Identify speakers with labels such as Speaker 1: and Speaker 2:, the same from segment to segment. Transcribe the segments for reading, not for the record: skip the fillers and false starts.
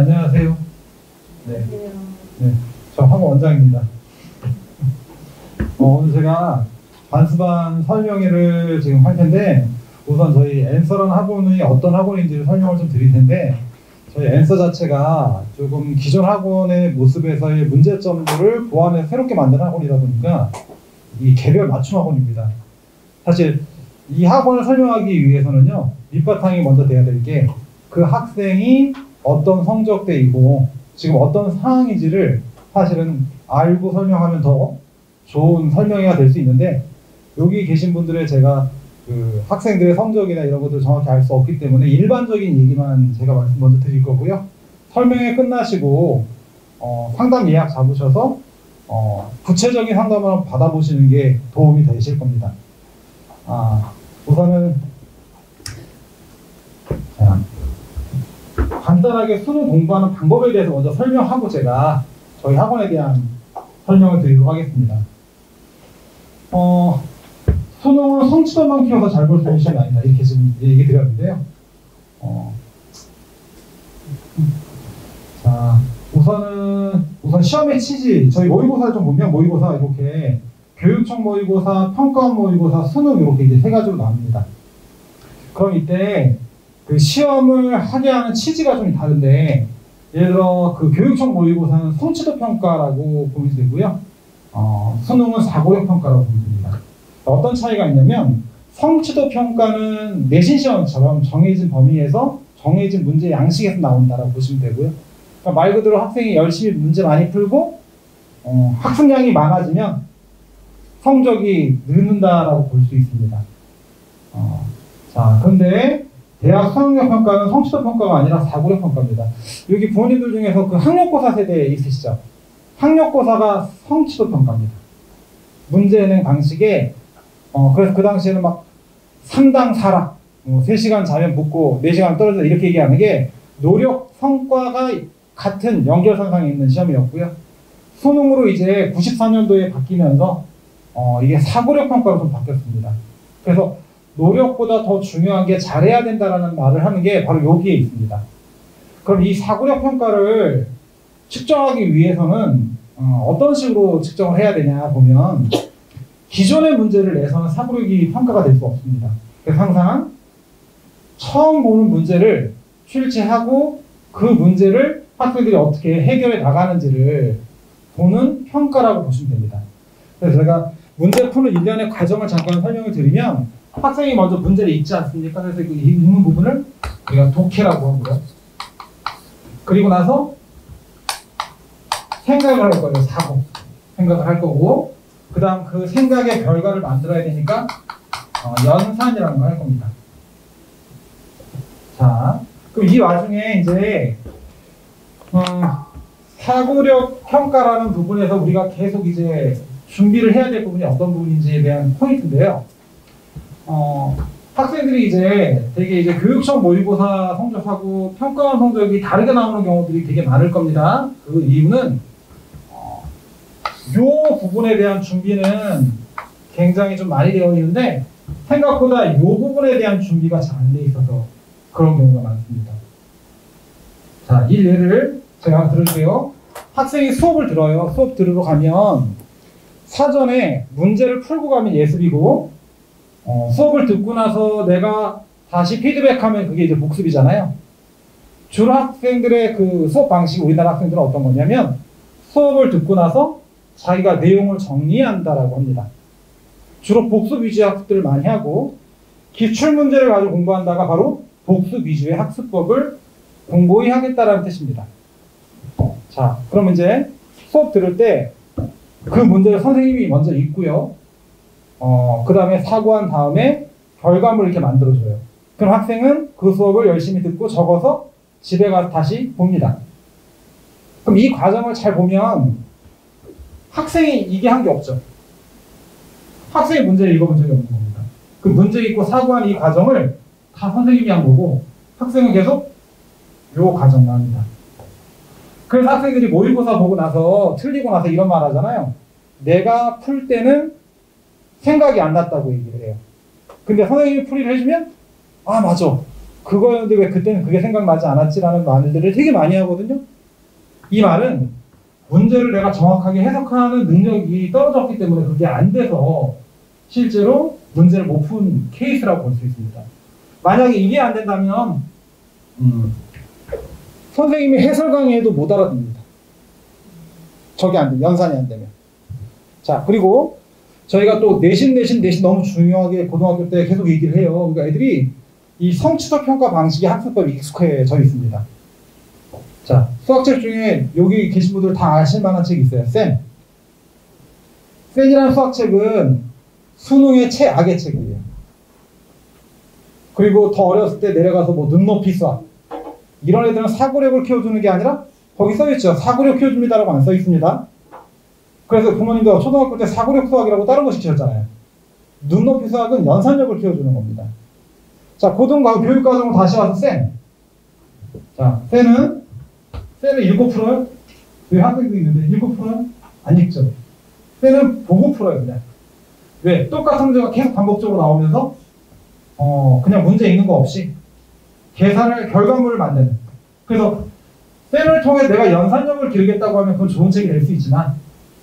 Speaker 1: 안녕하세요. 네. 네. 저 학원 원장입니다. 오늘 제가 반수반 설명회를 지금 할 텐데, 우선 저희 앤서라는 학원이 어떤 학원인지를 설명을 좀 드릴 텐데, 저희 앤서 자체가 조금 기존 학원의 모습에서의 문제점들을 보완해서 새롭게 만든 학원이다 보니까 이 개별 맞춤 학원입니다. 사실 이 학원을 설명하기 위해서는요, 밑바탕이 먼저 돼야 될 게 그 학생이 어떤 성적대이고 지금 어떤 상황인지를 사실은 알고 설명하면 더 좋은 설명회가 될 수 있는데, 여기 계신 분들의 제가 그 학생들의 성적이나 이런 것들 정확히 알 수 없기 때문에 일반적인 얘기만 제가 말씀 먼저 드릴 거고요. 설명회 끝나시고 상담 예약 잡으셔서 구체적인 상담을 받아보시는 게 도움이 되실 겁니다. 우선은 간단하게 수능 공부하는 방법에 대해서 먼저 설명하고 제가 저희 학원에 대한 설명을 드리도록 하겠습니다. 수능은 성취도만 키워서 잘 볼 수 있는 시험이 아니다, 이렇게 지금 얘기 드렸는데요. 자, 우선 시험의 취지, 저희 모의고사를 좀 보면 모의고사 이렇게 교육청 모의고사, 평가원 모의고사, 수능 이렇게 이제 세 가지로 나눕니다. 그럼 이때 그 시험을 하게 하는 취지가 좀 다른데, 예를 들어 그 교육청 모의고사는 성취도 평가라고 보면 되고요. 수능은 사고력 평가라고 보면 됩니다. 어떤 차이가 있냐면, 성취도 평가는 내신 시험처럼 정해진 범위에서 정해진 문제 양식에서 나온다라고 보시면 되고요. 그러니까 말 그대로 학생이 열심히 문제 많이 풀고 학습량이 많아지면 성적이 늦는다라고 볼 수 있습니다. 자, 그런데 대학 수학력 평가는 성취도 평가가 아니라 사고력 평가입니다. 여기 부모님들 중에서 그 학력고사 세대에 있으시죠? 학력고사가 성취도 평가입니다. 문제 낸 방식에 그래서 그 당시에는 막 3당 4락, 3시간 자면 붙고 4시간 떨어져 이렇게 얘기하는 게 노력 성과가 같은 연결선상에 있는 시험이었고요. 수능으로 이제 94년도에 바뀌면서 이게 사고력 평가로 좀 바뀌었습니다. 그래서 노력보다 더 중요한 게 잘해야 된다라는 말을 하는 게 바로 여기에 있습니다. 그럼 이 사고력 평가를 측정하기 위해서는 어떤 식으로 측정을 해야 되냐 보면, 기존의 문제를 내서는 사고력이 평가가 될 수 없습니다. 그래서 항상 처음 보는 문제를 출제하고 그 문제를 학생들이 어떻게 해결해 나가는지를 보는 평가라고 보시면 됩니다. 그래서 제가 문제 푸는 일련의 과정을 잠깐 설명을 드리면, 학생이 먼저 문제를 읽지 않습니까? 그래서 그 읽는 부분을 우리가 독해라고 하고요. 그리고 나서 생각을 할 거예요. 생각을 할 거고, 그 다음 그 생각의 결과를 만들어야 되니까 연산이라는 걸 할 겁니다. 자, 그럼 이 와중에 이제 사고력 평가라는 부분에서 우리가 계속 이제 준비를 해야 될 부분이 어떤 부분인지에 대한 포인트인데요. 학생들이 이제 되게 이제 교육청 모의고사 성적하고 평가원 성적이 다르게 나오는 경우들이 되게 많을 겁니다. 그 이유는 요 부분에 대한 준비는 굉장히 좀 많이 되어 있는데, 생각보다 요 부분에 대한 준비가 잘 안 돼 있어서 그런 경우가 많습니다. 자, 이 예를 제가 들을게요. 학생이 수업을 들어요. 수업 들으러 가면 사전에 문제를 풀고 가면 예습이고, 수업을 듣고 나서 내가 다시 피드백하면 그게 이제 복습이잖아요. 주로 학생들의 그 수업 방식이, 우리나라 학생들은 어떤 거냐면, 수업을 듣고 나서 자기가 내용을 정리한다라고 합니다. 주로 복습 위주의 학습들을 많이 하고, 기출문제를 가지고 공부한다가 바로 복습 위주의 학습법을 공고히 하겠다라는 뜻입니다. 자, 그럼 이제 수업 들을 때 그 문제를 선생님이 먼저 읽고요. 그 다음에 사고한 다음에 결과물을 이렇게 만들어줘요. 그럼 학생은 그 수업을 열심히 듣고 적어서 집에 가서 다시 봅니다. 그럼 이 과정을 잘 보면 학생이 이게 한 게 없죠. 학생이 문제를 읽어본 적이 없는 겁니다. 그 문제 읽고 사고한 이 과정을 다 선생님이 한 거고, 학생은 계속 요 과정만 합니다. 그래서 학생들이 모의고사 보고 나서 틀리고 나서 이런 말 하잖아요. 내가 풀 때는 생각이 안 났다고 얘기를 해요. 근데 선생님이 풀이를 해주면, 아, 맞아. 그거였는데 왜 그때는 그게 생각나지 않았지라는 말들을 되게 많이 하거든요. 이 말은 문제를 내가 정확하게 해석하는 능력이 떨어졌기 때문에 그게 안 돼서 실제로 문제를 못 푼 케이스라고 볼 수 있습니다. 만약에 이게 안 된다면 선생님이 해설 강의해도 못 알아듣습니다. 저게 안 돼. 연산이 안 되면. 자, 그리고 저희가 또 내신 너무 중요하게 고등학교 때 계속 얘기를 해요. 그러니까 애들이 이 성취도 평가 방식의 학습법이 익숙해져 있습니다. 자, 수학책 중에 여기 계신 분들 다 아실 만한 책이 있어요. 센이라는 수학책은 수능의 최악의 책이에요. 그리고 더 어렸을 때 내려가서 뭐 눈높이 수학 이런 애들은 사고력을 키워주는 게 아니라 거기 써있죠. 사고력 키워줍니다라고 안 써있습니다. 그래서 부모님도 초등학교 때 사고력 수학이라고 다른 거 시키셨잖아요. 눈높이 수학은 연산력을 키워주는 겁니다. 자, 교육과정으로 다시 와서 자, 쌤은 읽고 풀어요? 여기 학생도 있는데 읽고 풀어요? 안 읽죠. 쌤은 보고 풀어요, 그냥. 왜? 똑같은 문제가 계속 반복적으로 나오면서 그냥 문제 읽는 거 없이 결과물을 만드는. 그래서 쌤을 통해 내가 연산력을 기르겠다고 하면 그건 좋은 책이 될 수 있지만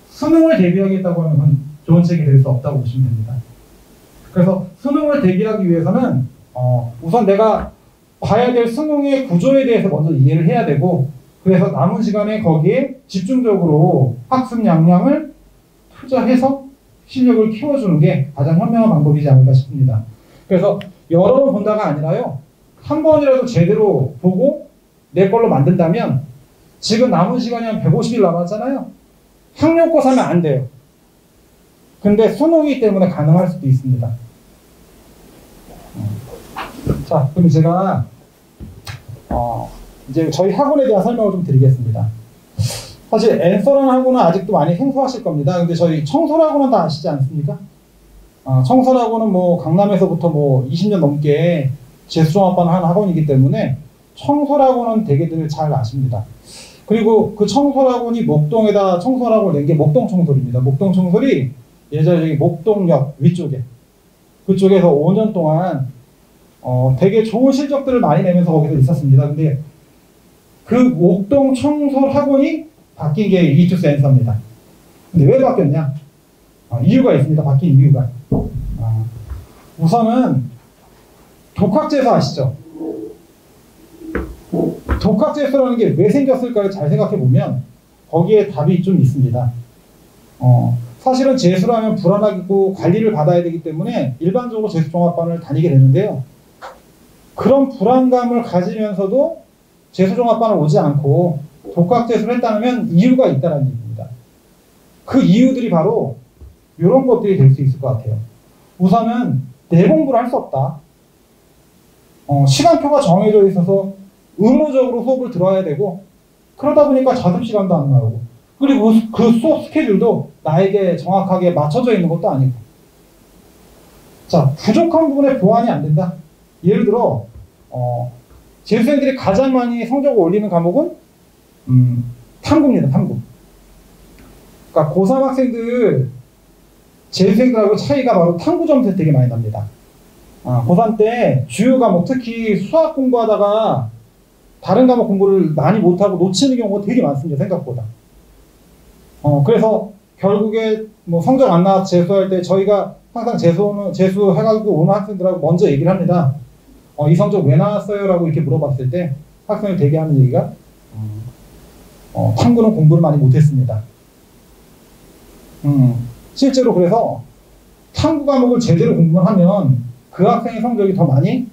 Speaker 1: 수능을 대비하겠다고 하면 그건 좋은 책이 될 수 없다고 보시면 됩니다. 그래서 수능을 대비하기 위해서는 우선 내가 봐야 될 수능의 구조에 대해서 먼저 이해를 해야 되고 그래서 남은 시간에 거기에 집중적으로 학습 역량을 투자해서 실력을 키워주는 게 가장 현명한 방법이지 않을까 싶습니다. 그래서 여러 번 본다가 아니라요. 한 번이라도 제대로 보고 내 걸로 만든다면 지금 남은 시간이 한 150일 남았잖아요. 학력고사 하면 안 돼요. 근데 수능이기 때문에 가능할 수도 있습니다. 자, 그럼 제가 이제 저희 학원에 대한 설명을 좀 드리겠습니다. 사실 앤서라는 학원은 아직도 많이 생소하실 겁니다. 근데 저희 청솔학원은 다 아시지 않습니까? 청솔학원은 뭐 강남에서부터 뭐 20년 넘게 재수종합반을 하는 학원이기 때문에 청솔학원은 대개들 잘 아십니다. 그리고 그 청솔학원이 목동에다 청솔학원을 낸 게 목동청솔입니다. 목동청솔이 예전에 여기 목동역 위쪽에 그쪽에서 5년 동안 되게 좋은 실적들을 많이 내면서 거기서 있었습니다. 근데 그 목동청솔학원이 바뀐 게 이투센서입니다. 근데 왜 바뀌었냐? 이유가 있습니다. 바뀐 이유가. 우선은 독학재수 아시죠? 독학재수라는 게 왜 생겼을까를 잘 생각해 보면 거기에 답이 좀 있습니다. 사실은 재수라면 불안하고 관리를 받아야 되기 때문에 일반적으로 재수종합반을 다니게 되는데요. 그런 불안감을 가지면서도 재수종합반을 오지 않고 독학재수를 했다면 이유가 있다는 얘기입니다. 그 이유들이 바로 이런 것들이 될 수 있을 것 같아요. 우선은 내 공부를 할 수 없다. 시간표가 정해져 있어서 의무적으로 수업을 들어야 되고 그러다 보니까 자습 시간도 안 나오고 그리고 그 수업 스케줄도 나에게 정확하게 맞춰져 있는 것도 아니고 자, 부족한 부분에 보완이 안 된다. 예를 들어 재수생들이 가장 많이 성적을 올리는 과목은 탐구입니다. 탐구. 그러니까 고3 학생들 재수생들하고 차이가 바로 탐구 점수에 되게 많이 납니다. 고3 때 주요 과목 특히 수학 공부하다가 다른 과목 공부를 많이 못하고 놓치는 경우가 되게 많습니다. 생각보다. 그래서 결국에 뭐 성적 안 나와서 재수할 때 저희가 항상 재수해가지고 오는 학생들하고 먼저 얘기를 합니다. 이 성적 왜 나왔어요? 라고 이렇게 물어봤을 때 학생이 되게 하는 얘기가 탐구는 공부를 많이 못했습니다. 실제로 그래서 탐구 과목을 제대로 공부하면 그 학생의 성적이 더 많이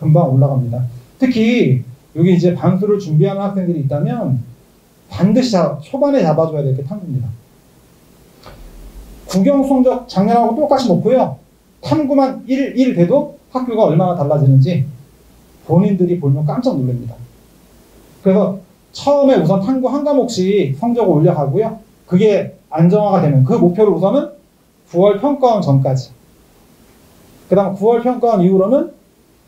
Speaker 1: 금방 올라갑니다. 특히 여기 이제 반수를 준비하는 학생들이 있다면 반드시 초반에 잡아줘야 될 게 탐구입니다. 국영 성적 작년하고 똑같이 놓고요. 탐구만 1 돼도 학교가 얼마나 달라지는지 본인들이 보면 깜짝 놀랍니다. 그래서 처음에 우선 탐구 한 과목씩 성적을 올려가고요. 그게 안정화가 되면 그 목표를 우선은 9월 평가원 전까지. 그 다음 9월 평가원 이후로는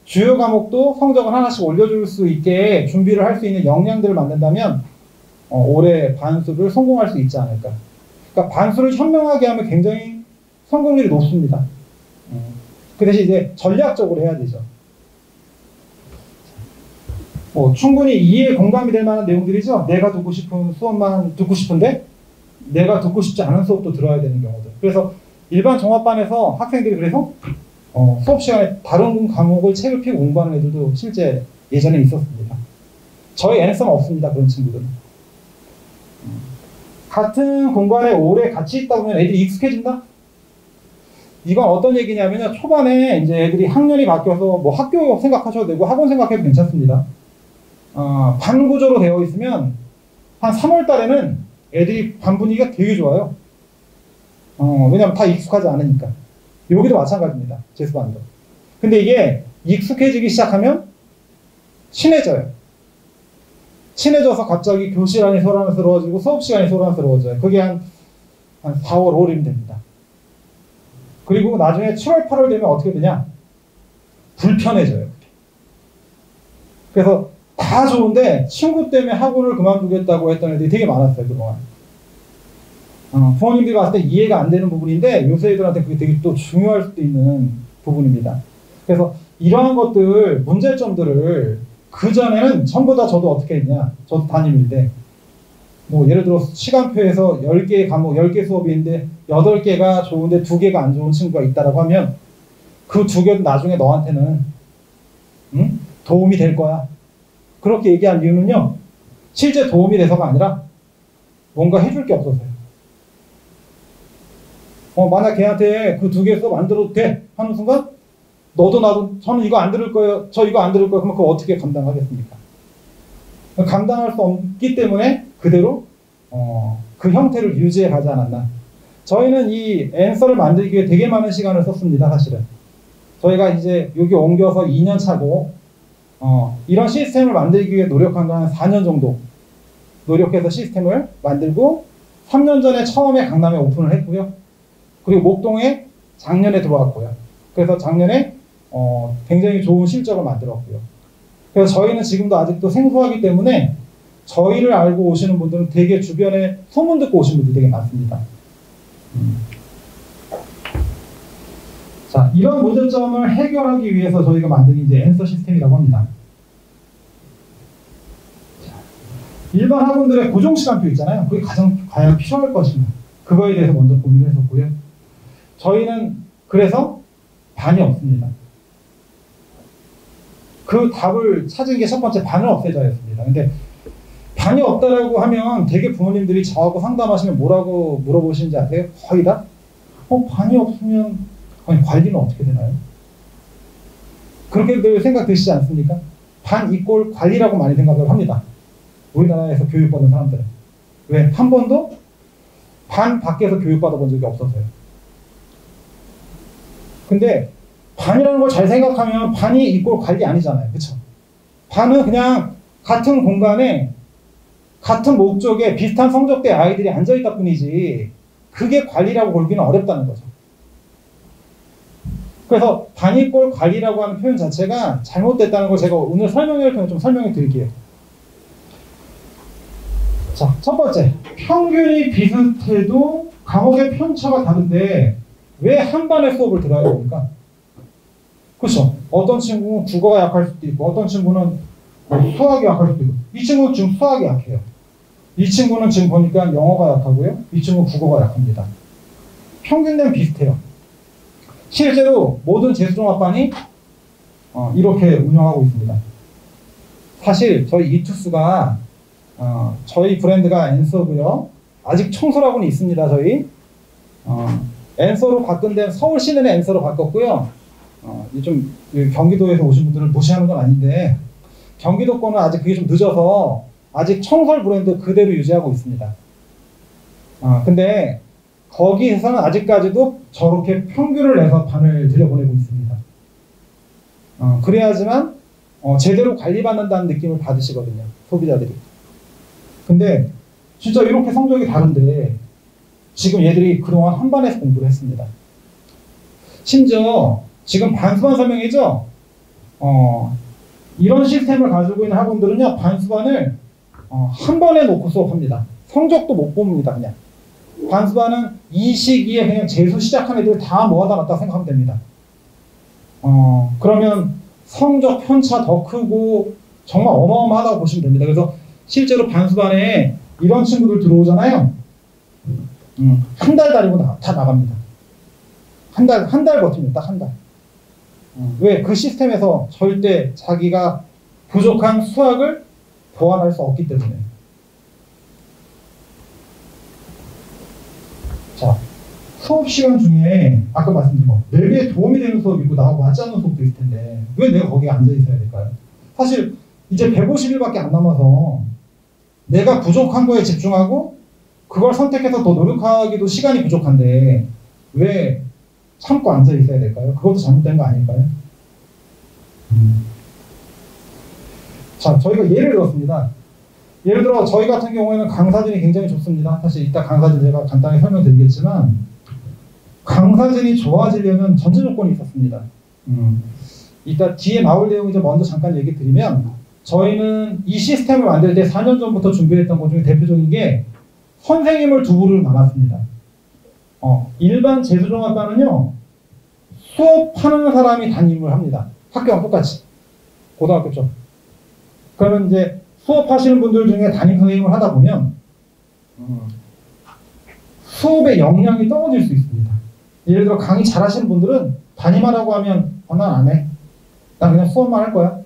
Speaker 1: 주요 과목도 성적을 하나씩 올려줄 수 있게 준비를 할 수 있는 역량들을 만든다면 올해 반수를 성공할 수 있지 않을까. 그러니까 반수를 현명하게 하면 굉장히 성공률이 높습니다. 그 대신 이제 전략적으로 해야 되죠. 충분히 이해 공감이 될 만한 내용들이죠. 내가 듣고 싶은 수업만 듣고 싶은데 내가 듣고 싶지 않은 수업도 들어야 되는 경우들. 그래서 일반 종합반에서 학생들이 그래서 수업 시간에 다른 과목을 책을 펴고 공부하는 애들도 실제 예전에 있었습니다. 저희 N성은 없습니다. 그런 친구들은. 같은 공간에 오래 같이 있다 보면 애들이 익숙해진다? 이건 어떤 얘기냐면요. 초반에 이제 애들이 학년이 바뀌어서 뭐 학교 생각하셔도 되고 학원 생각해도 괜찮습니다. 반 구조로 되어 있으면 한 3월 달에는 애들이 반 분위기가 되게 좋아요. 왜냐면 다 익숙하지 않으니까. 여기도 마찬가지입니다. 재수반도. 근데 이게 익숙해지기 시작하면 친해져요. 친해져서 갑자기 교실 안이 소란스러워지고 수업 시간이 소란스러워져요. 그게 한 4월, 5월이면 됩니다. 그리고 나중에 7월, 8월 되면 어떻게 되냐? 불편해져요. 그래서 다 좋은데 친구 때문에 학원을 그만두겠다고 했던 애들이 되게 많았어요. 그동안. 부모님들이 봤을 때 이해가 안 되는 부분인데 요새 애들한테 그게 되게 또 중요할 수도 있는 부분입니다. 그래서 이러한 것들, 문제점들을 그전에는 전부 다 저도 어떻게 했냐. 저도 담임인데 뭐 예를 들어 시간표에서 10개의 과목, 10개 수업이 있는데 8개가 좋은데 2개가 안 좋은 친구가 있다라고 하면 그 2개도 나중에 너한테는 도움이 될 거야. 그렇게 얘기한 이유는요. 실제 도움이 돼서가 아니라 뭔가 해줄 게 없어서요. 만약 걔한테 그 2개 수업 안 들어도 돼 하는 순간 너도 나도 저는 이거 안 들을 거예요. 저 이거 안 들을 거예요. 그러면 그거 어떻게 감당하겠습니까? 감당할 수 없기 때문에 그대로 그 형태를 유지해 가지 않았나. 저희는 이 앤서를 만들기 위해 되게 많은 시간을 썼습니다. 사실은. 저희가 이제 여기 옮겨서 2년 차고 이런 시스템을 만들기 위해 노력한 건 한 4년 정도 노력해서 시스템을 만들고 3년 전에 처음에 강남에 오픈을 했고요. 그리고 목동에 작년에 들어왔고요. 그래서 작년에 굉장히 좋은 실적을 만들었고요. 그래서 저희는 지금도 아직도 생소하기 때문에 저희를 알고 오시는 분들은 되게 주변에 소문 듣고 오신 분들이 되게 많습니다. 자, 이런 문제점을 해결하기 위해서 저희가 만든 게 이제 앤서 시스템이라고 합니다. 자, 일반 학원들의 고정시간표 있잖아요. 그게 과연 필요할 것인가. 그거에 대해서 먼저 고민을 했었고요. 저희는 그래서 반이 없습니다. 그 답을 찾은 게 첫 번째 반을 없애자였습니다. 근데 반이 없다라고 하면 되게 부모님들이 저하고 상담하시면 뭐라고 물어보시는지 아세요? 거의 다? 반이 없으면 아니, 관리는 어떻게 되나요? 그렇게들 생각되시지 않습니까? 반 이꼴 관리라고 많이 생각을 합니다. 우리나라에서 교육받는 사람들은. 왜? 한 번도 반 밖에서 교육받아 본 적이 없어서요. 근데 반이라는 걸 잘 생각하면 반이 이꼴 관리 아니잖아요. 그쵸? 반은 그냥 같은 공간에 같은 목적에 비슷한 성적대 아이들이 앉아있다 뿐이지 그게 관리라고 보기는 어렵다는 거죠. 그래서 반이꼴 관리라고 하는 표현 자체가 잘못됐다는 걸 제가 오늘 설명할 텐데 좀 설명해 드릴게요. 자, 첫 번째. 평균이 비슷해도 과목의 편차가 다른데 왜 한 반의 수업을 들어야 됩니까? 그렇죠. 어떤 친구는 국어가 약할 수도 있고 어떤 친구는 수학이 약할 수도 있고 이 친구는 지금 수학이 약해요. 이 친구는 지금 보니까 영어가 약하고요. 이 친구는 국어가 약합니다. 평균되면 비슷해요. 실제로 모든 재수종합반이 이렇게 운영하고 있습니다. 사실 저희 이투스가 저희 브랜드가 앤서고요. 아직 청소라고는 있습니다. 저희 앤서로 바꾼 데는 서울 시내는 앤서로 바꿨고요. 좀 경기도에서 오신 분들을 무시하는 건 아닌데 경기도 거는 아직 그게 좀 늦어서 아직 청설 브랜드 그대로 유지하고 있습니다. 근데 거기에서는 아직까지도 저렇게 평균을 내서 반을 들여보내고 있습니다. 그래야지만 제대로 관리받는다는 느낌을 받으시거든요. 소비자들이. 근데 진짜 이렇게 성적이 다른데 지금 얘들이 그동안 한 반에서 공부를 했습니다. 심지어 지금 반수반 설명이죠? 이런 시스템을 가지고 있는 학원들은요, 반수반을 한 번에 놓고 수업합니다. 성적도 못 봅니다, 그냥. 반수반은 이 시기에 그냥 재수 시작한 애들 다 모아다 놨다 생각하면 됩니다. 그러면 성적 편차 더 크고 정말 어마어마하다고 보시면 됩니다. 그래서 실제로 반수반에 이런 친구들 들어오잖아요. 한 달 다니고 다 나갑니다. 한 달 버팁니다. 딱 한 달. 왜? 그 시스템에서 절대 자기가 부족한 수학을 보완할 수 없기 때문에. 자, 수업 시간 중에 아까 말씀드린 거 내게 도움이 되는 수업이 있고 나하고 맞지 않는 수업도 있을 텐데 왜 내가 거기에 앉아 있어야 될까요? 사실 이제 150일밖에 안 남아서 내가 부족한 거에 집중하고 그걸 선택해서 더 노력하기도 시간이 부족한데 왜 참고 앉아 있어야 될까요? 그것도 잘못된 거 아닐까요? 자, 저희가 예를 들었습니다. 예를 들어 저희 같은 경우에는 강사진이 굉장히 좋습니다. 사실 이따 강사진 제가 간단히 설명드리겠지만 강사진이 좋아지려면 전제 조건이 있었습니다. 이따 뒤에 나올 내용 이제 먼저 잠깐 얘기 드리면 저희는 이 시스템을 만들 때 4년 전부터 준비했던 것 중에 대표적인 게 선생님을 두 부를 나눴습니다. 일반 재수종합반은요 수업하는 사람이 담임을 합니다. 학교랑 똑같이 고등학교죠. 그러면 이제 수업하시는 분들 중에 담임 선생님을 하다 보면 수업의 역량이 떨어질 수 있습니다. 예를 들어 강의 잘하시는 분들은 담임하라고 하면 난 안 해. 난 그냥 수업만 할 거야.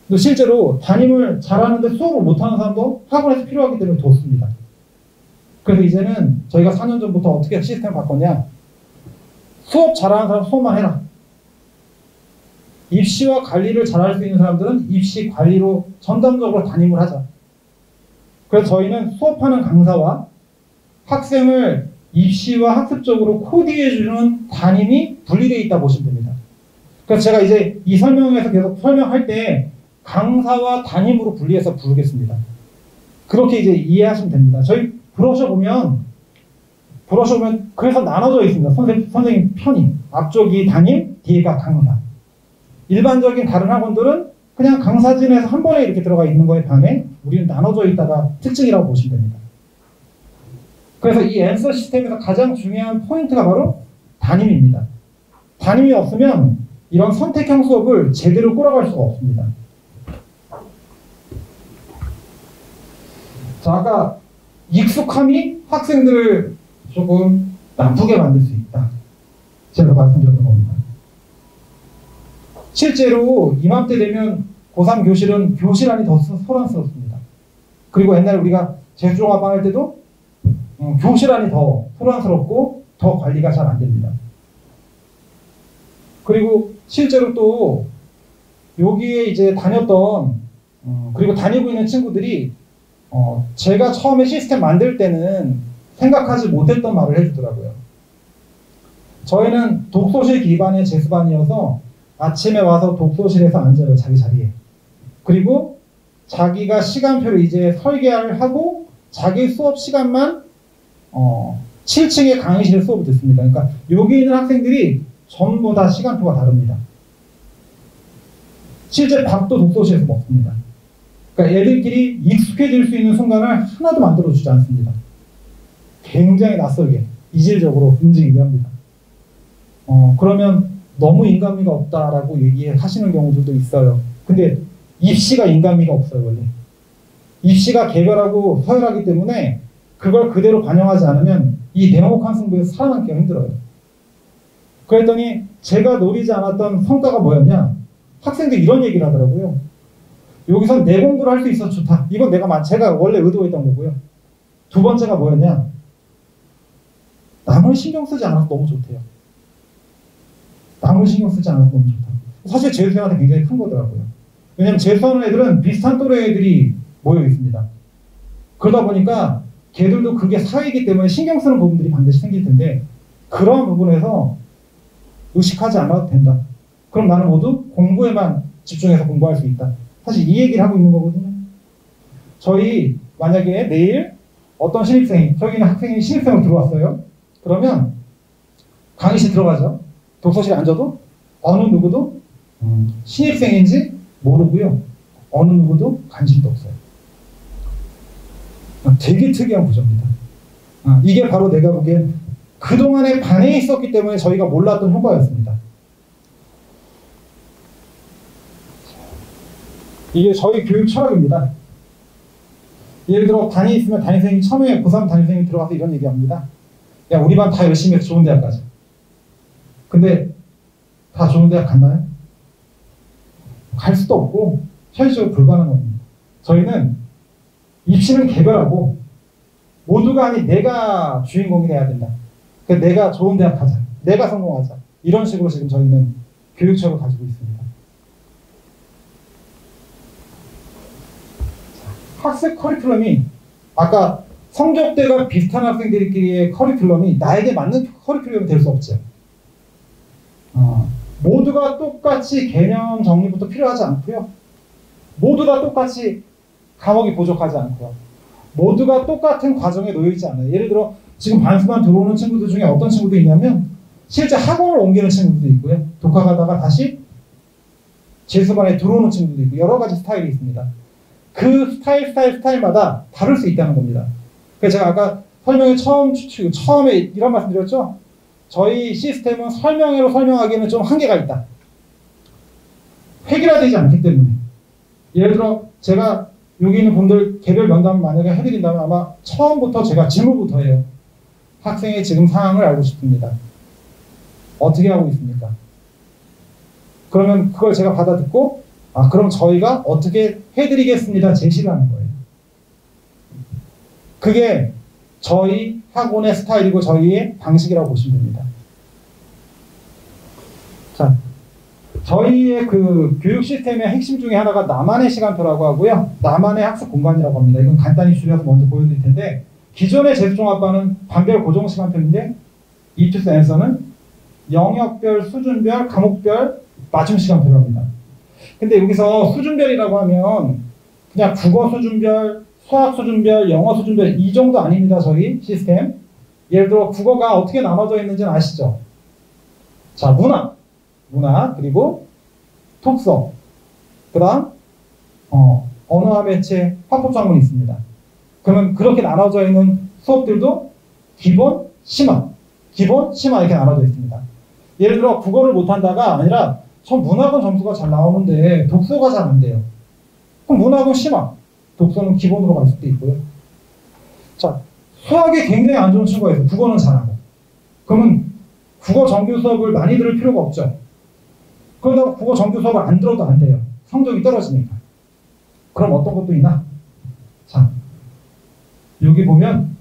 Speaker 1: 근데 실제로 담임을 잘하는데 수업을 못하는 사람도 학원에서 필요하기 때문에 뒀습니다. 그래서 이제는 저희가 4년 전부터 어떻게 시스템을 바꿨냐. 수업 잘하는 사람 수업만 해라. 입시와 관리를 잘할 수 있는 사람들은 입시 관리로 전담적으로 담임을 하자. 그래서 저희는 수업하는 강사와 학생을 입시와 학습적으로 코디해주는 담임이 분리되어 있다 보시면 됩니다. 그래서 제가 이제 이 설명에서 계속 설명할 때 강사와 담임으로 분리해서 부르겠습니다. 그렇게 이제 이해하시면 됩니다. 저희 브로셔 보면 그래서 나눠져 있습니다. 선생님 편이. 앞쪽이 담임, 뒤에가 강사. 일반적인 다른 학원들은 그냥 강사진에서 한 번에 이렇게 들어가 있는 거에 반해 우리는 나눠져 있다가 특징이라고 보시면 됩니다. 그래서 이 앤서 시스템에서 가장 중요한 포인트가 바로 담임입니다. 담임이 없으면 이런 선택형 수업을 제대로 끌어갈 수가 없습니다. 자, 아까 익숙함이 학생들을 조금 나쁘게 만들 수 있다. 제가 말씀드렸던 겁니다. 실제로 이맘때 되면 고3 교실은 교실 안이 더 소란스럽습니다. 그리고 옛날에 우리가 재수종합반 할 때도 교실 안이 더 소란스럽고 더 관리가 잘 안 됩니다. 그리고 실제로 또 여기에 이제 다녔던 그리고 다니고 있는 친구들이 제가 처음에 시스템 만들 때는 생각하지 못했던 말을 해주더라고요. 저희는 독서실 기반의 재수반이어서 아침에 와서 독서실에서 앉아요. 자기 자리에. 그리고 자기가 시간표를 이제 설계를 하고 자기 수업 시간만 7층의 강의실에 수업을 듣습니다. 그러니까 여기 있는 학생들이 전부 다 시간표가 다릅니다. 실제 밥도 독서실에서 먹습니다. 그러니까 애들끼리 익숙해질 수 있는 순간을 하나도 만들어주지 않습니다. 굉장히 낯설게 이질적으로 움직이게 합니다. 그러면 너무 인간미가 없다라고 얘기하시는 경우들도 있어요. 근데 입시가 인간미가 없어요. 원래 입시가 개별하고 서열하기 때문에 그걸 그대로 반영하지 않으면 이 냉혹한 승부에서 살아남기가 힘들어요. 그랬더니 제가 노리지 않았던 성과가 뭐였냐, 학생들이 이런 얘기를 하더라고요. 여기서 내 공부를 할 수 있어서 좋다. 이건 제가 원래 의도했던 거고요. 두 번째가 뭐였냐, 남을 신경 쓰지 않아서 너무 좋대요. 남을 신경 쓰지 않아서 너무 좋다. 사실 재수생한테 굉장히 큰 거더라고요. 왜냐면 재수하는 애들은 비슷한 또래 애들이 모여 있습니다. 그러다 보니까 걔들도 그게 사회이기 때문에 신경 쓰는 부분들이 반드시 생길 텐데 그런 부분에서 의식하지 않아도 된다. 그럼 나는 모두 공부에만 집중해서 공부할 수 있다. 사실 이 얘기를 하고 있는 거거든요. 저희 만약에 내일 어떤 신입생이, 저기 있는 학생이 신입생으로 들어왔어요. 그러면 강의실 들어가죠. 독서실에 앉아도 어느 누구도 신입생인지 모르고요. 어느 누구도 관심도 없어요. 되게 특이한 구조입니다. 이게 바로 내가 보기엔 그동안에 반에 있었기 때문에 저희가 몰랐던 효과였습니다. 이게 저희 교육 철학입니다. 예를 들어 담임 있으면 담임선생님이 처음에 고3 담임선생님이 들어가서 이런 얘기합니다. 야, 우리 반 다 열심히 해서 좋은 대학 가자. 근데 다 좋은 대학 갔나요? 갈 수도 없고 현실적으로 불가능한 겁니다. 저희는 입시는 개별하고 모두가 아닌 내가 주인공이 돼야 된다. 그러니까 내가 좋은 대학 가자. 내가 성공하자. 이런 식으로 지금 저희는 교육처를 가지고 있습니다. 학습 커리큘럼이 아까 성적대가 비슷한 학생들끼리의 커리큘럼이 나에게 맞는 커리큘럼이 될 수 없죠. 모두가 똑같이 개념 정리부터 필요하지 않고요. 모두 다 똑같이 과목이 부족하지 않고요. 모두가 똑같은 과정에 놓여 있지 않아요. 예를 들어 지금 반수반 들어오는 친구들 중에 어떤 친구도 있냐면 실제 학원을 옮기는 친구들도 있고요. 독학하다가 다시 재수반에 들어오는 친구들도 있고 여러 가지 스타일이 있습니다. 그 스타일마다 다를 수 있다는 겁니다. 그래서 제가 아까 설명회 처음에 이런 말씀 드렸죠? 저희 시스템은 설명회로 설명하기에는 좀 한계가 있다. 획일화되지 않기 때문에. 예를 들어 제가 여기 있는 분들 개별 면담을 만약에 해드린다면 아마 처음부터 제가 질문부터 해요. 학생의 지금 상황을 알고 싶습니다. 어떻게 하고 있습니까? 그러면 그걸 제가 받아듣고 그럼 저희가 어떻게 해드리겠습니다. 제시를 하는 거예요. 그게 저희 학원의 스타일이고 저희의 방식이라고 보시면 됩니다. 자, 저희의 그 교육 시스템의 핵심 중에 하나가 나만의 시간표라고 하고요. 나만의 학습 공간이라고 합니다. 이건 간단히 줄여서 먼저 보여드릴 텐데 기존의 재수종합반은 반별 고정 시간표인데 이투스 앤서는 영역별, 수준별, 과목별 맞춤 시간표라고 합니다. 근데 여기서 수준별이라고 하면 그냥 국어 수준별, 수학 수준별, 영어 수준별 이 정도 아닙니다. 저희 시스템. 예를 들어 국어가 어떻게 나눠져 있는지는 아시죠? 자, 문화 그리고 독서 그 다음 언어와 매체, 화법작문이 있습니다. 그러면 그렇게 나눠져 있는 수업들도 기본, 심화 이렇게 나눠져 있습니다. 예를 들어 국어를 못한다가 아니라 저 문학은 점수가 잘 나오는데 독서가 잘 안 돼요. 그럼 문학은 심화, 독서는 기본으로 갈 수도 있고요. 자, 수학이 굉장히 안 좋은 친구가 있어요. 국어는 잘하고. 그러면 국어 정규 수업을 많이 들을 필요가 없죠. 그러다가 국어 정규 수업을 안 들어도 안 돼요. 성적이 떨어지니까. 그럼 어떤 것도 있나? 자, 여기 보면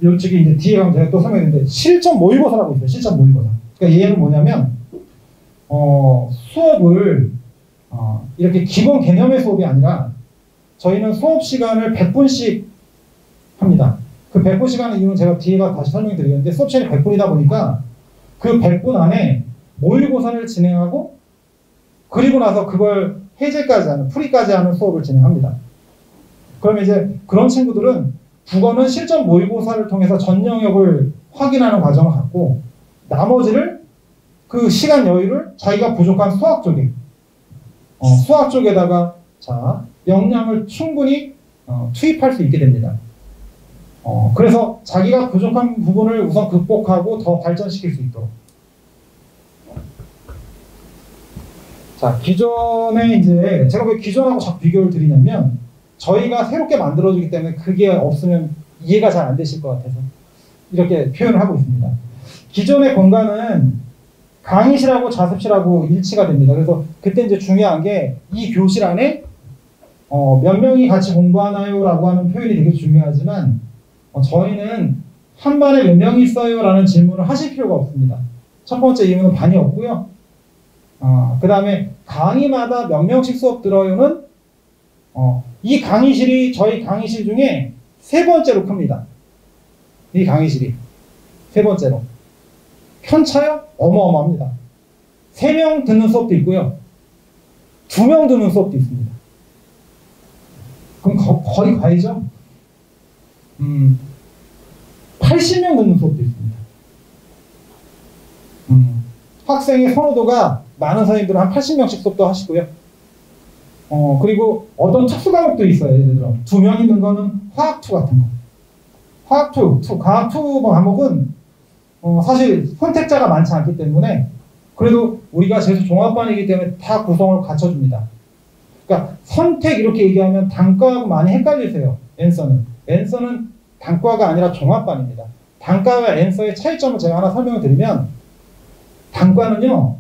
Speaker 1: 이쪽에 이제 뒤에 가면 제가 또 설명했는데 실전 모의고사라고 있어요. 실전 모의고사. 그러니까 얘는 뭐냐면 수업을 이렇게 기본 개념의 수업이 아니라 저희는 수업 시간을 100분씩 합니다. 그 100분 시간의 이유는 제가 뒤에 가서 다시 설명드리겠는데 수업 시간이 100분이다 보니까 그 100분 안에 모의고사를 진행하고 그리고 나서 그걸 해제까지 하는, 풀이까지 하는 수업을 진행합니다. 그러면 이제 그런 친구들은 국어는 실전 모의고사를 통해서 전 영역을 확인하는 과정을 갖고 나머지를 그 시간 여유를 자기가 부족한 수학 쪽에 수학 쪽에다가 역량을 충분히 투입할 수 있게 됩니다. 그래서 자기가 부족한 부분을 우선 극복하고 더 발전시킬 수 있도록. 자, 기존에 이제 제가 왜 기존하고 자꾸 비교를 드리냐면 저희가 새롭게 만들어주기 때문에 그게 없으면 이해가 잘 안 되실 것 같아서 이렇게 표현을 하고 있습니다. 기존의 공간은 강의실하고 자습실하고 일치가 됩니다. 그래서 그때 이제 중요한 게 이 교실 안에 몇 명이 같이 공부하나요? 라고 하는 표현이 되게 중요하지만 저희는 한 반에 몇 명이 있어요? 라는 질문을 하실 필요가 없습니다. 첫 번째 이유는 반이 없고요. 그 다음에 강의마다 몇 명씩 수업 들어요는 이 강의실이 저희 강의실 중에 세 번째로 큽니다. 이 강의실이 세 번째로. 편차요? 어마어마합니다. 3명 듣는 수업도 있고요. 2명 듣는 수업도 있습니다. 그럼 거의 과이죠? 80명 듣는 수업도 있습니다. 학생의 선호도가 많은 선생님들은 한 80명씩 수업도 하시고요. 그리고 어떤 특수 과목도 있어요. 예를 들어 2명 있는 거는 화학2 같은 거. 화학2, 과학2 과목은 사실 선택자가 많지 않기 때문에 그래도 우리가 재수 종합반이기 때문에 다 구성을 갖춰줍니다. 그러니까 선택 이렇게 얘기하면 단과하고 많이 헷갈리세요. 앤서는 단과가 아니라 종합반입니다. 단과와 앤서의 차이점을 제가 하나 설명을 드리면, 단과는요,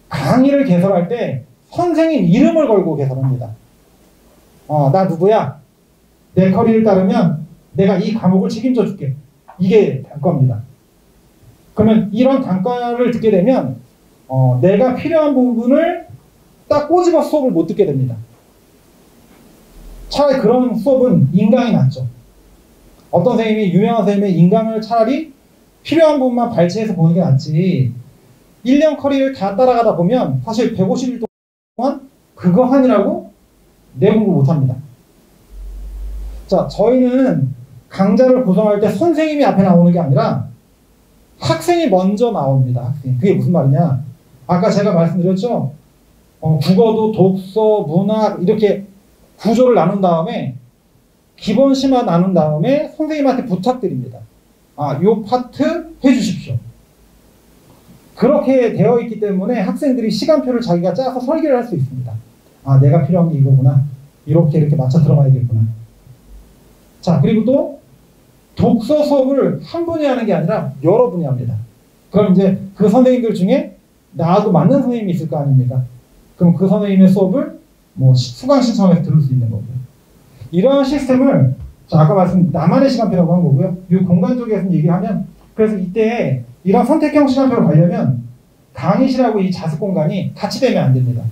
Speaker 1: 강의를 개설할 때 선생님 이름을 걸고 개설합니다. 나 누구야? 내 커리를 따르면 내가 이 과목을 책임져 줄게. 이게 단과입니다. 그러면 이런 단과를 듣게 되면 내가 필요한 부분을 딱 꼬집어 수업을 못 듣게 됩니다. 차라리 그런 수업은 인강이 낫죠. 어떤 선생님이, 유명한 선생님이 인강을 차라리 필요한 부분만 발췌해서 보는 게 낫지, 1년 커리를 다 따라가다 보면 사실 150일 동안 그거 하느라고 내 공부 못합니다. 자, 저희는 강좌를 구성할 때 선생님이 앞에 나오는 게 아니라 학생이 먼저 나옵니다. 학생. 그게 무슨 말이냐? 아까 제가 말씀드렸죠? 국어도 독서, 문학 이렇게 구조를 나눈 다음에 기본 심화 나눈 다음에 선생님한테 부탁드립니다. 요 파트 해주십시오. 그렇게 되어 있기 때문에 학생들이 시간표를 자기가 짜서 설계를 할 수 있습니다. 내가 필요한 게 이거구나. 이렇게 맞춰 들어가야겠구나. 자, 그리고 또 독서 수업을 한 분이 하는 게 아니라 여러 분이 합니다. 그럼 이제 그 선생님들 중에 나하고 맞는 선생님이 있을 거 아닙니까? 그럼 그 선생님의 수업을 수강 신청해서 들을 수 있는 거고요. 이러한 시스템을 아까 말씀 나만의 시간표라고 한 거고요. 이 공간 쪽에서 얘기하면, 그래서 이때 이런 선택형 시간표를 가려면 강의실하고 이 자습 공간이 같이 되면 안 됩니다.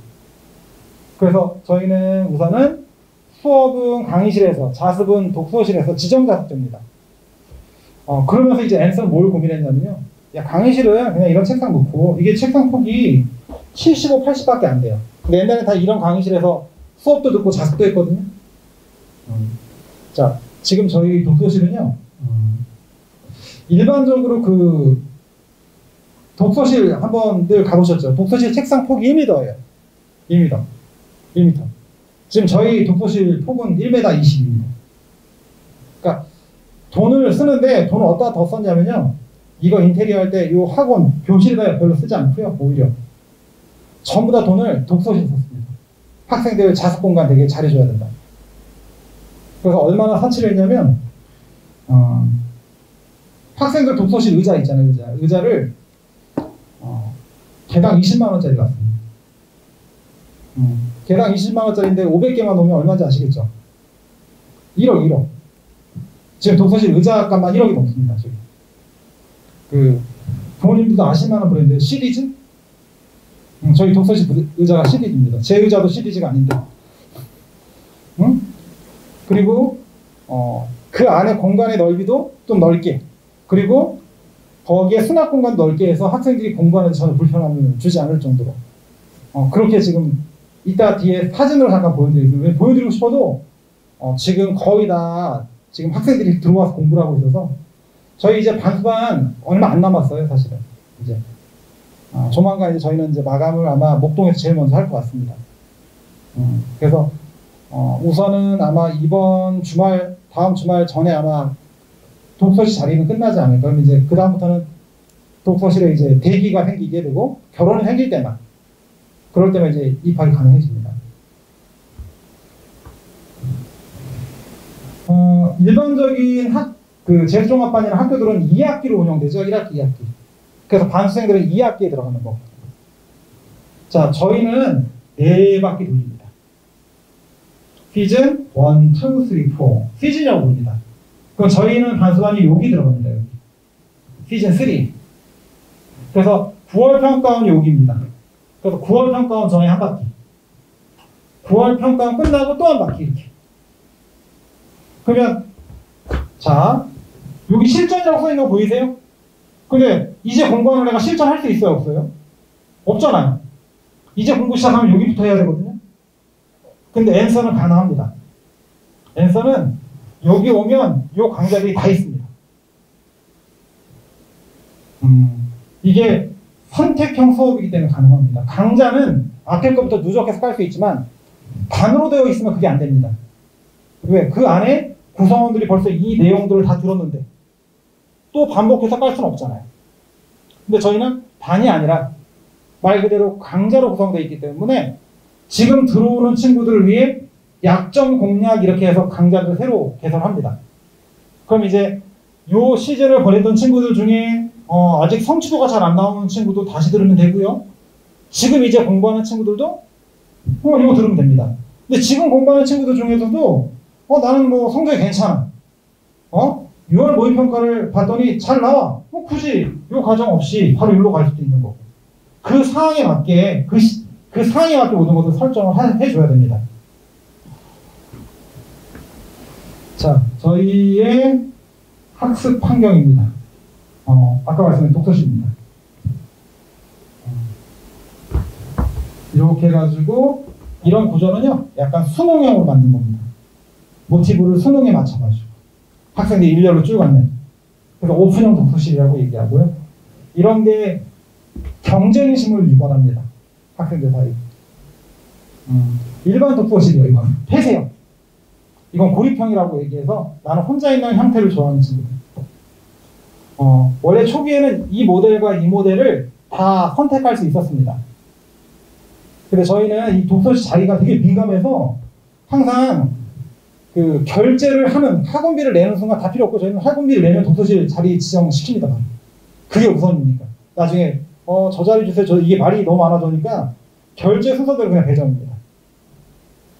Speaker 1: 그래서 저희는 우선은 수업은 강의실에서, 자습은 독서실에서 지정 자습됩니다. 그러면서 이제 앤서는 뭘 고민했냐면요. 강의실은 그냥 이런 책상 놓고, 이게 책상 폭이 75, 80밖에 안 돼요. 근데 옛날에 다 이런 강의실에서 수업도 듣고 자습도 했거든요. 자, 지금 저희 독서실은요, 일반적으로 그 독서실 한번 늘 가보셨죠? 독서실 책상 폭이 1m예요. 1m. 지금 저희 독서실 폭은 1m 20입니다. 그러니까 돈을 쓰는데 돈을 어디다 더 썼냐면요, 이거 인테리어 할 때 이 학원 교실에다 별로 쓰지 않고요. 오히려 전부 다 돈을 독서실에 썼습니다. 학생들 자습 공간 되게 잘해줘야 된다. 그래서 얼마나 사치를 했냐면, 학생들 독서실 의자 있잖아요. 의자를 개당 20만원짜리 갔습니다. 개당 20만원짜리인데 500개만 놓으면 얼마인지 아시겠죠? 1억. 지금 독서실 의자 값만 1억이 넘습니다. 지금. 부모님들도 아실만한 브랜드 시리즈? 저희 독서실 의자가 시리즈입니다. 제 의자도 시리즈가 아닌데. 그리고 그 안에 공간의 넓이도 좀 넓게, 그리고 거기에 수납 공간 넓게 해서 학생들이 공부하는데 전혀 불편함을 주지 않을 정도로 그렇게 지금 이따 뒤에 사진으로 잠깐 보여드리겠습니다. 보여드리고 싶어도 지금 거의 다 지금 학생들이 들어와서 공부를 하고 있어서 저희 이제 반수반 얼마 안 남았어요. 사실은 이제 조만간 이제 저희는 이제 마감을 아마 목동에서 제일 먼저 할 것 같습니다. 그래서 우선은 아마 이번 주말, 다음 주말 전에 아마 독서실 자리는 끝나지 않을까. 그럼 이제 그 다음부터는 독서실에 이제 대기가 생기게 되고, 결혼이 생길 때만, 그럴 때만 이제 입학이 가능해집니다. 일반적인 재수종합반이나 학교들은 2학기로 운영되죠. 1학기, 2학기. 그래서 반수생들은 2학기에 들어가는 거. 자, 저희는 4바퀴 돌립니다. 시즌 1, 2, 3, 4. 시즌이라고 부릅니다. 그럼 저희는 반수반이 여기 들어갑니다. 여기. 시즌 3. 그래서 9월 평가원이 여기입니다. 그래서 9월 평가원 전에 한 바퀴. 9월 평가원 끝나고 또 한 바퀴 이렇게. 그러면 자, 여기 실전이라고 써있는 거 보이세요? 근데 이제 공부하는 애가 실전할 수 있어요? 없어요? 없잖아요. 이제 공부 시작하면 여기부터 해야 되거든요. 근데 앤서는 가능합니다. 앤서는 여기 오면 요 강좌들이 다 있습니다. 이게 선택형 수업이기 때문에 가능합니다. 강좌는 앞에 것부터 누적해서 깔 수 있지만 반으로 되어 있으면 그게 안 됩니다. 왜? 그 안에 구성원들이 벌써 이 내용들을 다 들었는데 또 반복해서 깔 수는 없잖아요. 근데 저희는 반이 아니라 말 그대로 강좌로 구성되어 있기 때문에 지금 들어오는 친구들을 위해 약점 공략 이렇게 해서 강좌를 새로 개설합니다. 그럼 이제 요 시즌을 보냈던 친구들 중에 아직 성취도가 잘 안 나오는 친구도 다시 들으면 되고요. 지금 이제 공부하는 친구들도 이거 들으면 됩니다. 근데 지금 공부하는 친구들 중에서도 나는 뭐 성적이 괜찮아. 6월 모의평가를 봤더니 잘 나와. 굳이 요 과정 없이 바로 일로 갈 수도 있는 거고. 그 상황에 맞게 그 상황에 맞게 모든 것을 설정을 해줘야 됩니다. 자, 저희의 학습 환경입니다. 아까 말씀드린 독서실입니다. 이렇게 해가지고 이런 구조는요, 약간 수능형으로 만든 겁니다. 모티브를 수능에 맞춰가지고 학생들이 일렬로 쭉 앉는. 그래서 오픈형 독서실이라고 얘기하고요. 이런 게 경쟁심을 유발합니다. 학생들 사이. 일반 독서실이에요. 이건 폐쇄형. 이건 고립형이라고 얘기해서 나는 혼자 있는 형태를 좋아하는 친구들. 원래 초기에는 이 모델과 이 모델을 다 선택할 수 있었습니다. 근데 저희는 이 독서실 자리가 되게 민감해서 항상 그 결제를 하는 학원비를 내는 순간 다 필요 없고 저희는 학원비를 내면 독서실 자리 지정시킵니다. 그게 우선이니까. 나중에 저 자리 주세요. 이게 말이 너무 많아지니까 결제 순서대로 그냥 배정입니다.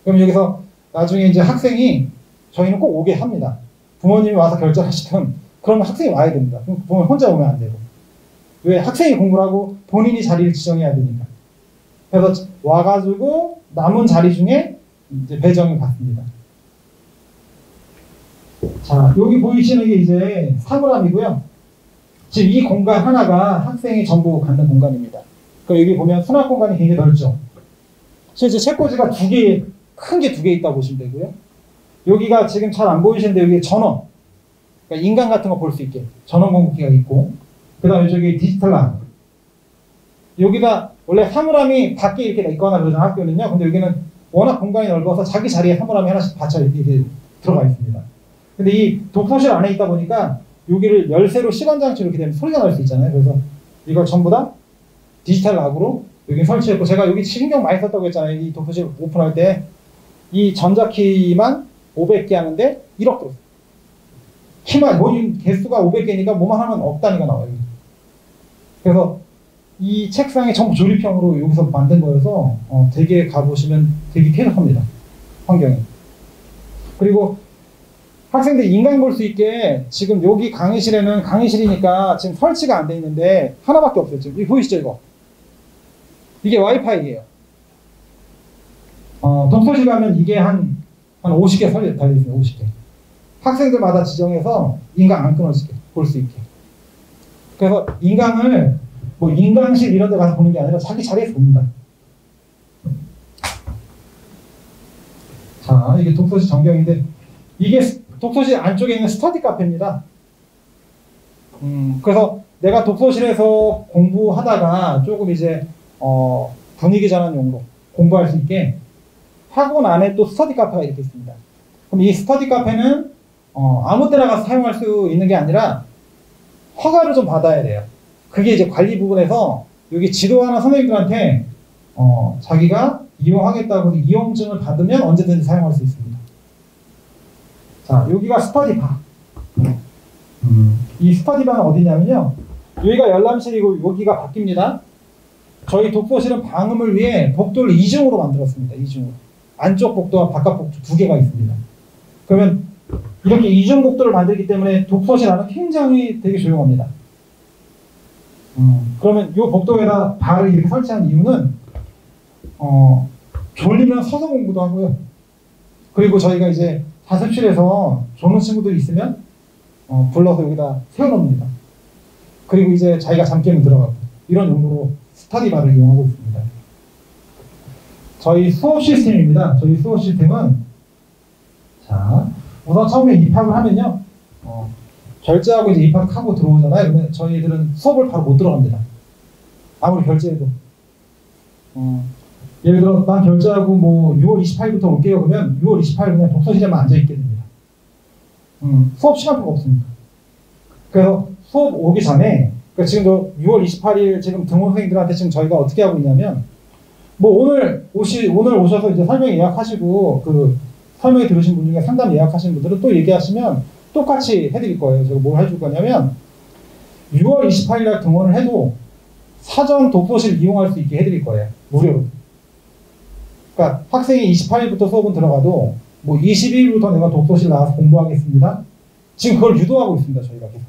Speaker 1: 그럼 여기서 나중에 이제 학생이 저희는 꼭 오게 합니다. 부모님이 와서 결제하시든 그러면 학생이 와야 됩니다. 그럼 부모님 혼자 오면 안 되고. 왜? 학생이 공부를 하고 본인이 자리를 지정해야 되니까. 그래서 와가지고 남은 자리 중에 이제 배정이 받습니다. 자, 여기 보이시는 게 이제 사물함이고요. 지금 이 공간 하나가 학생이 전부 갖는 공간입니다. 그럼 여기 보면 수납 공간이 굉장히 넓죠. 실제 책꽂이가 큰 게 두 개 있다고 보시면 되고요. 여기가 지금 잘 안 보이시는데 여기 전원. 그러니까 인강 같은 거 볼 수 있게 전원 공급기가 있고, 그 다음에 저기 디지털 람. 여기가 원래 사물함이 밖에 이렇게 있거나 그러잖아요, 학교는요. 근데 여기는 워낙 공간이 넓어서 자기 자리에 사물함이 하나씩 받쳐 이렇게 들어가 있습니다. 근데 이 독서실 안에 있다 보니까 여기를 열쇠로 시간장치 이렇게 되면 소리가 날 수 있잖아요. 그래서 이걸 전부 다 디지털 락으로 여기 설치했고, 제가 여기 신경 많이 썼다고 했잖아요. 이 독서실 오픈할 때 이 전자키만 500개 하는데 1억 들었어요. 키만 모임 개수가 500개니까 뭐만 하면 억 단위가 나와요. 그래서 이 책상이 전부 조립형으로 여기서 만든 거여서 되게 가보시면 되게 쾌적합니다. 환경이. 그리고 학생들 인강 볼 수 있게 지금 여기 강의실에는 강의실이니까 지금 설치가 안 돼 있는데 하나밖에 없어요. 지금 이거 보이시죠, 이거? 이게 와이파이예요. 독서실 가면 이게 한 50개 달려있습니다. 50개. 학생들마다 지정해서 인강 안 끊어지게 볼 수 있게. 그래서 인강을 뭐 인강실 이런 데 가서 보는 게 아니라 자기 자리에서 봅니다. 자, 이게 독서실 전경인데 이게 독서실 안쪽에 있는 스터디 카페입니다. 그래서 내가 독서실에서 공부하다가 조금 이제 분위기 전환 용으로 공부할 수 있게 학원 안에 또 스터디 카페가 이렇게 있습니다. 그럼 이 스터디 카페는 아무 때나 가서 사용할 수 있는 게 아니라 허가를 좀 받아야 돼요. 그게 이제 관리 부분에서 여기 지도하는 선생님들한테 자기가 이용하겠다고 이용증을 받으면 언제든지 사용할 수 있습니다. 자, 여기가 스터디바. 이 스터디바는 어디냐면요. 여기가 열람실이고 여기가 바뀝니다. 저희 독서실은 방음을 위해 복도를 이중으로 만들었습니다. 이중으로. 안쪽 복도와 바깥 복도 두 개가 있습니다. 그러면 이렇게 이중 복도를 만들기 때문에 독서실 안은 굉장히 되게 조용합니다. 그러면 이 복도에다 바를 이렇게 설치한 이유는 졸리면 서서 공부도 하고요. 그리고 저희가 이제 자습실에서 조는 친구들이 있으면 불러서 여기다 세워놓습니다. 그리고 이제 자기가 잠 깨면 들어가고 이런 용도로 스터디바를 이용하고 있습니다. 저희 수업 시스템입니다. 저희 수업 시스템은 자, 우선 처음에 입학을 하면요. 결제하고 이제 입학하고 들어오잖아요. 그러면 저희들은 수업을 바로 못 들어갑니다. 아무리 결제해도. 예를 들어 난 결제하고 뭐 6월 28일부터 올게요. 그러면 6월 28일 그냥 독서실에만 앉아있게 됩니다. 수업 시간표가 없습니다. 그래서 수업 오기 전에 그러니까 지금 6월 28일 지금 등원 선생님들한테 지금 저희가 어떻게 하고 있냐면 뭐 오늘 오셔서 이제 설명 예약하시고 그 설명회 들으신 분 중에 상담 예약하신 분들은 또 얘기하시면 똑같이 해드릴 거예요. 제가 뭘 해줄 거냐면 6월 28일 날 등원을 해도 사전 독서실 이용할 수 있게 해드릴 거예요. 무료로. 그러니까 학생이 28일부터 수업은 들어가도 뭐 22일부터 내가 독서실 나와서 공부하겠습니다. 지금 그걸 유도하고 있습니다. 저희가 계속.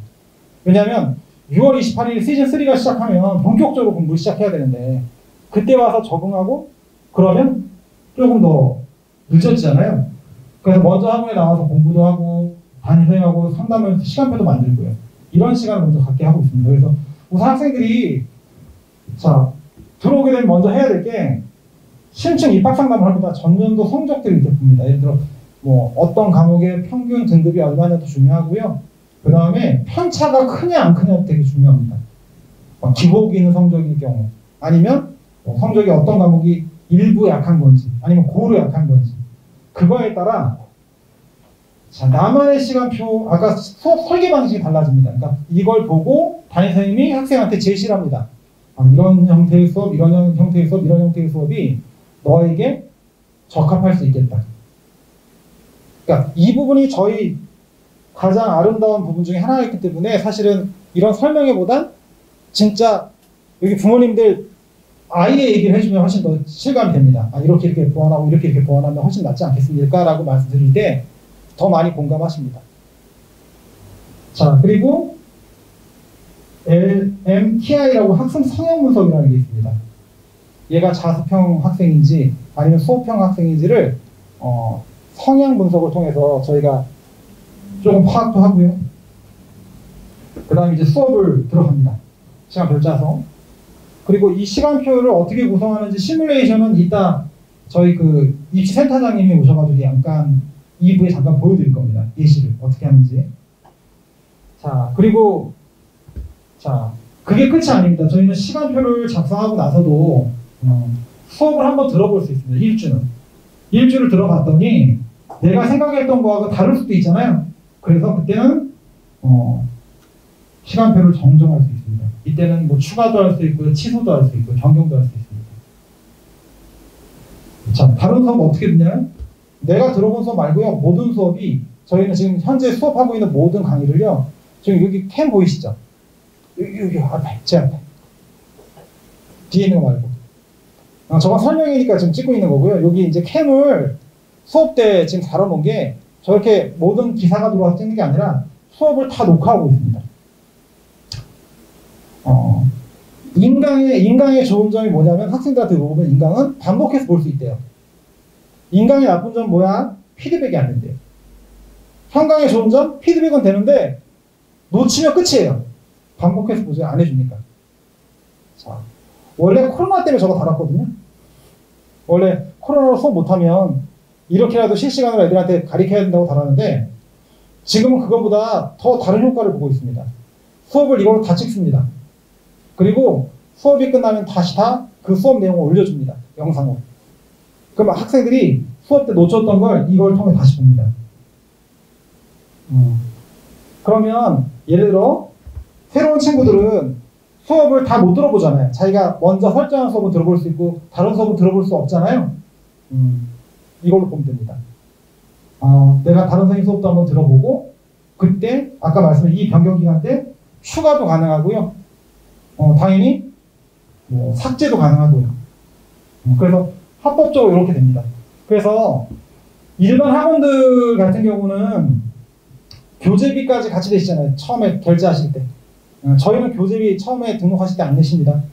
Speaker 1: 왜냐하면 6월 28일 시즌 3가 시작하면 본격적으로 공부를 시작해야 되는데 그때 와서 적응하고 그러면 조금 더 늦어지잖아요. 그래서 먼저 학원에 나와서 공부도 하고 담임선생님하고 상담을 시간표도 만들고요. 이런 시간을 먼저 갖게 하고 있습니다. 그래서 우선 학생들이 자 들어오게 되면 먼저 해야 될 게 신청 입학 상담을 합니다. 전년도 성적들을 이렇게 봅니다. 예를 들어 뭐 어떤 과목의 평균 등급이 얼마냐도 중요하고요. 그 다음에 편차가 크냐 안 크냐도 되게 중요합니다. 기복이 있는 성적일 경우 아니면 성적이 어떤 과목이 일부 약한 건지 아니면 고루 약한 건지 그거에 따라 자, 나만의 시간표 아까 수업 설계 방식이 달라집니다. 그러니까 이걸 보고 담임선생님이 학생한테 제시를 합니다. 이런 형태의 수업, 이런 형태의 수업, 이런 형태의 수업이 너에게 적합할 수 있겠다. 그러니까 이 부분이 저희 가장 아름다운 부분 중에 하나이기 때문에 사실은 이런 설명회보단 진짜 여기 부모님들 아이의 얘기를 해주면 훨씬 더 실감이 됩니다. 이렇게 보완하고 이렇게 보완하면 훨씬 낫지 않겠습니까? 라고 말씀드릴 때 더 많이 공감하십니다. 자, 그리고 LMTI라고 학생 성향 분석이라는 게 있습니다. 얘가 자습형 학생인지 아니면 수업형 학생인지를 성향 분석을 통해서 저희가 조금 파악도 하고요. 그 다음에 이제 수업을 들어갑니다. 시간표를 짜서. 그리고 이 시간표를 어떻게 구성하는지 시뮬레이션은 이따 저희 그 입시센터장님이 오셔가지고 잠깐 2부에 잠깐 보여드릴 겁니다. 예시를 어떻게 하는지. 자, 그리고 자, 그게 끝이 아닙니다. 저희는 시간표를 작성하고 나서도 수업을 한번 들어볼 수 있습니다. 일주를 들어봤더니 내가 생각했던 거하고 다를 수도 있잖아요. 그래서 그때는 시간표를 정정할 수 있습니다. 이때는 뭐 추가도 할 수 있고요, 취소도 할 수 있고요, 변경도 할 수 있습니다. 자, 다른 수업 어떻게 듣냐면 내가 들어본 수업 말고요, 모든 수업이 저희는 지금 현재 수업하고 있는 모든 강의를요, 지금 여기 캠 보이시죠? 여기 앞에, 제 앞에. 뒤에 있는 거 말고. 저건 설명이니까 지금 찍고 있는 거고요. 여기 이제 캠을 수업 때 지금 달아놓은 게 저렇게 모든 기사가 들어와서 찍는 게 아니라 수업을 다 녹화하고 있습니다. 인강의 좋은 점이 뭐냐면 학생들한테 물어보면 인강은 반복해서 볼 수 있대요. 인강의 나쁜 점 뭐야? 피드백이 안 된대요. 현강의 좋은 점? 피드백은 되는데 놓치면 끝이에요. 반복해서 보세요. 안 해주니까. 자, 원래 코로나 때문에 저거 달았거든요. 원래 코로나로 수업 못하면 이렇게라도 실시간으로 애들한테 가르쳐야 된다고 달았는데 지금은 그거보다 더 다른 효과를 보고 있습니다. 수업을 이걸로 다 찍습니다. 그리고 수업이 끝나면 다시 다 그 수업 내용을 올려줍니다. 영상으로. 그럼 학생들이 수업 때 놓쳤던 걸 이걸 통해 다시 봅니다. 그러면 예를 들어 새로운 친구들은 수업을 다 못 들어보잖아요. 자기가 먼저 설정한 수업은 들어볼 수 있고 다른 수업은 들어볼 수 없잖아요. 이걸로 보면 됩니다. 내가 다른 선생님 수업도 한번 들어보고 그때 아까 말씀드린 이 변경 기간 때 추가도 가능하고요. 당연히 뭐 삭제도 가능하고요. 그래서 합법적으로 이렇게 됩니다. 그래서 일반 학원들 같은 경우는 교재비까지 같이 내시잖아요. 처음에 결제하실 때. 저희는 교재비 처음에 등록하실 때 안 내십니다.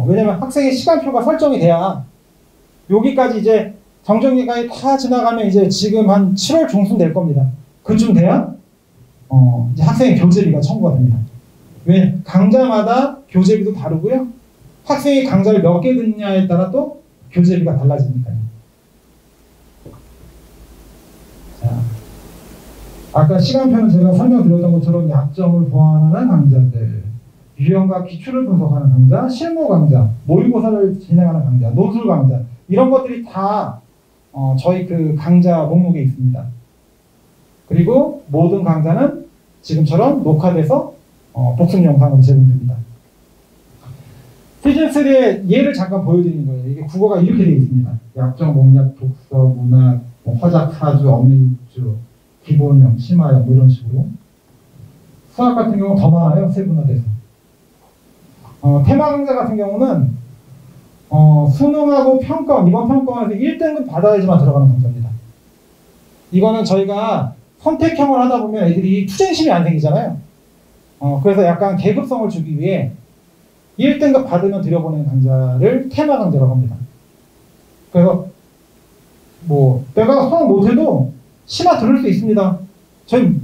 Speaker 1: 왜냐면 학생의 시간표가 설정이 돼야 여기까지 이제 정정기간이 다 지나가면 이제 지금 한 7월 중순 될 겁니다. 그쯤 돼야 이제 학생의 교재비가 청구가 됩니다. 왜? 강좌마다 교재비도 다르고요. 학생이 강좌를 몇 개 듣느냐에 따라 또 교재비가 달라지니까요. 자, 아까 시간표는 제가 설명드렸던 것처럼 약점을 보완하는 강좌들, 유형과 기출을 분석하는 강좌, 실무 강좌, 모의고사를 진행하는 강좌, 논술 강좌 이런 것들이 다 저희 그 강좌 목록에 있습니다. 그리고 모든 강좌는 지금처럼 녹화돼서 복습 영상으로 제공됩니다. 시즌 3의 예를 잠깐 보여드리는 거예요. 이게 국어가 이렇게 되어 있습니다. 약정, 목약, 독서, 문학, 뭐 화작, 사주, 어민주, 기본형, 심화형 뭐 이런 식으로. 수학 같은 경우는 더 많아요. 세분화돼서. 테마 강좌 같은 경우는 수능하고 평가원, 이번 평가원에서 1등급 받아야지만 들어가는 강좌입니다. 이거는 저희가 선택형을 하다 보면 애들이 투쟁심이 안 생기잖아요. 그래서 약간 계급성을 주기 위해 1등급 받으면 들여보내는 강좌를 테마 강좌라고 합니다. 그래서 뭐 내가 수능 못해도 심화 들을 수 있습니다. 저희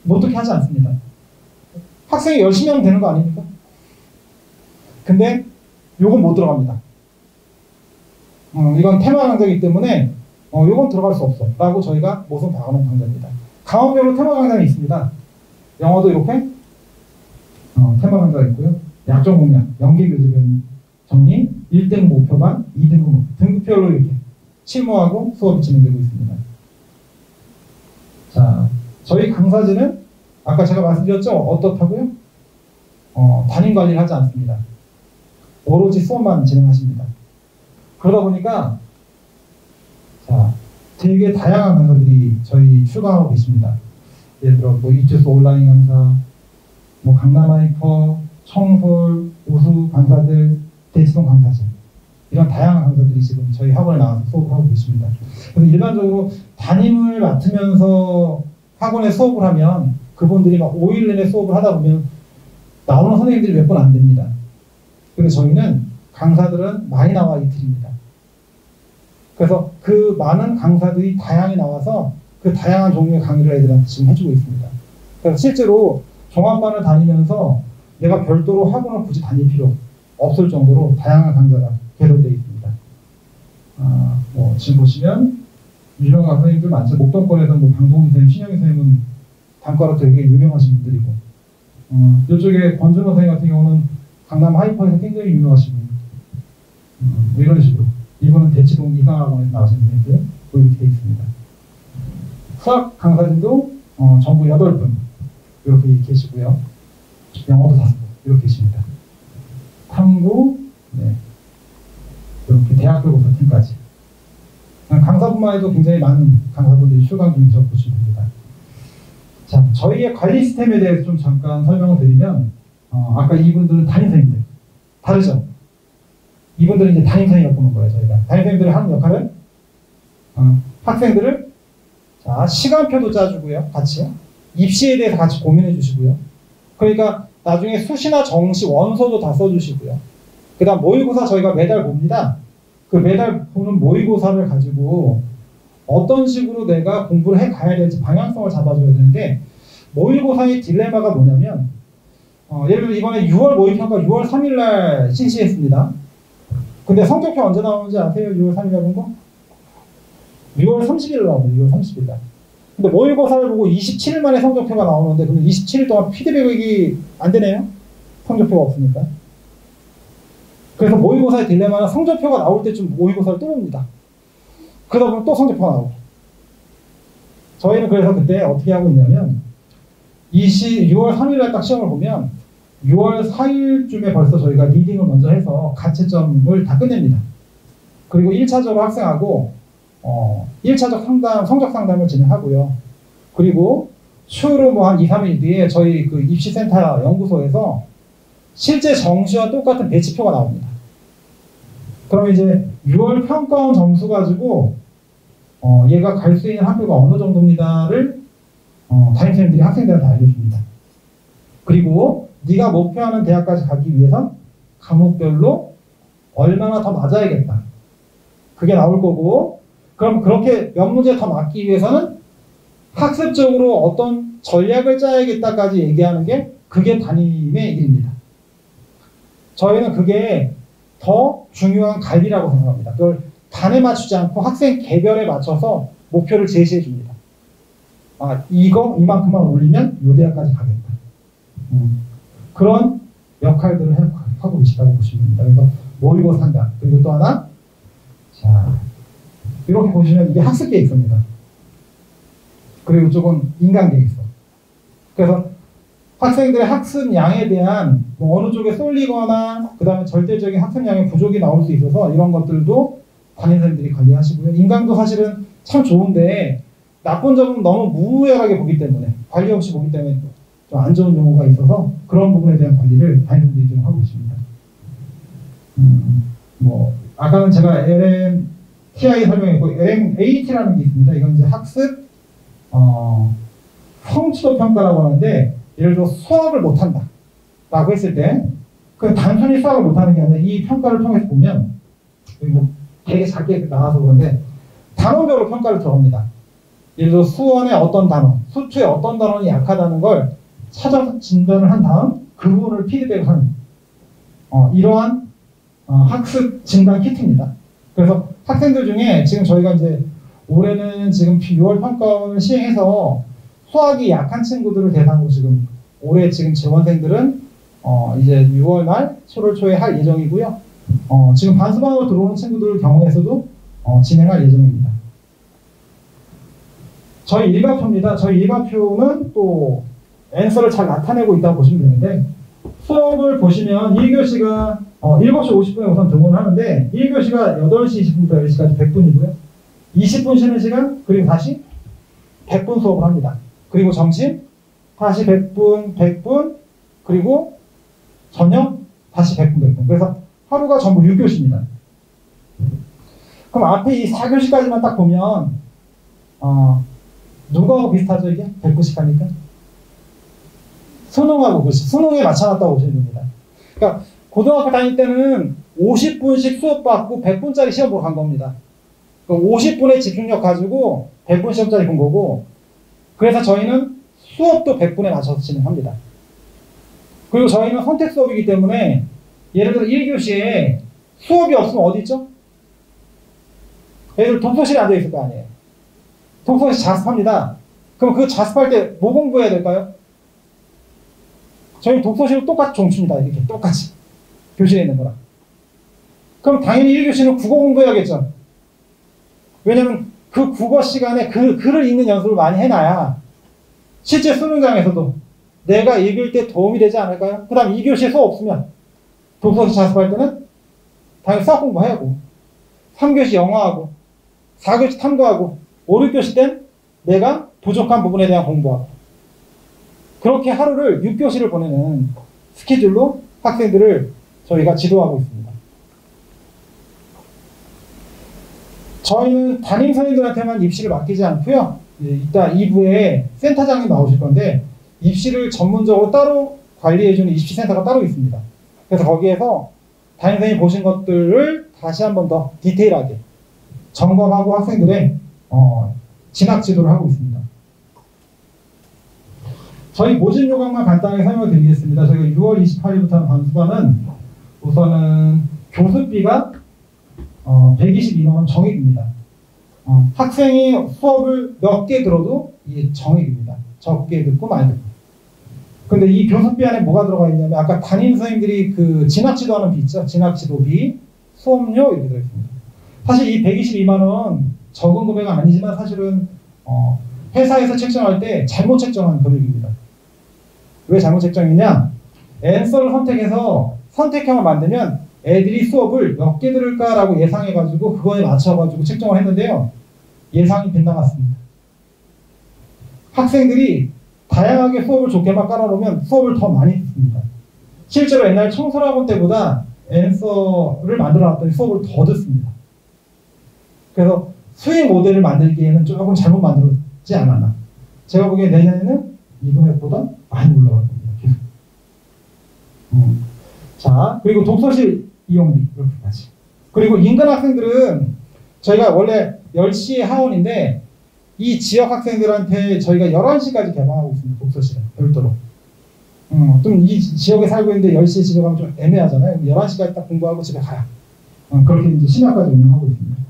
Speaker 1: 못 듣게 하지 않습니다. 학생이 열심히 하면 되는 거 아닙니까? 근데 요건 못 들어갑니다. 이건 테마 강좌이기 때문에 요건 들어갈 수 없어 라고 저희가 모습 박아놓은 강좌입니다. 과목별로 테마 강좌가 있습니다. 영어도 이렇게 테마 강좌가 있고요. 약정 공략, 연계 교재변 정리, 1등 목표반, 2등급 목표, 등급별로 이렇게 실무하고 수업이 진행되고 있습니다. 자, 저희 강사진은 아까 제가 말씀드렸죠? 어떻다고요? 담임 관리를 하지 않습니다. 오로지 수업만 진행하십니다. 그러다 보니까 자, 되게 다양한 강사들이 저희 출강하고 계십니다. 예를 들어 뭐 이주스 온라인 강사, 뭐 강남 하이퍼, 청솔, 우수 강사들, 대치동 강사진 이런 다양한 강사들이 지금 저희 학원에 나와서 수업을 하고 계십니다. 그래서 일반적으로 담임을 맡으면서 학원에 수업을 하면 그분들이 막 5일 내내 수업을 하다 보면 나오는 선생님들이 몇 분 안 됩니다. 그래서 저희는 강사들은 많이 나와 이틀입니다. 그래서 그 많은 강사들이 다양히 나와서 그 다양한 종류의 강의를 애들한테 지금 해주고 있습니다. 그래서 실제로 종합반을 다니면서 내가 별도로 학원을 굳이 다닐 필요 없을 정도로 다양한 강좌가 개설되어 있습니다. 뭐 지금 보시면 유명한 선생님들 많죠. 목동권에서 뭐 방동훈 선생님, 신영희 선생님은 단과로 되게 유명하신 분들이고, 이쪽에 권준호 선생님 같은 경우는 강남 하이퍼에서 굉장히 유명하신 분. 이런 식으로. 이분은 대치동 이강학원에서 나오신 분인데 이렇게 되어 있습니다. 수학 강사진도 전부 8분 이렇게 계시고요. 영어도 5분 이렇게 계십니다. 탐구, 네. 이렇게 대학교 고사팀까지. 강사분만 해도 굉장히 많은 강사분들이 출강 중이라고 보시면 됩니다. 자, 저희의 관리 시스템에 대해서 좀 잠깐 설명을 드리면, 아까 이분들은 담임선생님들. 다르죠? 이분들은 이제 담임선생님을 보는 거예요, 저희가. 담임선생님들이 하는 역할은, 학생들을, 자, 시간표도 짜주고요, 같이. 입시에 대해서 같이 고민해 주시고요. 그러니까 나중에 수시나 정시 원서도 다 써주시고요. 그 다음 모의고사 저희가 매달 봅니다. 그 매달 보는 모의고사를 가지고 어떤 식으로 내가 공부를 해 가야 될지 방향성을 잡아줘야 되는데, 모의고사의 딜레마가 뭐냐면, 예를 들어 이번에 6월 모의평가 6월 3일날 실시했습니다. 근데 성적표 언제 나오는지 아세요? 6월 3일날 본 거? 6월 30일 나옵니다. 6월 30일날. 근데 모의고사를 보고 27일 만에 성적표가 나오는데, 그러면 27일 동안 피드백이 안 되네요? 성적표가 없으니까. 그래서 모의고사의 딜레마는 성적표가 나올 때쯤 모의고사를 또 봅니다. 그러다 보면 또 성적표가 나오고. 저희는 그래서 그때 어떻게 하고 있냐면, 6월 3일날 딱 시험을 보면 6월 4일쯤에 벌써 저희가 리딩을 먼저 해서 가채점을 다 끝냅니다. 그리고 1차적으로 학생하고 1차적 상담, 성적 상담을 진행하고요. 그리고 추후로 뭐 한 2, 3일 뒤에 저희 그 입시센터 연구소에서 실제 정시와 똑같은 배치표가 나옵니다. 그러면 이제 6월 평가원 점수 가지고 얘가 갈 수 있는 학교가 어느 정도입니다를 담임선생님들이 학생들한테 알려줍니다. 그리고 네가 목표하는 대학까지 가기 위해선 과목별로 얼마나 더 맞아야겠다. 그게 나올 거고, 그럼 그렇게 몇 문제 더 맞기 위해서는 학습적으로 어떤 전략을 짜야겠다까지 얘기하는 게 그게 담임의 일입니다. 저희는 그게 더 중요한 관리라고 생각합니다. 그걸 단에 맞추지 않고 학생 개별에 맞춰서 목표를 제시해 줍니다. 이만큼만 올리면 요 대학까지 가겠다. 그런 역할들을 하고 계시다고 보시면 됩니다. 그래서 모의고사 상담. 그리고 또 하나, 자, 이렇게 보시면 이게 학습 계획서입니다. 그리고 이쪽은 인간 계획서. 그래서 학생들의 학습량에 대한 뭐 어느 쪽에 쏠리거나 그 다음에 절대적인 학습량의 부족이 나올 수 있어서 이런 것들도 담임선생님들이 관리하시고요. 인강도 사실은 참 좋은데 나쁜 점은 너무 무해하게 보기 때문에 관리 없이 보기 때문에 좀 안 좋은 경우가 있어서 그런 부분에 대한 관리를 담임선생님들이 좀 하고 있습니다. 뭐 아까는 제가 LMTI 설명했고 LMAT라는 게 있습니다. 이건 이제 학습 성취도 평가라고 하는데 예를 들어 수학을 못한다 라고 했을 때 그 단순히 수학을 못하는 게 아니라 이 평가를 통해서 보면 뭐 되게 작게 나와서 그런데 단원별로 평가를 들어갑니다. 예를 들어 수원의 어떤 단원, 수투의 어떤 단원이 약하다는 걸 찾아서 진단을 한 다음 그 부분을 피드백을 하는 이러한 학습 진단 키트입니다. 그래서 학생들 중에 지금 저희가 이제 올해는 지금 6월 평가원을 시행해서 수학이 약한 친구들을 대상으로 지금 올해 지금 지원생들은 이제 6월 말 7월 초에 할 예정이고요. 지금 반수반으로 들어오는 친구들 경우에서도 진행할 예정입니다. 저희 일과표입니다. 저희 일과표는 또 앤서를 잘 나타내고 있다고 보시면 되는데 수업을 보시면 1교시가 7시 50분에 우선 등원을 하는데 1교시가 8시 20분부터 10시까지 100분이고요. 20분 쉬는 시간 그리고 다시 100분 수업을 합니다. 그리고 점심 다시 100분 100분 그리고 저녁 다시 100분 100분 그래서 하루가 전부 6교시입니다. 그럼 앞에 이 4교시까지만 딱 보면 누구하고 비슷하죠 이게? 100분씩 하니까? 수능하고 그렇지. 수능에 맞춰놨다고 보시면 됩니다. 그러니까 고등학교 다닐 때는 50분씩 수업 받고 100분짜리 시험 보러 간 겁니다. 50분의 집중력 가지고 100분 시험짜리 본 거고 그래서 저희는 수업도 100분에 맞춰서 진행합니다. 그리고 저희는 선택 수업이기 때문에 예를 들어 1교시에 수업이 없으면 어디 있죠? 애들 독서실에 앉아 있을 거 아니에요. 독서실 자습합니다. 그럼 그 자습할 때 뭐 공부해야 될까요? 저희 독서실은 똑같이 종춥니다. 이렇게 똑같이. 교실에 있는 거랑. 그럼 당연히 1교시는 국어 공부해야겠죠. 왜냐면 그 국어 시간에 그 글을 읽는 연습을 많이 해놔야 실제 수능장에서도 내가 읽을 때 도움이 되지 않을까요? 그 다음 2교시에 수업 없으면 독서실 자습할 때는 당연히 수학 공부해야 하고 3교시 영어하고 4교시 탐구하고 5, 6교시 땐 내가 부족한 부분에 대한 공부하고 그렇게 하루를 6교시를 보내는 스케줄로 학생들을 저희가 지도하고 있습니다. 저희는 담임선생님들한테만 입시를 맡기지 않고요. 이따 2부에 센터장님 나오실 건데 입시를 전문적으로 따로 관리해주는 입시센터가 따로 있습니다. 그래서 거기에서 담임선생님이 보신 것들을 다시 한 번 더 디테일하게 점검하고 학생들의 진학 지도를 하고 있습니다. 저희 모집 요강만 간단하게 설명을 드리겠습니다. 저희가 6월 28일부터 하는 반수반은 우선은 교습비가 122만 원 정액입니다. 학생이 수업을 몇 개 들어도 이게 정액입니다. 적게 듣고 많이 듣고. 근데 이 교습비 안에 뭐가 들어가 있냐면 아까 담임 선생님들이 그 진학 지도하는 비 있죠? 진학 지도비, 수업료 이렇게 들어있습니다. 사실 이 122만 원 적은 금액은 아니지만 사실은 회사에서 책정할 때 잘못 책정한 금액입니다. 왜 잘못 책정이냐? 앤서를 선택해서 선택형을 만들면 애들이 수업을 몇 개 들을까라고 예상해가지고 그거에 맞춰가지고 책정을 했는데요. 예상이 빗나갔습니다. 학생들이 다양하게 수업을 좋게만 깔아놓으면 수업을 더 많이 듣습니다. 실제로 옛날 청소학원 때보다 앤서를 만들어놨더니 수업을 더 듣습니다. 그래서 수익 모델을 만들기에는 조금 잘못 만들었지 않았나. 제가 보기에 내년에는 이 금액보다 많이 올라갈 겁니다. 계속. 자, 그리고 독서실 이용비 이렇게까지. 그리고 인근 학생들은 저희가 원래 10시에 하원인데 이 지역 학생들한테 저희가 11시까지 개방하고 있습니다. 독서실에 별도로. 좀 이 지역에 살고 있는데 10시에 집에 가면 좀 애매하잖아요. 11시까지 딱 공부하고 집에 가요. 그렇게 이제 심야까지 운영하고 있습니다.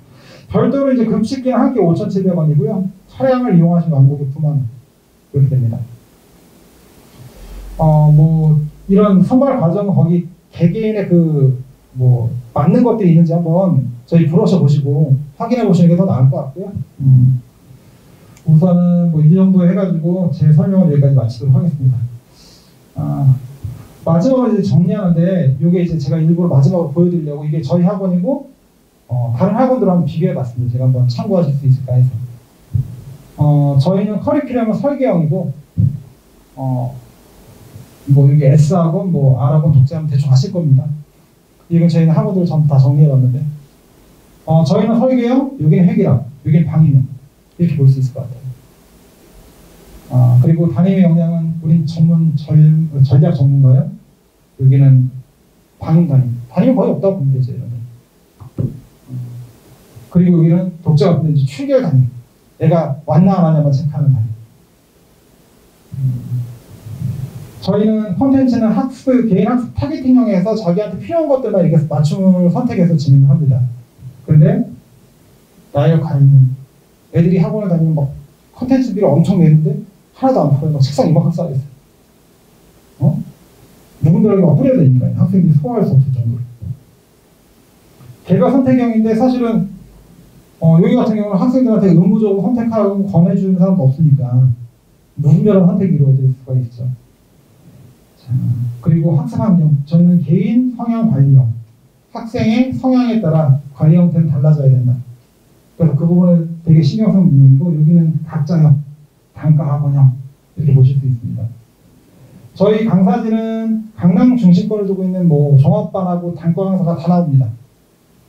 Speaker 1: 별도로 이제 급식비는 한 끼 5,700원이고요. 차량을 이용하신 왕복이 9만 원. 그렇게 됩니다. 뭐 이런 선발 과정은 거기 개개인의 맞는 것들이 있는지 한번 저희 브로셔 보시고 확인해 보시는 게 더 나을 것 같고요. 우선은 뭐 이 정도 해가지고 제 설명을 여기까지 마치도록 하겠습니다. 마지막으로 이제 정리하는데, 이게 이제 제가 일부러 마지막으로 보여드리려고, 이게 저희 학원이고, 다른 학원들 한번 비교해봤습니다. 제가 한번 참고하실 수 있을까 해서. 저희는 커리큘럼은 설계형이고, 뭐 이게 S학원, 뭐 R학원 독자하면 대충 아실 겁니다. 이건 저희는 학원들 전부 다 정리해봤는데, 저희는 설계형, 여기는 회계학, 여기는 방위명, 이렇게 볼 수 있을 것 같아요. 그리고 담임의 역량은 우린 전략 전문가요. 여기는 담임은 거의 없다고 보면 되죠. 이러면. 그리고 여기는 독자가 보는 출결 담임. 내가 왔나 안 왔냐만 체크하는 담임. 저희는 콘텐츠는 개인 학습 타겟팅형에서 자기한테 필요한 것들만 이렇게 맞춤을 선택해서 진행을 합니다. 그런데 나이가 가면 애들이 학원을 다니면 막 콘텐츠비를 엄청 내는데 하나도 안 팔아요. 막 책상 이만큼 쌓여있어요. 누군들에게 막 뿌려야 되니까 학생들이 소화할 수 없을 정도로. 개별 선택형인데 사실은 여기 같은 경우는 학생들한테 의무적으로 선택하라고 권해주는 사람도 없으니까 무분별한 선택이 이루어질 수가 있죠. 자, 그리고 학습 환경. 저희는 개인 성향 관리형. 학생의 성향에 따라 관리 형태는 달라져야 된다. 그래서 그 부분을 되게 신경 쓰는 부분이고, 여기는 각자형, 단과 학원형 이렇게 보실 수 있습니다. 저희 강사진은 강남 중심권을 두고 있는 뭐 종합반하고 단과 강사가 다 나옵니다.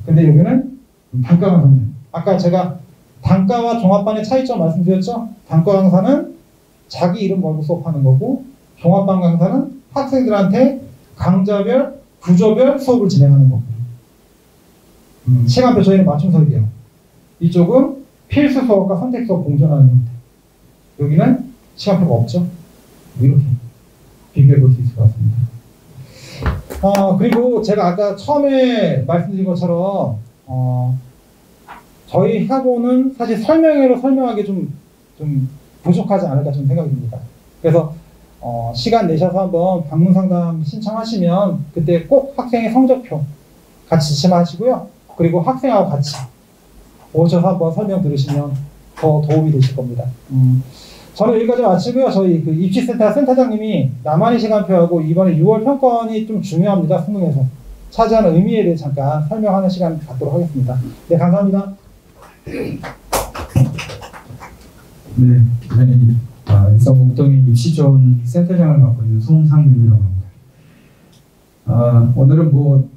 Speaker 1: 근데 여기는 단과 강사입니다. 아까 제가 단과와 종합반의 차이점 말씀드렸죠? 단과 강사는 자기 이름 걸고 수업하는 거고, 종합반 강사는 학생들한테 강좌별, 구조별 수업을 진행하는 거고. 시간표 저희는 맞춤 설계요. 이쪽은 필수 수업과 선택 수업 공존하는 형태. 여기는 시간표가 없죠. 이렇게 비교해 볼 수 있을 것 같습니다. 그리고 제가 아까 처음에 말씀드린 것처럼 저희 학원은 사실 설명회로 설명하기 좀 부족하지 않을까 좀 생각이 듭니다. 그래서 시간 내셔서 한번 방문 상담 신청하시면 그때 꼭 학생의 성적표 같이 지침하시고요. 그리고 학생하고 같이 오셔서 한번 설명 들으시면 더 도움이 되실 겁니다. 저는 여기까지 마치고요. 저희 그 입시센터 센터장님이 나만의 시간표하고 이번에 6월 평가원이 좀 중요합니다. 수능에서 차지하는 의미에 대해 잠깐 설명하는 시간 갖도록 하겠습니다. 네, 감사합니다.
Speaker 2: 네, 성북동의 입시존 센터장을 맡고 있는 송상윤이라고 합니다. 오늘은 뭐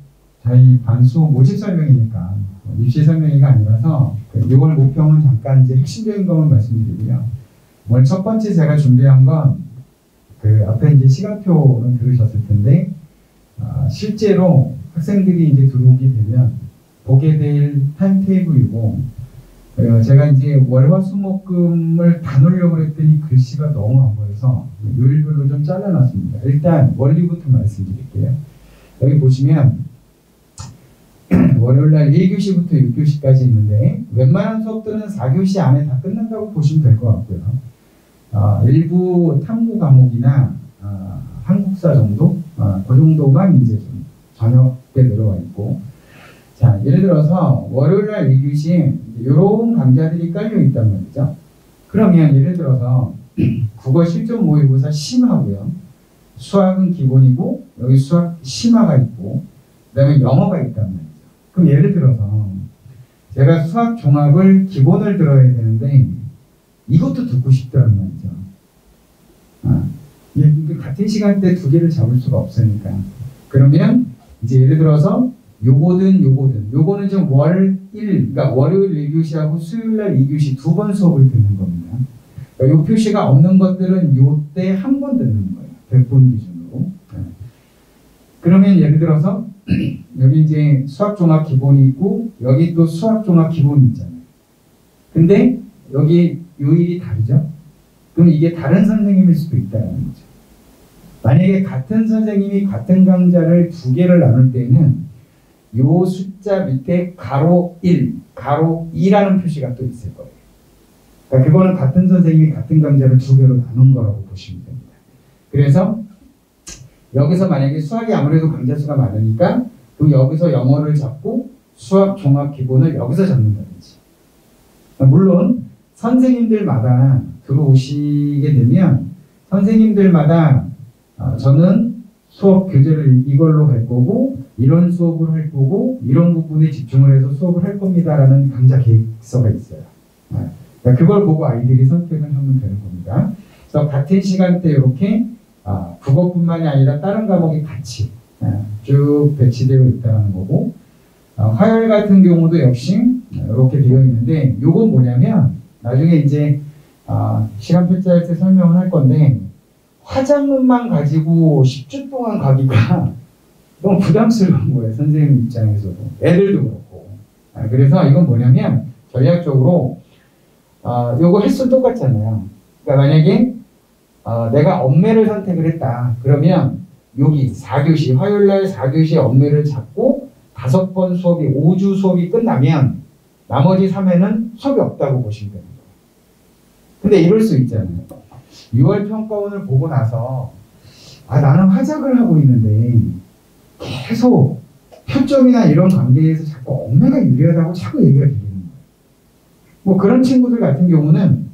Speaker 2: 저희 반수 모집 설명이니까 입시 설명회가 아니라서 6월 목표는 잠깐 이제 핵심적인 것만 말씀드리고요. 오늘 첫 번째 제가 준비한 건 그 앞에 이제 시간표는 들으셨을 텐데 실제로 학생들이 이제 들어오게 되면 보게 될 타임테이블이고, 제가 이제 월화수목금을 다 넣으려고 했더니 글씨가 너무 안 보여서 요일별로 좀 잘라놨습니다. 일단 원리부터 말씀드릴게요. 여기 보시면 월요일날 1교시부터 6교시까지 있는데 웬만한 수업들은 4교시 안에 다 끝난다고 보시면 될 것 같고요. 일부 탐구 과목이나 한국사 정도? 그 정도만 이제 좀 저녁에 들어와 있고, 자, 예를 들어서 월요일날 2교시 이런 강좌들이 깔려 있단 말이죠. 그러면 예를 들어서 국어 실전 모의고사 심하고요. 수학은 기본이고 여기 수학 심화가 있고 그다음에 영어가 있단 말이죠. 그럼 예를 들어서 제가 수학 종합을 기본을 들어야 되는데 이것도 듣고 싶더란 말이죠. 같은 시간대 두 개를 잡을 수가 없으니까. 그러면 이제 예를 들어서 요거는 좀 그러니까 월요일 1교시하고 수요일날 2교시 두 번 수업을 듣는 겁니다. 그러니까 요 표시가 없는 것들은 요때 한 번 듣는 거예요. 100분 기준으로. 그러면 예를 들어서 여기 이제 수학종합 기본이 있고 여기 또 수학종합 기본이 있잖아요. 근데 여기 요일이 다르죠? 그럼 이게 다른 선생님일 수도 있다는 거죠. 만약에 같은 선생님이 같은 강좌를 두 개를 나눌 때는 요 숫자 밑에 가로 1, 가로 2라는 표시가 또 있을 거예요. 그러니까 그거는 같은 선생님이 같은 강좌를 두 개로 나눈 거라고 보시면 됩니다. 그래서 여기서 만약에 수학이 아무래도 강좌 수가 많으니까 또 여기서 영어를 잡고 수학 종합 기본을 여기서 잡는다든지. 물론 선생님들마다 들어오시게 되면 선생님들마다 저는 수업 교재를 이걸로 할 거고 이런 수업을 할 거고 이런 부분에 집중을 해서 수업을 할 겁니다라는 강좌 계획서가 있어요. 그러니까 그걸 보고 아이들이 선택을 하면 되는 겁니다. 그래서 같은 시간대 이렇게 국어뿐만이 아니라 다른 과목이 같이 쭉 배치되어 있다는 거고, 화요일 같은 경우도 역시 이렇게 되어 있는데, 요건 뭐냐면 나중에 이제 시간표 짤 때 설명을 할 건데, 화작문만 가지고 10주 동안 가기가 너무 부담스러운 거예요, 선생님 입장에서도. 애들도 그렇고. 그래서 이건 뭐냐면 전략적으로 요거 횟수 똑같잖아요. 그러니까 만약에 내가 엄매를 선택을 했다. 그러면 여기 4교시, 화요일날 4교시 엄매를 잡고 5번 수업이 5주 수업이 끝나면 나머지 3회는 수업이 없다고 보시면 됩니다. 근데 이럴 수 있잖아요. 6월 평가원을 보고 나서 나는 화작을 하고 있는데 계속 표점이나 이런 관계에서 자꾸 엄매가 유리하다고 자꾸 얘기가 들리는 거예요. 뭐 그런 친구들 같은 경우는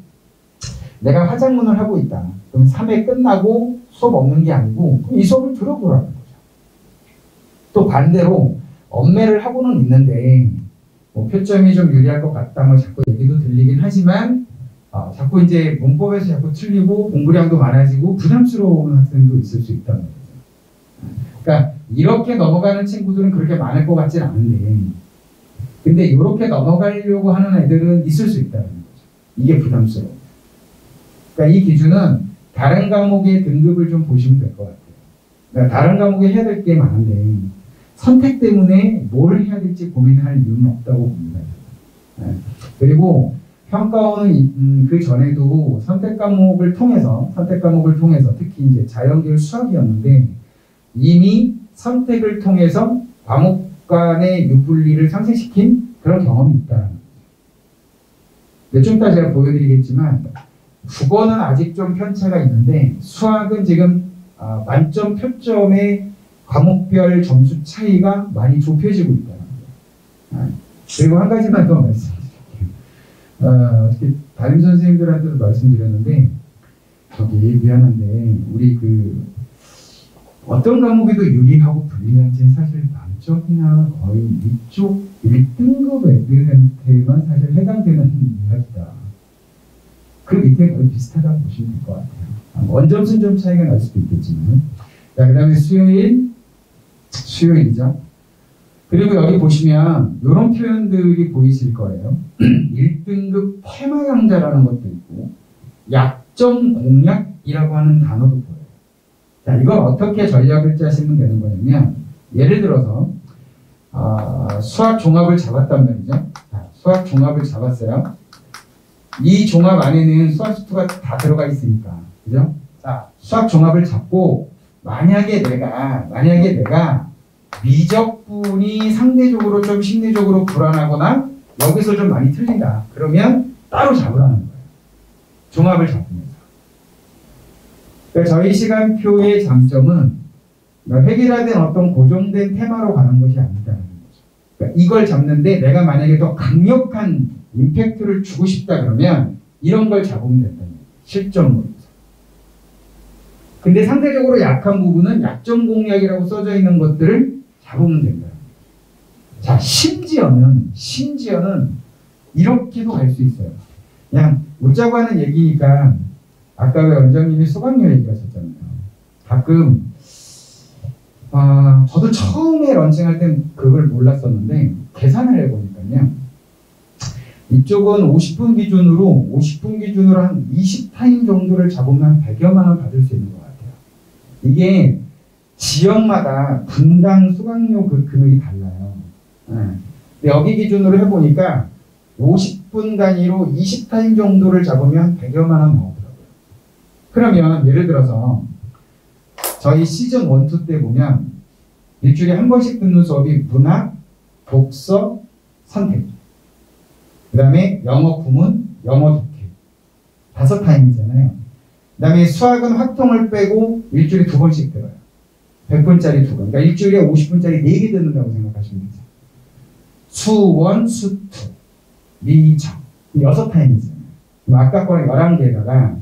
Speaker 2: 내가 화작문을 하고 있다. 그럼 3회 끝나고 수업 없는 게 아니고 이 수업을 들어보라는 거죠. 또 반대로 엄매를 하고는 있는데 뭐 표점이 좀 유리할 것 같다 뭐 자꾸 얘기도 들리긴 하지만 자꾸 이제 문법에서 자꾸 틀리고 공부량도 많아지고 부담스러운 학생도 있을 수 있다는 거죠. 그러니까 이렇게 넘어가는 친구들은 그렇게 많을 것 같진 않은데 근데 이렇게 넘어가려고 하는 애들은 있을 수 있다는 거죠. 이게 부담스러워. 그러니까 이 기준은 다른 과목의 등급을 좀 보시면 될 것 같아요. 그러니까 다른 과목에 해야 될 게 많은데 선택 때문에 뭘 해야 될지 고민할 이유는 없다고 봅니다. 그리고 평가원은 그 전에도 선택 과목을 통해서 특히 이제 자연계열 수학이었는데 이미 선택을 통해서 과목 간의 유불리를 상쇄시킨 그런 경험이 있다는 거죠. 좀 이따 제가 보여드리겠지만 국어는 아직 좀 편차가 있는데 수학은 지금 만점 표점의 과목별 점수 차이가 많이 좁혀지고 있다는 거예요. 그리고 한 가지만 더 말씀드릴게요. 어떻게 담임 선생님들한테도 말씀드렸는데 저기 미안한데 우리 어떤 과목에도 유리하고 불리한지는 사실 만점이나 거의 이쪽 1등급 애들한테만 사실 해당되는 이야기다. 그 밑에 거의 비슷하다고 보시면 될 것 같아요. 원점수는 좀 차이가 날 수도 있겠지만. 자, 그 다음에 수요일이죠. 그리고 여기 보시면 이런 표현들이 보이실 거예요. 1등급 테마 강좌라는 것도 있고 약점 공략이라고 하는 단어도 보여요. 자, 이걸 어떻게 전략을 짜시면 되는 거냐면 예를 들어서 수학 종합을 잡았단 말이죠. 자, 수학 종합을 잡았어요. 이 종합 안에는 수학 수투가 다 들어가 있으니까, 그죠? 자, 수학 종합을 잡고 만약에 내가 미적분이 상대적으로 좀 심리적으로 불안하거나 여기서 좀 많이 틀린다. 그러면 따로 잡으라는 거예요. 종합을 잡으면서. 그러니까 저희 시간표의 장점은 획일화된 어떤 고정된 테마로 가는 것이 아니다는 거죠. 그러니까 이걸 잡는데 내가 만약에 더 강력한 임팩트를 주고 싶다 그러면 이런 걸 잡으면 된다는 거예요. 실전으로. 근데 상대적으로 약한 부분은 약점 공략이라고 써져 있는 것들을 잡으면 된다. 자, 심지어는 이렇게도 갈 수 있어요. 그냥 웃자고 하는 얘기니까 아까 왜 원장님이 수강료 얘기하셨잖아요. 가끔 저도 처음에 런칭할 땐 그걸 몰랐었는데 계산을 해보니까요. 이쪽은 50분 기준으로 한 20타임 정도를 잡으면 한 100여만 원 받을 수 있는 것 같아요. 이게 지역마다 분당 수강료 그 금액이 달라요. 근데 여기 기준으로 해보니까 50분 단위로 20타임 정도를 잡으면 한 100여만 원 나오더라고요. 그러면 예를 들어서 저희 시즌 1, 2 때 보면 일주일에 한 번씩 듣는 수업이 문학, 독서, 선택. 그 다음에 영어 구문, 영어 독해. 5타임이잖아요. 그 다음에 수학은 확통을 빼고 일주일에 2번씩 들어요. 100분짜리 2번. 그러니까 일주일에 50분짜리 4개 듣는다고 생각하시면 되죠. 수1, 수2, 미정. 6타임이잖아요. 아까 거랑 11개에다가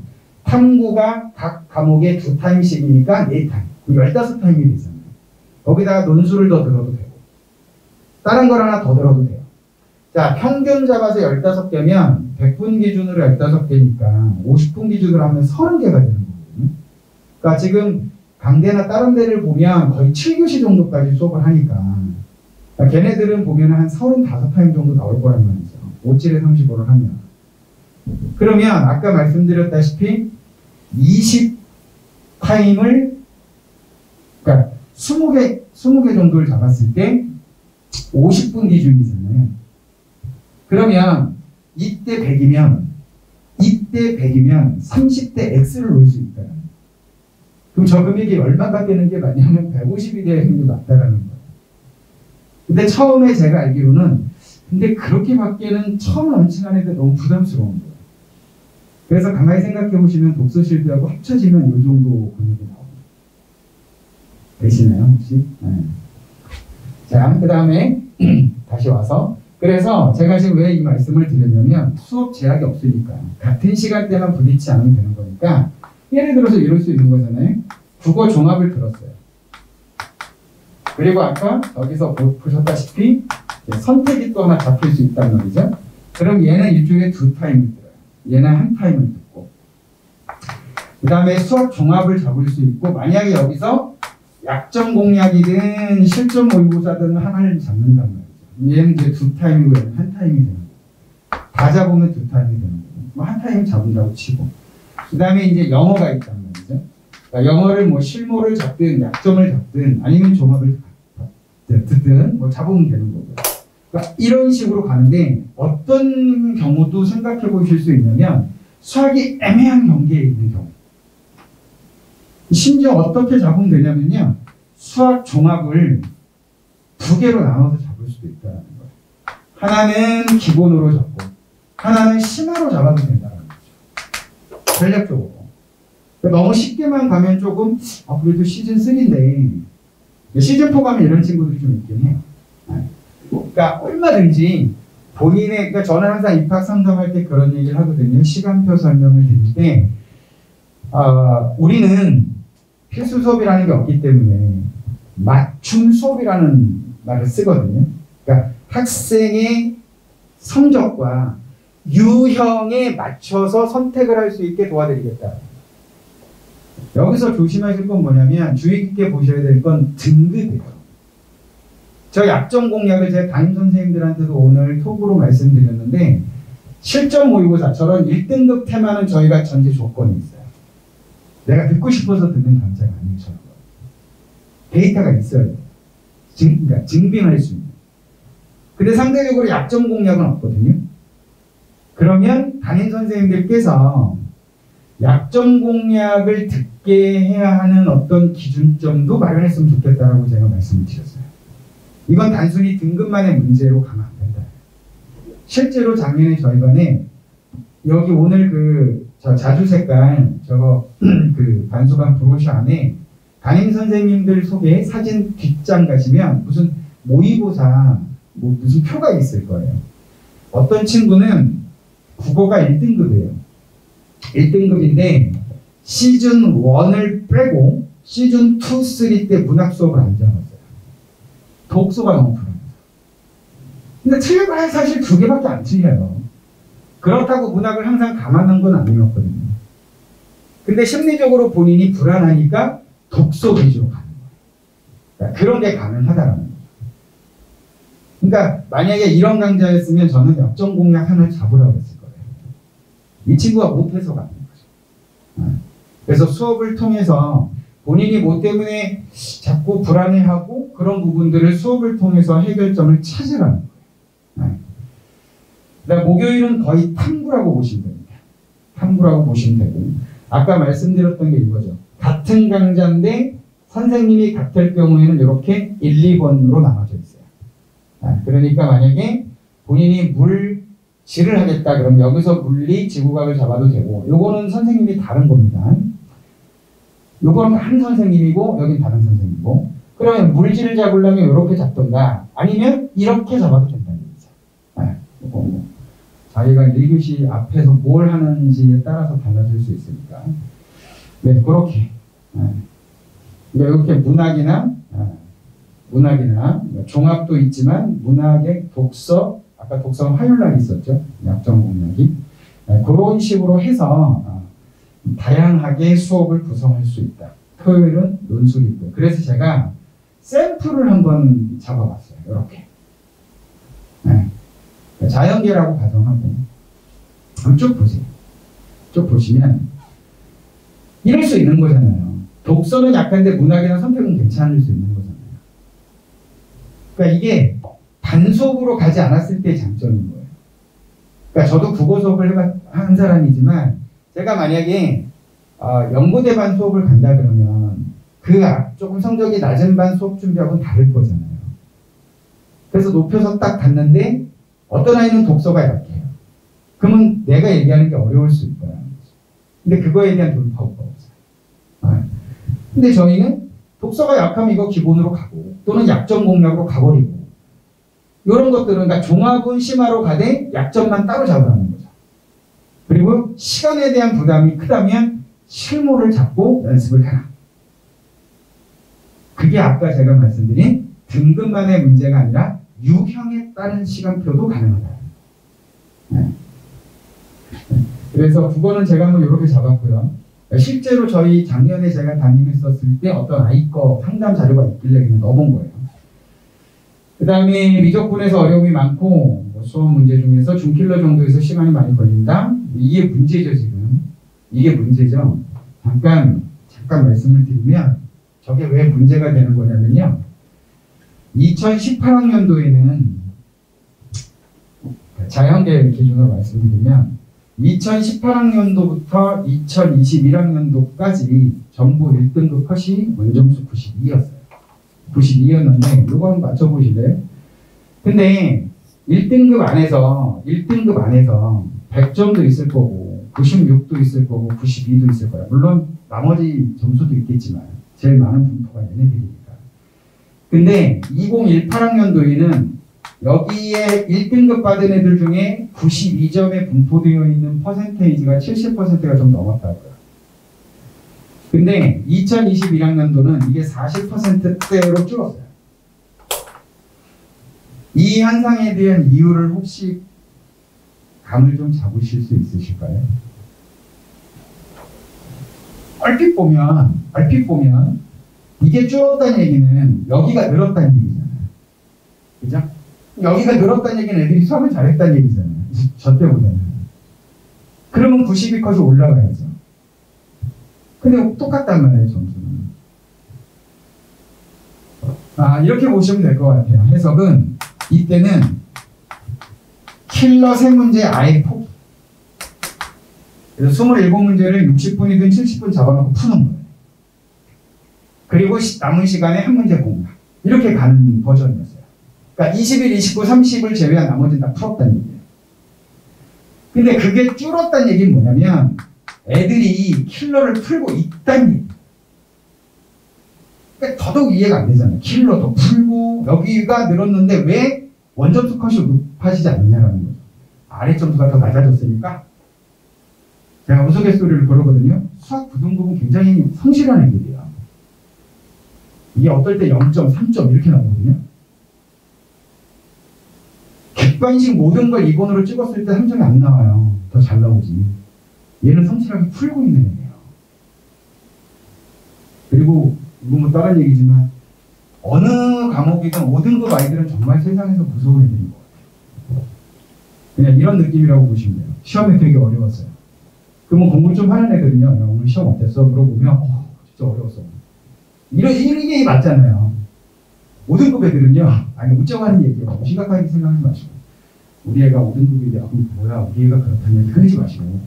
Speaker 2: 탐구가 각 과목에 2타임씩이니까 4타임. 15타임이 되잖아요. 거기다가 논술을 더 들어도 되고 다른 걸 하나 더 들어도 돼요. 자, 평균 잡아서 15개면 100분 기준으로 15개니까 50분 기준으로 하면 30개가 되는 거거든요. 그러니까 지금 강대나 다른 데를 보면 거의 7교시 정도까지 수업을 하니까 그러니까 걔네들은 보면 한 35타임 정도 나올 거란 말이죠. 57에 35를 하면. 그러면 아까 말씀드렸다시피 20타임을 그러니까 20개 정도를 잡았을 때 50분 기준이잖아요. 그러면 이때 100이면 30대 X를 놓을 수 있다. 그럼 저 금액이 얼마가 되는 게 맞냐면 150이 되는 게 맞다라는 거예요. 근데 처음에 제가 알기로는 근데 그렇게 받기에는 처음 런칭하는데 너무 부담스러운 거예요. 그래서 가만히 생각해 보시면 독서실비하고 합쳐지면 이 정도 금액이 나옵니다. 되시나요 혹시? 네. 자, 그 다음에 다시 와서 그래서 제가 지금 왜 이 말씀을 드렸냐면 수업 제약이 없으니까 같은 시간대만 부딪히지 않으면 되는 거니까 예를 들어서 이럴 수 있는 거잖아요. 국어 종합을 들었어요. 그리고 아까 여기서 보셨다시피 선택이 또 하나 잡힐 수 있단 말이죠. 그럼 얘는 일주일에 2타임을 들어요. 얘는 1타임을 듣고 그 다음에 수학 종합을 잡을 수 있고 만약에 여기서 약점 공략이든 실전 모의고사든 하나를 잡는단 말이죠. 얘는 이제 2타임이고 얘는 1타임이 되는 거예요. 다 잡으면 2타임이 되는 거예요. 뭐 1타임 잡은다고 치고 그 다음에 이제 영어가 있단 말이죠. 그러니까 영어를 뭐 실모를 잡든 약점을 잡든 아니면 종합을 듣든 뭐 잡으면 되는 거고요. 그러니까 이런 식으로 가는데 어떤 경우도 생각해 보실 수 있냐면 수학이 애매한 경계에 있는 경우 심지어 어떻게 잡으면 되냐면요. 수학 종합을 2개로 나눠서 잡을 수도 있다는 거예요. 하나는 기본으로 잡고 하나는 심화로 잡아도 된다는 거죠. 전략적으로. 너무 쉽게만 가면 조금 그래도 시즌 3인데 시즌 4 가면 이런 친구들이 좀 있긴 해요. 그러니까 얼마든지 본인의 그러니까 저는 항상 입학 상담할 때 그런 얘기를 하거든요. 시간표 설명을 드릴 때 우리는 필수 수업이라는 게 없기 때문에 맞춤 수업이라는 말을 쓰거든요. 그러니까 학생의 성적과 유형에 맞춰서 선택을 할 수 있게 도와드리겠다. 여기서 조심하실 건 뭐냐면 주의 깊게 보셔야 될 건 등급이에요. 저 약점 공략을 제 담임 선생님들한테도 오늘 톡으로 말씀드렸는데 실전 모의고사처럼 1등급 테마는 저희가 전제 조건이 있어요. 내가 듣고 싶어서 듣는 강좌가 아니처럼 데이터가 있어야 돼요. 그러니까 증빙할 수 있는. 근데 상대적으로 약점 공략은 없거든요. 그러면 담임 선생님들께서 약점 공략을 듣게 해야 하는 어떤 기준점도 마련했으면 좋겠다라고 제가 말씀을 드렸어요. 이건 단순히 등급만의 문제로 가면 안 된다. 실제로 작년에 저희 반에 여기 오늘 저 자주 색깔 저거 그 반수반 브로셔 안에 담임 선생님들 소개 사진 뒷장 가시면 무슨 모의고사 뭐 무슨 표가 있을 거예요. 어떤 친구는 국어가 1등급이에요. 1등급인데 시즌 1을 빼고 시즌 2, 3 때 문학 수업을 안 잡았어요. 독서가 너무 불안해서. 근데 틀려봐야 사실 2개밖에 안 틀려요. 그렇다고 문학을 항상 감안한 건 아니었거든요. 근데 심리적으로 본인이 불안하니까 독서 위주로 가는 거예요. 그러니까 그런 게 가능하다라는 거죠. 그러니까 만약에 이런 강좌였으면 저는 역점 공략 하나 잡으라고 했을 거예요. 이 친구가 못해서 가는 거죠. 그래서 수업을 통해서 본인이 뭐 때문에 자꾸 불안해하고 그런 부분들을 수업을 통해서 해결점을 찾으라는 거예요. 그러니까 목요일은 거의 탐구라고 보시면 됩니다. 탐구라고 보시면 되고 아까 말씀드렸던 게 이거죠. 같은 강좌인데 선생님이 같을 경우에는 이렇게 1, 2번으로 나눠져 있어요. 그러니까 만약에 본인이 물질을 하겠다 그러면 여기서 물리, 지구과학을 잡아도 되고 요거는 선생님이 다른 겁니다. 요거는 한 선생님이고 여긴 다른 선생님이고 그러면 물질을 잡으려면 이렇게 잡던가 아니면 이렇게 잡아도 된다는 거죠. 요거 자기가 1교시 앞에서 뭘 하는지에 따라서 달라질 수 있으니까. 네, 그렇게. 이렇게 문학이나 종합도 있지만 문학의 독서, 아까 독서 화요일날 있었죠. 약점 공략이. 그런 식으로 해서 다양하게 수업을 구성할 수 있다. 토요일은 논술이고요. 그래서 제가 샘플을 한번 잡아봤어요. 이렇게. 자연계라고 가정하고 쭉 보세요. 쭉 보시면 이럴 수 있는 거잖아요. 독서는 약한데 문학이나 선택은 괜찮을 수 있는 거잖아요. 그러니까 이게 단수업으로 가지 않았을 때의 장점인 거예요. 그러니까 저도 국어 수업을 한 사람이지만 제가 만약에 연고대 반 수업을 간다 그러면 조금 성적이 낮은 반 수업 준비하고는 다를 거잖아요. 그래서 높여서 딱 갔는데 어떤 아이는 독서가 약해요. 그러면 내가 얘기하는 게 어려울 수 있어요. 근데 그거에 대한 돌파구가 없어요. 근데 저희는 독서가 약하면 이거 기본으로 가고 또는 약점 공략으로 가버리고 이런 것들은 그러니까 종합은 심화로 가되 약점만 따로 잡으라는 거죠. 그리고 시간에 대한 부담이 크다면 실무를 잡고 연습을 해라. 그게 아까 제가 말씀드린 등급만의 문제가 아니라 유형에 따른 시간표도 가능하다. 그래서 국어는 제가 한번 이렇게 잡았고요. 실제로 저희 작년에 제가 담임했었을 때 어떤 아이 거 상담 자료가 있길래 그냥 넣어본 거예요. 그 다음에 미적분에서 어려움이 많고 수험 문제 중에서 중킬러 정도에서 시간이 많이 걸린다. 이게 문제죠 지금. 이게 문제죠. 잠깐 말씀을 드리면 저게 왜 문제가 되는 거냐면요. 2018학년도에는 자연계 기준으로 말씀드리면 2018학년도부터 2021학년도까지 전부 1등급 컷이 원점수 92였어요. 92였는데 이거 한번 맞춰보실래요? 근데 1등급 안에서 100점도 있을 거고 96도 있을 거고 92도 있을 거야. 물론 나머지 점수도 있겠지만 제일 많은 분포가 얘네들이니까. 근데 2018학년도에는 여기에 1등급 받은 애들 중에 92점에 분포되어 있는 퍼센테이지가 70%가 좀 넘었다고요. 근데 2021학년도는 이게 40%대로 줄었어요. 이 현상에 대한 이유를 혹시 감을 좀 잡으실 수 있으실까요? 얼핏 보면 이게 줄었다는 얘기는 여기가 늘었다는 얘기잖아요. 그죠? 여기가 늘었다는 얘기는 애들이 수업을 잘했다는 얘기잖아요. 저 때보다는. 그러면 92컷이 올라가야죠. 근데 똑같단 말이에요, 점수는. 이렇게 보시면 될 것 같아요. 해석은 이때는 킬러 3문제 아예 포기. 그래서 27문제를 60분이든 70분 잡아놓고 푸는 거예요. 그리고 남은 시간에 한 문제 공략. 이렇게 가는 버전이었어요. 그러니까 21, 29, 30을 제외한 나머지는 다 풀었다는 얘기예요. 근데 그게 줄었다는 얘기는 뭐냐면 애들이 킬러를 풀고 있다는 얘기예요. 그러니까 더더욱 이해가 안 되잖아요. 킬러도 풀고 여기가 늘었는데 왜 원점수 컷이 높아지지 않느냐라는 거죠. 아래 점수가 더 낮아졌으니까. 제가 우스갯소리를 부르거든요. 수학 부등급은 굉장히 성실한 애들이에요. 이게 어떨 때 0점, 3점 이렇게 나오거든요. 객관식 모든 걸 2번으로 찍었을 때 3점이 안 나와요. 더 잘 나오지. 얘는 성실하게 풀고 있는 애예요. 그리고 이건 뭐 다른 얘기지만 어느 과목이든 5등급 아이들은 정말 세상에서 무서운 애들인 것 같아요. 그냥 이런 느낌이라고 보시면 돼요. 시험이 되게 어려웠어요. 그러면 공부 좀 하는 애들은요. 야, 오늘 시험 어땠어? 물어보면 진짜 어려웠어. 이게 맞잖아요. 5등급 애들은요. 아니 웃자고 하는 얘기예요. 너무 심각하게 생각하지 마시고. 우리 애가 5등급인데 그럼 뭐야 우리 애가 그렇다는 얘기 그러지 마시고.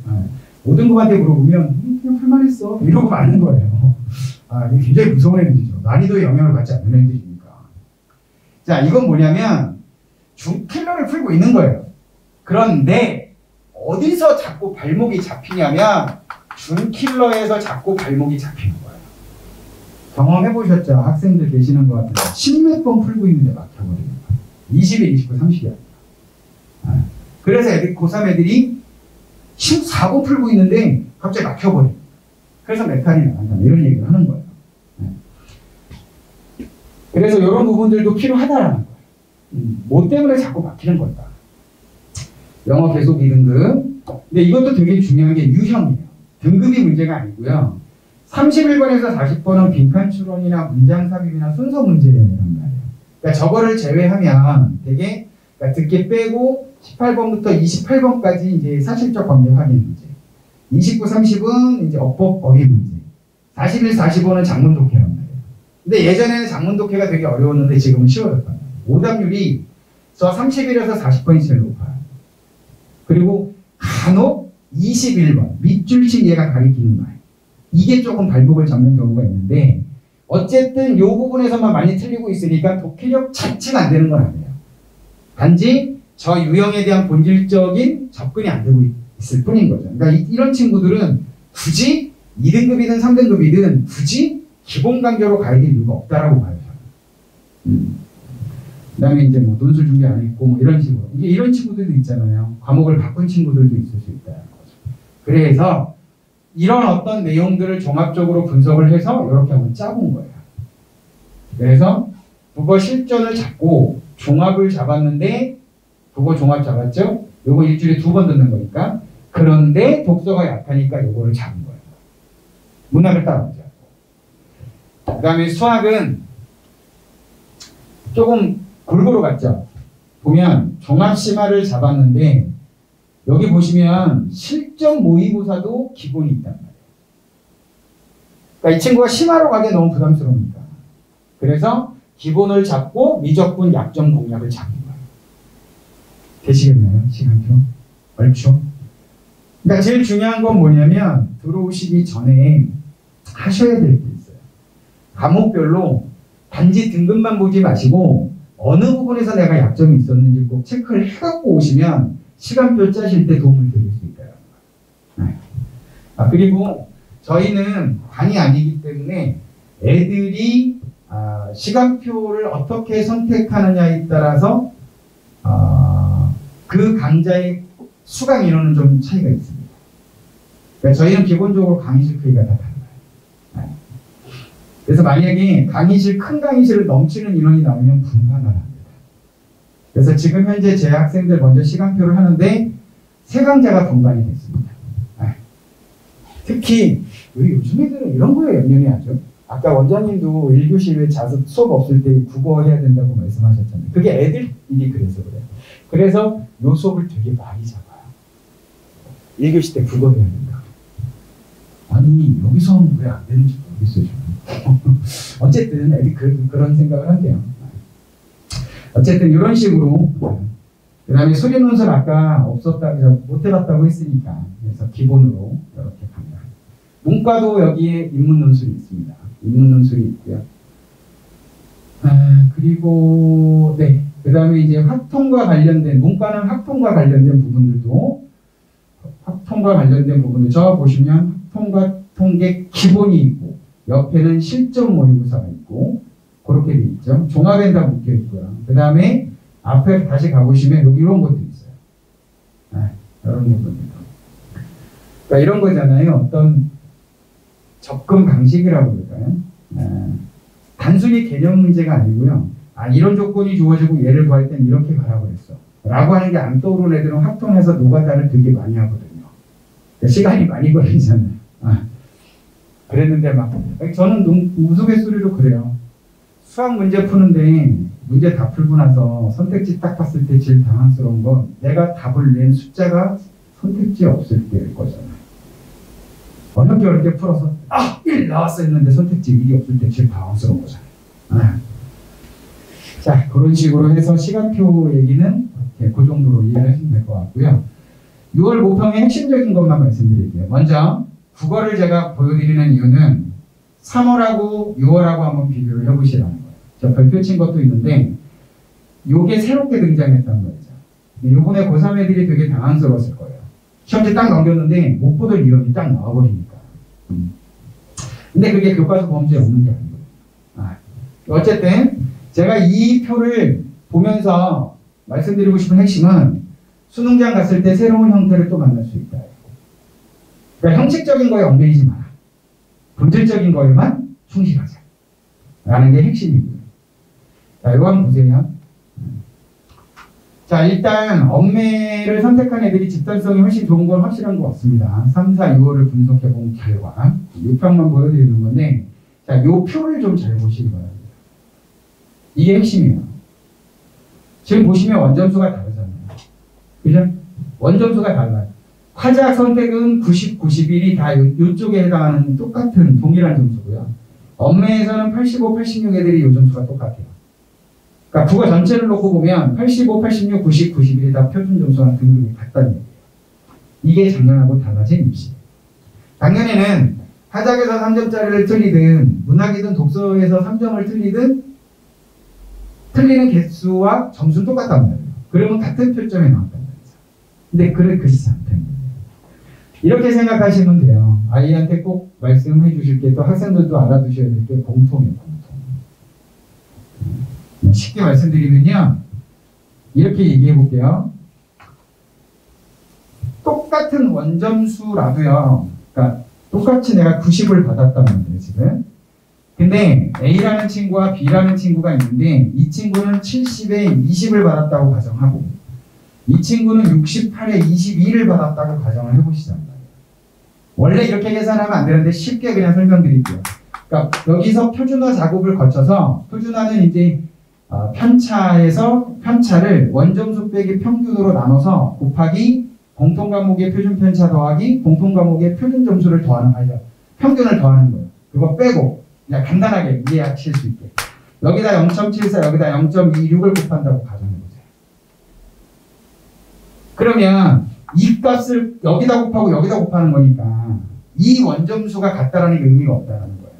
Speaker 2: 5등급한테 물어보면 그냥 할만했어. 이러고 마는 거예요. 이게 굉장히 무서운 애들이죠. 난이도에 영향을 받지 않는 애들이니까. 자, 이건 뭐냐면 중킬러를 풀고 있는 거예요. 그런데 어디서 자꾸 발목이 잡히냐면 중킬러에서 자꾸 발목이 잡히는 거예요. 경험해보셨죠? 학생들 계시는 것 같은데 10몇 번 풀고 있는데 막혀버리는 거예요. 21, 29, 30이 아니라. 그래서 고3 애들이 14번 풀고 있는데 갑자기 막혀버려. 그래서 메탈이 나간다. 이런 얘기를 하는 거예요. 그래서 이런 부분들도 필요하다라는 거예요. 뭐 때문에 자꾸 막히는 걸까? 영어 계속 2등급. 근데 이것도 되게 중요한 게 유형이에요. 등급이 문제가 아니고요. 31번에서 40번은 빈칸 추론이나 문장 삽입이나 순서 문제란 말이에요. 그러니까 저거를 제외하면 되게 그러니까 듣기 빼고 18번부터 28번까지 이제 사실적 관계 확인 문제. 29, 30은 이제 어법 어휘 문제. 41, 45는 작문 독해란 말이에요. 근데 예전에는 작문 독해가 되게 어려웠는데 지금은 쉬워졌다. 오답률이 저 31에서 40번이 제일 높아요. 그리고 간혹 21번 밑줄친 얘가 가리키는 말. 이게 조금 발목을 잡는 경우가 있는데 어쨌든 이 부분에서만 많이 틀리고 있으니까 독해력 자체가 안 되는 건 아니에요. 단지 저 유형에 대한 본질적인 접근이 안 되고 있을 뿐인 거죠. 그러니까 이런 친구들은 굳이 2등급이든 3등급이든 굳이 기본 강좌로 가야 될 이유가 없다라고 봐요. 그 다음에 이제 뭐 논술 준비 안 했고 뭐 이런 식으로. 이게 이런 친구들도 있잖아요. 과목을 바꾼 친구들도 있을 수 있다는 거죠. 그래서 이런 어떤 내용들을 종합적으로 분석을 해서 이렇게 한번 짜본 거예요. 그래서 국어 실전을 잡고 종합을 잡았는데 국어 종합 잡았죠? 요거 일주일에 2번 듣는 거니까. 그런데 독서가 약하니까 요거를 잡은 거예요. 문학을 따라오지 않고. 그 다음에 수학은 조금 골고루 갔죠. 보면 종합심화를 잡았는데 여기 보시면 실전 모의고사도 기본이 있단 말이에요. 그러니까 이 친구가 심화로 가기 너무 부담스러우니까. 그래서 기본을 잡고 미적분 약점 공략을 잡은 거예요. 되시겠나요? 시간표? 얼추? 그러니까 제일 중요한 건 뭐냐면 들어오시기 전에 하셔야 될 게 있어요. 과목별로 단지 등급만 보지 마시고 어느 부분에서 내가 약점이 있었는지 꼭 체크를 해갖고 오시면 시간표 짜실 때 도움을 드릴 수 있어요. 그리고 저희는 강의 아니기 때문에 애들이 시간표를 어떻게 선택하느냐에 따라서 그 강좌의 수강 인원은 좀 차이가 있습니다. 그러니까 저희는 기본적으로 강의실 크기가 다 달라요. 그래서 만약에 강의실, 큰 강의실을 넘치는 인원이 나오면 분산을 합니다. 그래서 지금 현재 제 학생들 먼저 시간표를 하는데 세 강좌가 분반이 됐습니다. 특히 우리 요즘 애들은 이런 거에 연연해 하죠. 아까 원장님도 1교시에 수업 없을 때 국어 해야 된다고 말씀하셨잖아요. 그게 애들이 그래서 그래요. 그래서 요 수업을 되게 많이 잡아요. 1교시 때 국어 해야 된다. 아니 여기서는 왜 안 되는지 모르겠어요. 어쨌든 애들이 그런 생각을 한대요. 어쨌든 이런 식으로. 그 다음에 소리 논술 아까 못 해봤다고 했으니까 그래서 기본으로 이렇게 갑니다. 문과도 여기에 인문 논술이 있습니다. 인문 논술이 있고요. 그리고 그 다음에 이제 학통과 관련된 문과는 학통과 관련된 부분들도 저 보시면 학통과 통계 기본이 있고 옆에는 실전 모의고사가 있고 그렇게 돼 있죠. 종합엔 다 묶여 있고요. 그 다음에 앞에 다시 가보시면 여기 이런 것도 있어요. 이런 부분입니다. 그러니까 이런 거잖아요. 어떤 접근 방식이라고 그럴까요? 단순히 개념 문제가 아니고요. 이런 조건이 주어지고 얘를 구할 땐 이렇게 가라고 그랬어. 라고 하는 게 안 떠오르는 애들은 학통에서 노가다를 되게 많이 하거든요. 그러니까 시간이 많이 걸리잖아요. 그랬는데 저는 우스갯소리로 그래요. 수학 문제 푸는데 문제 다 풀고 나서 선택지 딱 봤을 때 제일 당황스러운 건 내가 답을 낸 숫자가 선택지에 없을 때일 거잖아요. 어렵게 풀어서 1 나왔어 했는데 선택지 1이 없을 때 제일 당황스러운 거잖아요. 자, 그런 식으로 해서 시간표 얘기는 이렇게 그 정도로 이해를 하시면 될 것 같고요. 6월 모평의 핵심적인 것만 말씀드릴게요. 먼저 국어를 제가 보여드리는 이유는 3월하고 6월하고 한번 비교를 해보시라는 거예요. 저 별표 친 것도 있는데 요게 새롭게 등장했단 말이죠. 요번에 고3 애들이 되게 당황스러웠을 거예요. 시험지 딱 넘겼는데 못 보던 이론이 딱 나와버리니까. 근데 그게 교과서 범죄에 없는 게 아니고요. 어쨌든 제가 이 표를 보면서 말씀드리고 싶은 핵심은 수능장 갔을 때 새로운 형태를 또 만날 수 있다. 그러니까 형식적인 거에 얽매이지 마라. 본질적인 거에만 충실하자. 라는 게 핵심이고요. 자, 이거 한번 보세요. 자, 일단 얽매를 선택한 애들이 집단성이 훨씬 좋은 건 확실한 것 같습니다. 3, 4, 6월을 분석해 본 결과 이 표만 보여드리는 건데, 자, 이 표를 좀 잘 보시기 바랍니다. 이게 핵심이에요. 지금 보시면 원점수가 다르잖아요. 그죠? 원점수가 달라요. 화작 선택은 90, 91이 다 이쪽에 해당하는 똑같은 동일한 점수고요. 얽매에서는 85, 86 애들이 이 점수가 똑같아요. 그러니까 국어 전체를 놓고 보면 85, 86, 90, 91이 다 표준 점수랑 등급이 같다는 얘기예요. 이게 작년하고 달라진 입시. 작년에는 화작에서 3점짜리를 틀리든 문학이든 독서에서 3점을 틀리든 틀리는 개수와 점수는 똑같단 말이에요. 그러면 같은 표점에 나왔단 말이죠. 근데 그렇지 않다는 거예요. 이렇게 생각하시면 돼요. 아이한테 꼭 말씀해 주실 게, 또 학생들도 알아두셔야 될 게 공통이에요. 공통. 쉽게 말씀드리면요, 이렇게 얘기해 볼게요. 똑같은 원점수라도요, 그러니까 똑같이 내가 90을 받았단 말이에요, 지금. 근데 A라는 친구와 B라는 친구가 있는데, 이 친구는 70에 20을 받았다고 가정하고, 이 친구는 68에 22를 받았다고 가정을 해보시잖아요. 원래 이렇게 계산하면 안 되는데 쉽게 그냥 설명드릴게요. 그러니까 여기서 표준화 작업을 거쳐서, 표준화는 이제 편차를 원점수 빼기 평균으로 나눠서 곱하기 공통 과목의 표준 편차 더하기 공통 과목의 표준 점수를 더하는, 아니죠, 평균을 더하는 거예요. 그거 빼고 그냥 간단하게 이해하실 수 있게 여기다 0.74, 여기다 0.26을 곱한다고 가정해보세요. 그러면 이 값을 여기다 곱하고 여기다 곱하는 거니까 이 원점수가 같다라는 게 의미가 없다는 거예요.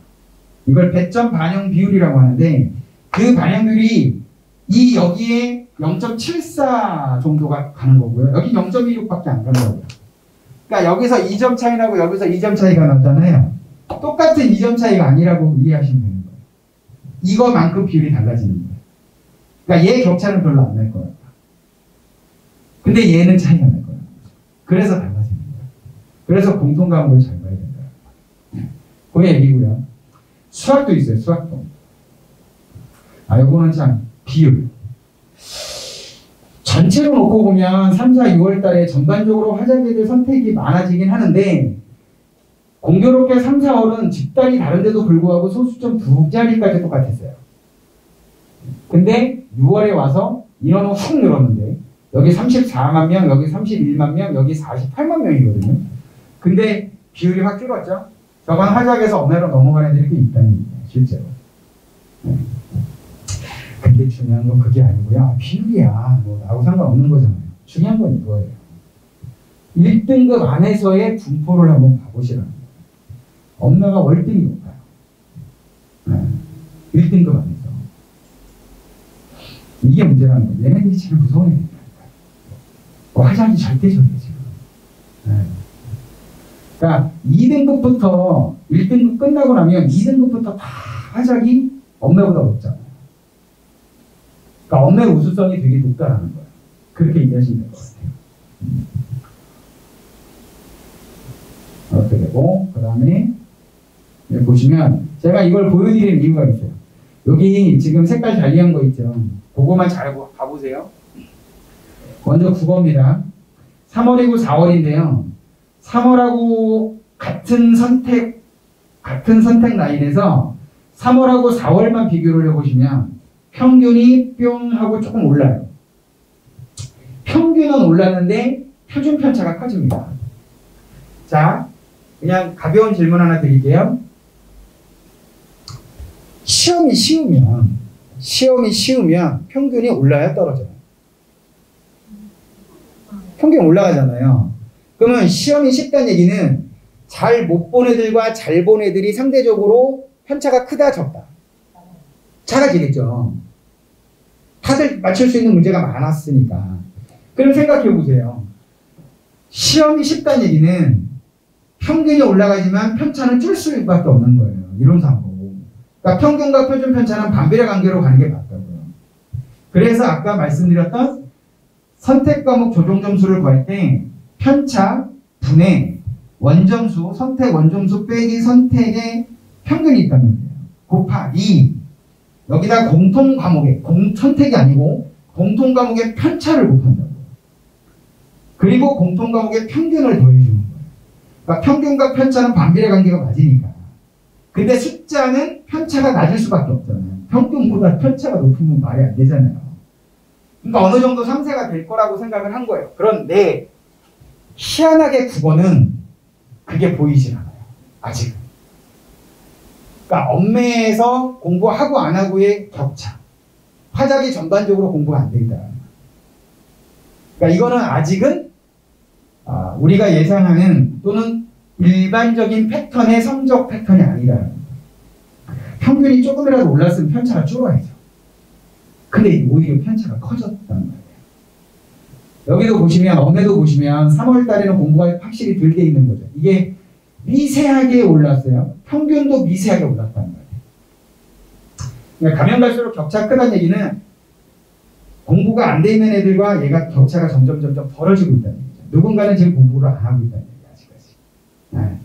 Speaker 2: 이걸 배점 반영 비율이라고 하는데, 그 반영 비율이 이 여기에 0.74 정도가 가는 거고요. 여기 0.26밖에 안 간다고요. 그러니까 여기서 2점 차이 나고 여기서 2점 차이가 났잖아요. 똑같은 2점 차이가 아니라고 이해하시면 되는 거예요. 이거만큼 비율이 달라지는 거예요. 그러니까 얘 격차는 별로 안 날 거예요. 근데 얘는 차이가 날 거예요. 그래서 달라지는 거예요. 그래서 공통 과목을 잘 봐야 된다. 그 얘기고요. 수학도 있어요. 수학도. 요거는 참 비율. 전체로 놓고 보면 3, 4, 6월 달에 전반적으로 화작애들 선택이 많아지긴 하는데, 공교롭게 3, 4월은 집단이 다른데도 불구하고 소수점 2자리까지 똑같았어요. 근데 6월에 와서 인원은 확 늘었는데, 여기 34만 명, 여기 31만 명, 여기 48만 명이거든요. 근데 비율이 확 줄었죠. 저건 화작에서 얽매로 넘어가는 애들이 꽤 있다는 얘기예요, 실제로. 근데 중요한 건 그게 아니고요. 비율이야. 나하고 상관없는 거잖아요. 중요한 건 이거예요. 1등급 안에서의 분포를 한번 봐보시라는 거예요. 얽매가 월등히 높아요. 1등급 안에서. 이게 문제라는 거예요. 얘네들이 제일 무서운 애들이니까. 화작이 절대적이에요, 지금. 그러니까 2등급부터 1등급 끝나고 나면 2등급부터 다 화작이 얽매보다 높잖아요. 그러니까 얽매 우수성이 되게 높다라는 거예요. 그렇게 얘기하시면 될 것 같아요. 이렇게 되고, 그 다음에 보시면 제가 이걸 보여드리는 이유가 있어요. 여기 지금 색깔 달리한 거 있죠. 그거만 잘 봐보세요. 먼저 국어입니다. 3월이고 4월인데요. 3월하고 같은 선택 라인에서 3월하고 4월만 비교를 해보시면 평균이 뿅 하고 조금 올라요. 평균은 올랐는데 표준 편차가 커집니다. 자, 그냥 가벼운 질문 하나 드릴게요. 시험이 쉬우면 평균이 올라야 떨어져요? 평균 올라가잖아요. 그러면 시험이 쉽다는 얘기는 잘 못 본 애들과 잘 본 애들이 상대적으로 편차가 크다 적다? 작아지겠죠. 다들 맞출 수 있는 문제가 많았으니까. 그럼 생각해 보세요. 시험이 쉽다는 얘기는 평균이 올라가지만 편차는 줄 수밖에 없는 거예요. 이론상으로. 그러니까 평균과 표준 편차는 반비례 관계로 가는 게 맞다고요. 그래서 아까 말씀드렸던 선택 과목 조정 점수를 구할 때 편차, 분해, 원점수, 선택 원점수 빼기 선택의 평균이 있다는 거예요. 곱하기 여기다 공통 과목의 선택이 아니고 공통 과목의 편차를 곱한다고. 그리고 공통 과목의 평균을 더해주는 거예요. 그러니까 평균과 편차는 반비례 관계가 맞으니까. 근데 숫자는 편차가 낮을 수밖에 없잖아요. 평균보다 편차가 높으면 말이 안 되잖아요. 그러니까 어느 정도 상쇄가 될 거라고 생각을 한 거예요. 그런데 희한하게 국어는 그게 보이질 않아요. 아직은. 그러니까 엄매에서 공부하고 안 하고의 격차. 화작이 전반적으로 공부가 안 되다. 그러니까 이거는 아직은 우리가 예상하는 또는 일반적인 패턴의 성적 패턴이 아니라는 거예요. 평균이 조금이라도 올랐으면 편차가 줄어야죠. 근데 오히려 편차가 커졌단 말이에요. 여기도 보시면 엄매도 보시면 3월 달에는 공부가 확실히 덜 돼 있는 거죠. 이게 미세하게 올랐어요. 평균도 미세하게 올랐단 말이에요. 그러니까 가면 갈수록 격차 크다는 얘기는 공부가 안 돼 있는 애들과 얘가 격차가 점점 벌어지고 있다는 얘기죠. 누군가는 지금 공부를 안 하고 있다는 얘기예요. 아직까지. 네.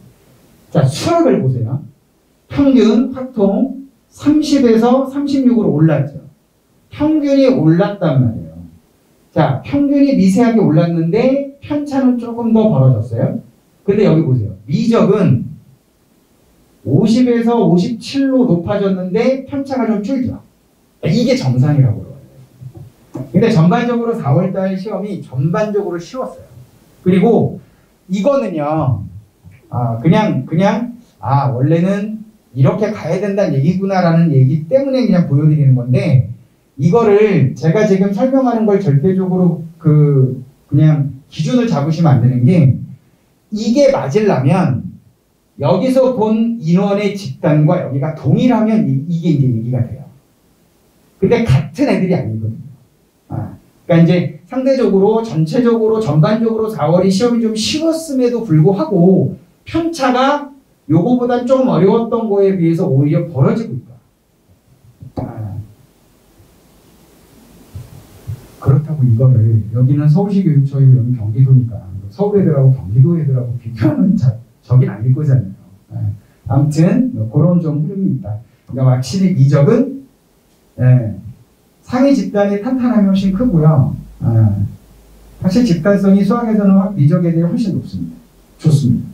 Speaker 2: 자, 수학을 보세요. 평균 확통 30에서 36으로 올랐죠. 평균이 올랐단 말이에요. 자, 평균이 미세하게 올랐는데 편차는 조금 더 벌어졌어요. 근데 여기 보세요. 미적은 50에서 57로 높아졌는데 편차가 좀 줄죠. 이게 정상이라고 그래요. 근데 전반적으로 4월달 시험이 전반적으로 쉬웠어요. 그리고 이거는요, 원래는 이렇게 가야 된다는 얘기구나라는 얘기 때문에 그냥 보여드리는 건데, 이거를 제가 지금 설명하는 걸 절대적으로 그냥 기준을 잡으시면 안 되는 게, 이게 맞으려면 여기서 본 인원의 집단과 여기가 동일하면 이게 이제 얘기가 돼요. 근데 같은 애들이 아니거든요. 그러니까 이제 상대적으로 전체적으로 전반적으로 4월이 시험이 좀 쉬웠음에도 불구하고 편차가 요거보다 좀 어려웠던 거에 비해서 오히려 벌어지고 있다. 그렇다고 이거를 여기는 서울시 교육청이고 여기 경기도니까 서울 애들하고 경기도 애들하고 비교하는 적인 아닐 거잖아요. 아무튼 그런 좀 흐름이 있다. 그러니까 확실히 미적은 상위 집단이 탄탄함이 훨씬 크고요. 사실 집단성이 수학에서는 미적 애들이 훨씬 높습니다. 좋습니다.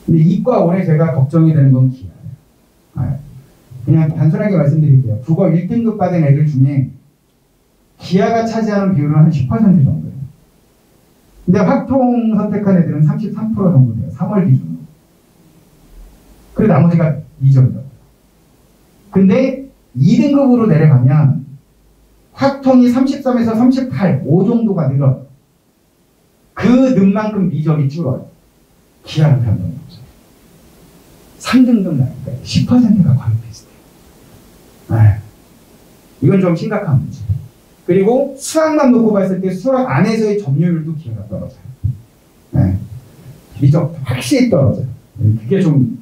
Speaker 2: 근데 이과 올해 제가 걱정이 되는 건 기하예요. 그냥 단순하게 말씀드릴게요. 국어 1등급 받은 애들 중에 기하가 차지하는 비율은 한 10% 정도예요. 근데 확통 선택한 애들은 33% 정도 돼요. 3월 기준으로. 그리고 나머지가 미적이라고요. 근데 2등급으로 내려가면 확통이 33에서 38, 5 정도가 늘어요. 그 는만큼 미적이 줄어요. 기하는 변동이 없어요. 3등급 나니까 10%가 거의 비슷해요. 이건 좀 심각한 문제. 그리고 수학만 놓고 봤을 때 수학 안에서의 점유율도 기하가 떨어져요. 미적 확실히 떨어져요. 그게 조금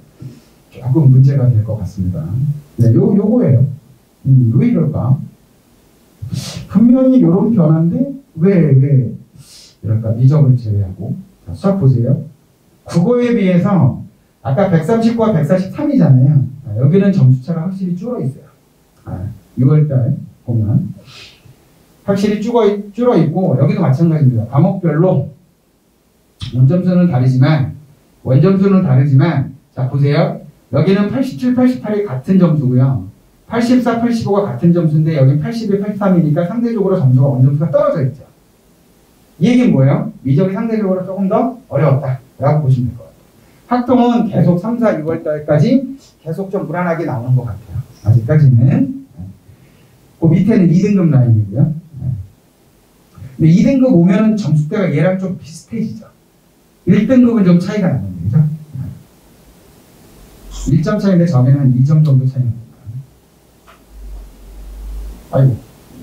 Speaker 2: 문제가 될 것 같습니다. 요거예요. 왜 이럴까? 분명히 이런 변화인데 왜 이럴까? 미적을 제외하고. 자, 수학 보세요. 국어에 비해서 아까 130과 143이잖아요. 여기는 점수차가 확실히 줄어 있어요. 6월달 보면 확실히 줄어 있고, 여기도 마찬가지입니다. 과목별로 원점수는 다르지만 자 보세요. 여기는 87, 88이 같은 점수고요. 84, 85가 같은 점수인데 여기 81, 83이니까 상대적으로 점수가 원점수가 떨어져 있죠. 이 얘기는 뭐예요? 미적이 상대적으로 조금 더 어려웠다라고 보시면 될 것 같아요. 확통은 계속 3, 4, 6월달까지 계속 좀 무난하게 나오는 것 같아요. 아직까지는. 그 밑에는 2등급 라인이고요. 근데 2등급 오면은 점수대가 얘랑 좀 비슷해지죠. 1등급은 좀 차이가 나는 거죠. 1점 차이인데 전에는 한 2점 정도 차이 납니다. 아이고,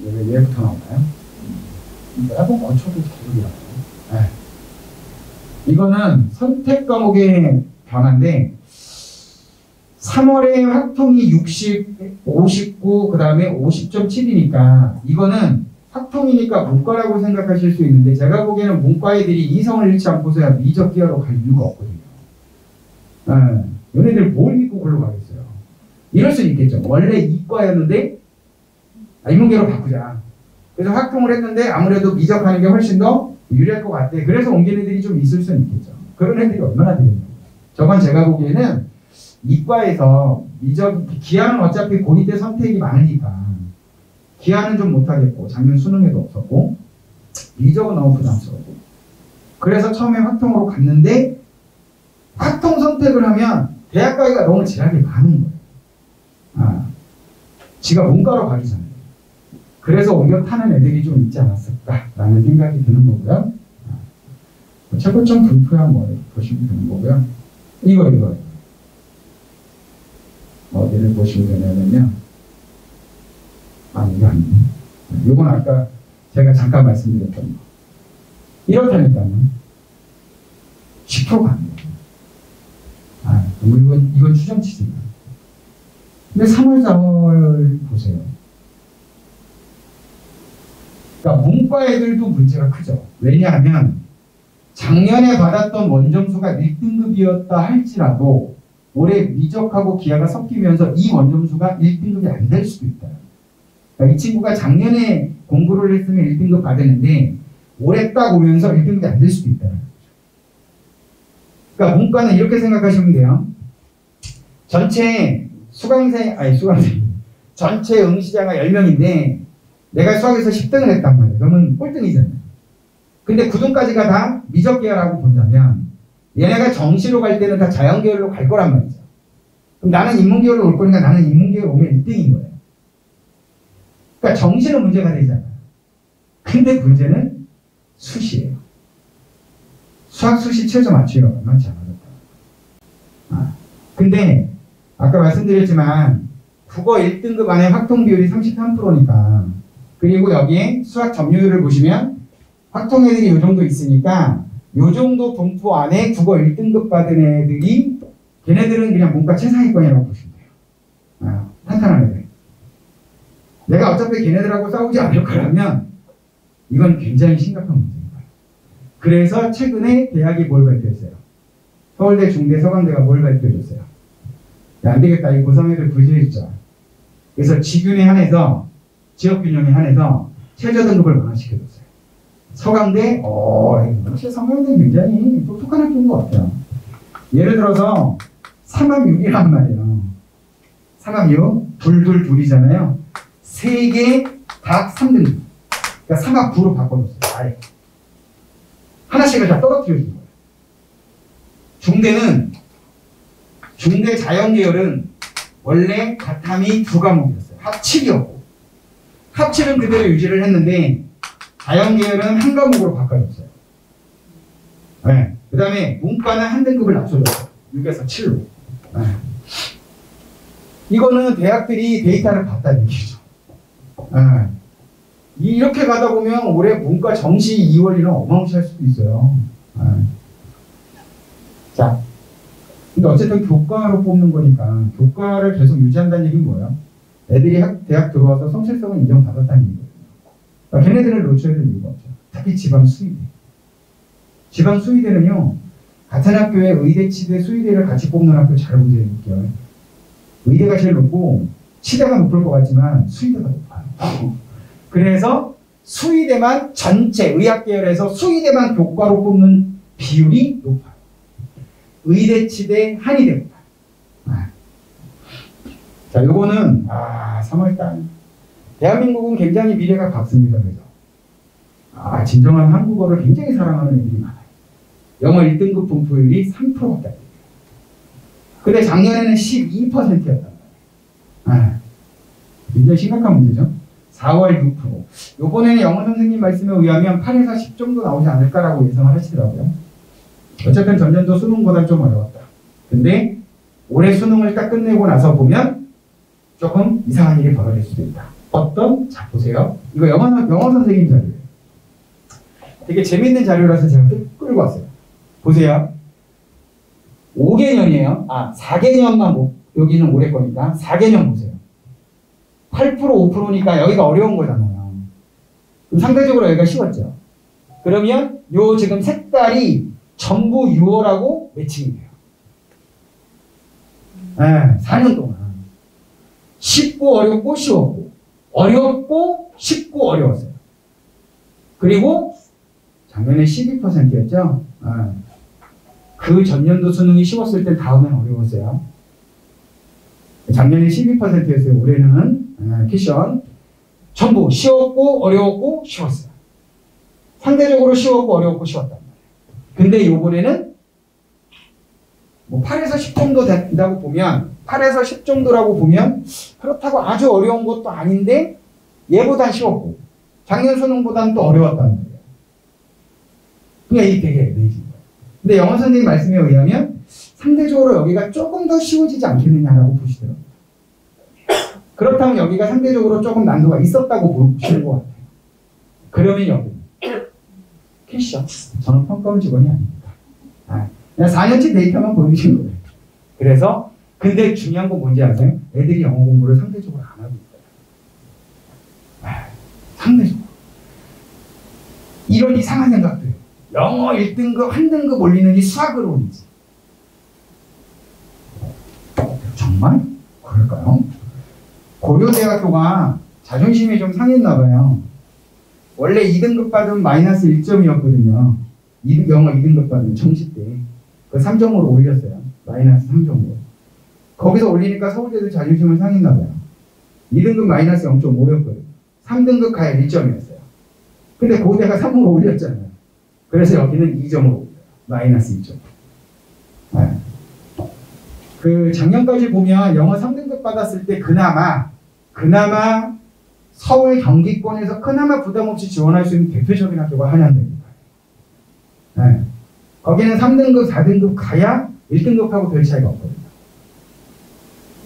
Speaker 2: 왜 얘부터 나오나요? 매번 맞춰도 계속 나와요. 이거는 선택 과목의 변화인데 3월에 확통이 60, 59, 그 다음에 50.7이니까 이거는 확통이니까 문과라고 생각하실 수 있는데 제가 보기에는 문과 애들이 이성을 잃지 않고서야 미적 기하로 갈 이유가 없거든요. 얘네들 뭘 믿고 글로 가겠어요. 이럴 수 있겠죠. 원래 이과였는데 인문계로 바꾸자. 그래서 확통을 했는데 아무래도 미적하는 게 훨씬 더 유리할 것 같아. 그래서 옮긴 애들이 좀 있을 수는 있겠죠. 그런 애들이 얼마나 되겠냐고. 저건 제가 보기에는 이과에서 미적, 기하는 어차피 고2 때 선택이 많으니까 기하는 좀 못하겠고 작년 수능에도 없었고 미적은 너무 부담스럽고 그래서 처음에 확통으로 갔는데 확통 선택을 하면 대학 가기가 너무 제약이 많은 거예요. 지가 문과로 가기 전에. 그래서 옮겨 타는 애들이 좀 있지 않았을까라는 생각이 드는 거고요. 최고점 분포야 뭐 보시면 되는 거고요. 이거 어디를 보시면 되냐면요. 이거 아니에요. 이건 아까 제가 잠깐 말씀드렸던 거. 이렇다니까요. 10%가 안 돼요. 이건 추정치지만. 근데 3월, 4월 보세요. 그러니까 문과 애들도 문제가 크죠. 왜냐하면 작년에 받았던 원점수가 1등급이었다 할지라도 올해 미적하고 기하가 섞이면서 이 원점수가 1등급이 안 될 수도 있다. 그러니까 이 친구가 작년에 공부를 했으면 1등급 받았는데 올해 딱 오면서 1등급이 안 될 수도 있다. 그러니까 문과는 이렇게 생각하시면 돼요. 전체 전체 응시자가 10명인데 내가 수학에서 10등을 했단 말이에요. 그러면 꼴등이잖아요. 근데 9등까지가 다 미적 계열라고 본다면 얘네가 정시로 갈 때는 다 자연 계열로 갈 거란 말이죠. 그럼 나는 인문 계열로 올 거니까 나는 인문 계열 오면 1등인 거예요. 그러니까 정시는 문제가 되잖아요. 근데 문제는 수시예요. 수학 수시 최저 맞추기가 얼마지 않아졌다. 근데 아까 말씀드렸지만 국어 1등급 안에 확통 비율이 33%니까 그리고 여기에 수학 점유율을 보시면 확통 애들이 이 정도 있으니까 이 정도 분포 안에 국어 1등급 받은 애들이 걔네들은 그냥 문과 최상위권이라고 보시면 돼요. 탄탄한 애들. 내가 어차피 걔네들하고 싸우지 않을 거라면 이건 굉장히 심각한 문제인 거예요. 그래서 최근에 대학이 뭘 발표했어요? 서울대, 중대, 서강대가 뭘 발표해줬어요? 야, 안 되겠다. 이 고3 애들 부재해주자. 그래서 지균에 한해서 지역균형에 한해서 최저 등급을 완화시켜줬어요. 서강대, 역시 서강대 굉장히 똑똑한 학교인 것 같아요. 예를 들어서 3합6이란 말이에요. 3합6, 둘이잖아요. 3개 각 3등급. 그러니까 3합 9로 바꿔줬어요. 아예. 하나씩을 다 떨어뜨려준 거예요. 중대 자연계열은 원래 가탐이 2과목이었어요. 합 7이었고 합7은 그대로 유지를 했는데 자연계열은 한 과목으로 바꿔줬어요. 네. 그 다음에 문과는 한 등급을 낮춰줬어요. 6에서 7로. 네. 이거는 대학들이 데이터를 봤다는 얘기죠. 네. 이렇게 가다 보면 올해 문과 정시 2월이랑 어마무시할 수도 있어요. 네. 자, 근데 어쨌든 교과로 뽑는 거니까 교과를 계속 유지한다는 얘기는 뭐예요? 애들이 대학 들어와서 성실성을 인정받았다는 얘기거든요. 그러니까 걔네들을 놓쳐야 될 이유가 없죠. 특히 지방 수의대. 지방 수의대는요, 같은 학교에 의대, 치대, 수의대를 같이 뽑는 학교 잘 보세요. 의대가 제일 높고 치대가 높을 것 같지만 수의대가 높아요. 그래서 수의대만 전체 의학계열에서 수의대만 교과로 뽑는 비율이 높아요. 의대, 치대, 한의대. 자, 요거는 3월달. 대한민국은 굉장히 미래가 밝습니다. 그래서 진정한 한국어를 굉장히 사랑하는 애들이 많아요. 영어 1등급 분포율이 3%밖에 안 돼요. 근데 작년에는 12%였단 말이에요. 굉장히 심각한 문제죠. 4월 6%. 요번에는 영어 선생님 말씀에 의하면 8에서 10 정도 나오지 않을까라고 예상을 하시더라고요. 어쨌든 전년도 수능보다 좀 어려웠다. 근데 올해 수능을 딱 끝내고 나서 보면 조금 이상한 일이 벌어질 수도 있다. 자, 보세요. 이거 영어 선생님 자료예요. 되게 재밌는 자료라서 제가 끌고 왔어요. 보세요. 5개년이에요. 4개년만 여기는 올해 거니까 4개년 보세요. 8% 5%니까 여기가 어려운 거잖아요. 그럼 상대적으로 여기가 쉬웠죠. 그러면 요 지금 색깔이 전부 6월하고 매칭이 돼요. 네, 4년 동안. 쉽고 어렵고 쉬웠고, 어렵고 쉽고 어려웠어요. 그리고 작년에 12%였죠. 그 전년도 수능이 쉬웠을 때 다음엔 어려웠어요. 작년에 12%였어요. 올해는 캐션 전부 쉬웠고 어려웠고 쉬웠어요. 상대적으로 쉬웠고 어려웠고 쉬웠단 말이에요. 근데 요번에는 뭐 8에서 10 정도 된다고 보면 8에서 10 정도라고 보면 그렇다고 아주 어려운 것도 아닌데 얘보단 쉬웠고 작년 수능보다는 또 어려웠단 말이에요. 그냥 이게 되게 애매해진 거예요. 근데 영어 선생님 말씀에 의하면 상대적으로 여기가 조금 더 쉬워지지 않겠느냐라고 보시더라고요. 그렇다면 여기가 상대적으로 조금 난도가 있었다고 보시는 것 같아요. 그러면 여기 캐시죠. 저는 평가원 직원이 아닙니다. 그냥 4년치 데이터만 보여주신 거예요. 그래서 근데 중요한 건 뭔지 아세요? 애들이 영어 공부를 상대적으로 안 하고 있어요. 상대적으로. 이런 이상한 생각들. 영어 1등급, 한 등급 올리는 이 수학을 올리지. 정말? 그럴까요? 고려대학교가 자존심이 좀 상했나 봐요. 원래 2등급 받으면 마이너스 1점이었거든요. 영어 2등급 받으면 정시 때. 그 3점으로 올렸어요. 마이너스 3점으로. 거기서 올리니까 서울대도 자존심을 상했나 봐요. 2등급 마이너스 0.5였거든요. 3등급 가야 1점이었어요. 근데 고대가 3으로 올렸잖아요. 그래서 여기는 2점으로 올려요. 마이너스 2점. 네. 그 작년까지 보면 영어 3등급 받았을 때 그나마 서울 경기권에서 그나마 부담 없이 지원할 수 있는 대표적인 학교가 한양대입니다. 네. 거기는 3등급, 4등급 가야 1등급하고 별 차이가 없거든요.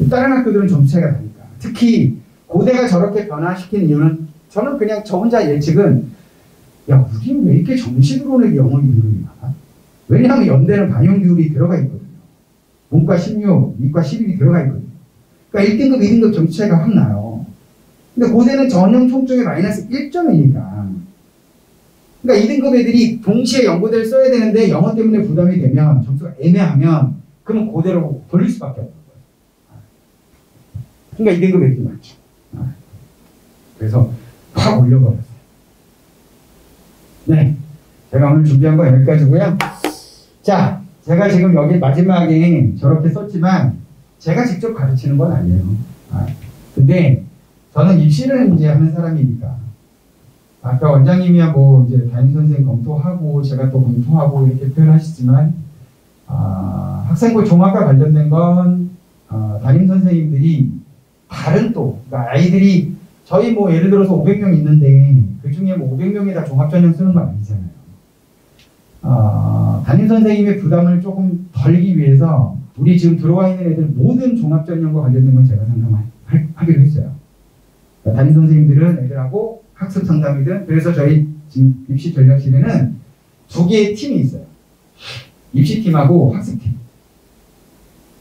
Speaker 2: 다른 학교들은 점수 차이가 나니까. 특히 고대가 저렇게 변화시키는 이유는 저는 그냥 저 혼자 예측은 야, 우리는 왜 이렇게 정식으로는 영어 2등급이 많아? 왜냐하면 연대는 반영교육이 들어가 있거든요. 문과 16, 이과 11이 들어가 있거든요. 그러니까 1등급, 2등급 점수 차이가 확 나요. 근데 고대는 전형 총점이 마이너스 1점이니까. 그러니까 2등급 애들이 동시에 연고대를 써야 되는데 영어 때문에 부담이 되면 점수가 애매하면 그러면 고대로 돌릴 수밖에 없는 거예요. 그러니까 2등급 애들이 많죠. 그래서 확 올려버렸어요. 네. 제가 오늘 준비한 거 여기까지고요. 자, 제가 지금 여기 마지막에 저렇게 썼지만 제가 직접 가르치는 건 아니에요. 근데 저는 입시를 이제 하는 사람이니까 아까 원장님이야 뭐 이제 담임선생 검토하고 제가 또 검토하고 이렇게 표현하시지만 학생부 종합과 관련된 건 담임선생님들이 다른 또 그러니까 아이들이 저희 뭐 예를 들어서 500명 있는데 그 중에 뭐 500명이 다 종합전형 쓰는 건 아니잖아요. 담임선생님의 부담을 조금 덜기 위해서 우리 지금 들어와 있는 애들 모든 종합전형과 관련된 건 제가 상담하기로 했어요. 그러니까 담임선생님들은 애들하고 학습 상담이든 그래서 저희 지금 입시 전략실에는 두 개의 팀이 있어요. 입시팀하고 학습팀.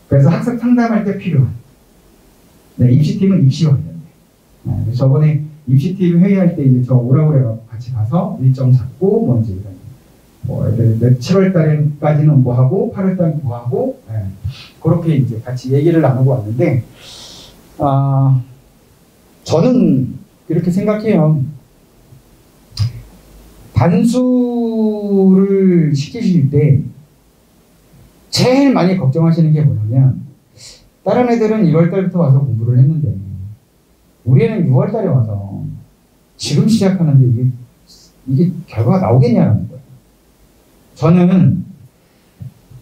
Speaker 2: 그래서 학습 상담할 때 필요한. 네, 입시팀은 입시와 관련돼. 네, 저번에 입시팀 회의할 때 이제 저 오라고 그래서 같이 가서 일정 잡고 뭐 이제 이런 뭐 7월 달까지는 뭐 하고 8월 달은 뭐 하고 네, 그렇게 이제 같이 얘기를 나누고 왔는데 저는 이렇게 생각해요. 반수를 시키실 때 제일 많이 걱정하시는 게 뭐냐면 다른 애들은 1월 달부터 와서 공부를 했는데 우리 애는 6월 달에 와서 지금 시작하는데 이게 결과가 나오겠냐는 거예요. 저는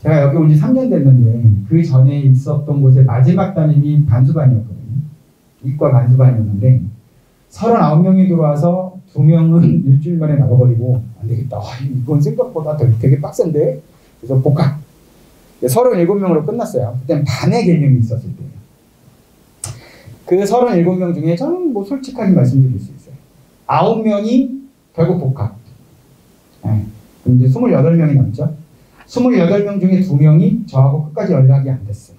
Speaker 2: 제가 여기 온 지 3년 됐는데 그 전에 있었던 곳에 마지막 담임이 반수반이었거든요. 이과 반수반이었는데 39명이 들어와서 2명은 일주일 만에 나가버리고 안 되겠다. 이건 생각보다 되게 빡센데. 그래서 복학. 37명으로 끝났어요. 그때는 반의 개념이 있었을 때예요. 그 37명 중에 저는 뭐 솔직하게 말씀드릴 수 있어요. 9명이 결국 복학. 네. 그럼 이제 28명이 남죠. 28명 중에 2명이 저하고 끝까지 연락이 안 됐어요.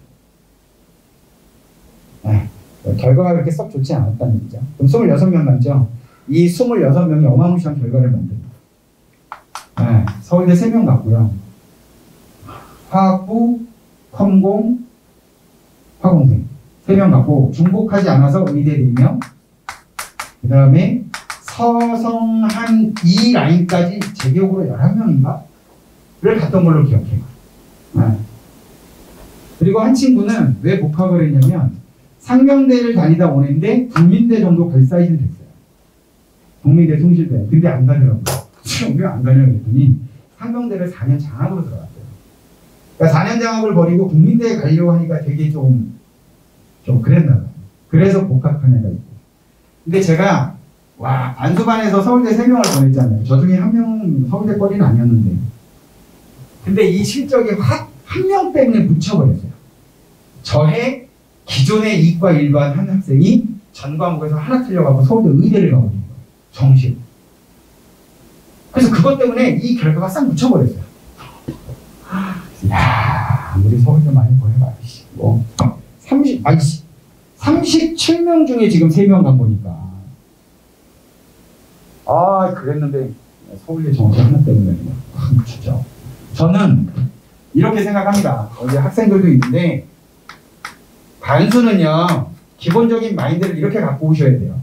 Speaker 2: 네. 결과가 그렇게 썩 좋지 않았다는 얘기죠. 그럼 26명 남죠. 이 26명이 어마무시한 결과를 만듭니다. 네, 서울대 3명 갔고요. 화학부, 컴공, 화공생 3명 갔고 중복하지 않아서 의대 4명, 그 다음에 서성한 이 라인까지 제 기억으로 11명인가? 를 갔던 걸로 기억해요. 네. 그리고 한 친구는 왜 복학을 했냐면 상명대를 다니다 오는데 국민대 정도 갈 사이즈는 됐어요. 국민대 숭실대. 근데 안 가더라고요. 왜 안 가냐고 했더니 상명대를 4년 장학으로 들어갔어요. 그러니까 4년 장학을 버리고 국민대에 가려고 하니까 되게 좀 그랬나 봐요. 그래서 복학한 애가 있고. 근데 제가 반수반에서 서울대 3명을 보냈잖아요. 저 중에 1명 서울대 거리는 아니었는데. 근데 이 실적이 확 한 명 때문에 묻혀버렸어요. 저해 기존의 이과 일반 한 학생이 전 과목에서 하나 틀려가고 서울대 의대를 가버린 거예요. 정시. 그래서 그것 때문에 이 결과가 싹 묻혀버렸어요. 야, 아무리 서울대 많이 보내봐. 37명 중에 지금 3명 간 거니까. 그랬는데 서울대 정시 하나 때문에 확 묻혔죠. 저는 이렇게 생각합니다. 여기 학생들도 있는데 반수는요 기본적인 마인드를 이렇게 갖고 오셔야 돼요.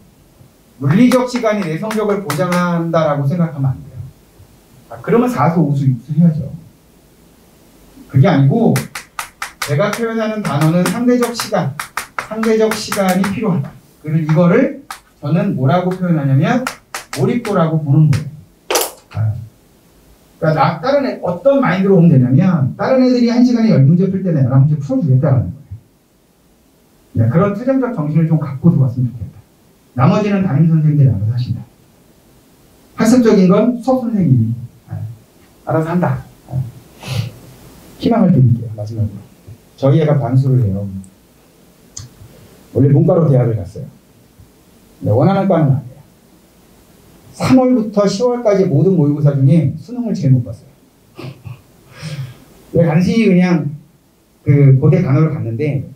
Speaker 2: 물리적 시간이 내 성적을 보장한다라고 생각하면 안 돼요. 그러면 4수 5수 6수 해야죠. 그게 아니고 제가 표현하는 단어는 상대적 시간이 필요하다. 그리고 이거를 저는 뭐라고 표현하냐면 몰입도라고 보는 거예요. 그러니까 다른 어떤 마인드로 오면 되냐면 다른 애들이 1시간에 10문제 풀 때는 11문제 풀어주겠다라는 거예요. 그런 투쟁적 정신을 좀 갖고 들어왔으면 좋겠다. 나머지는 담임 선생님들이 알아서 하신다. 학습적인 건 수업 선생님이 알아서 한다. 희망을 드릴게요. 마지막으로. 저희 애가 반수를 해요. 원래 문과로 대학을 갔어요. 원하는 과는 아니에요. 3월부터 10월까지 모든 모의고사 중에 수능을 제일 못 봤어요. 간신히 그냥 그 고대 간호를 갔는데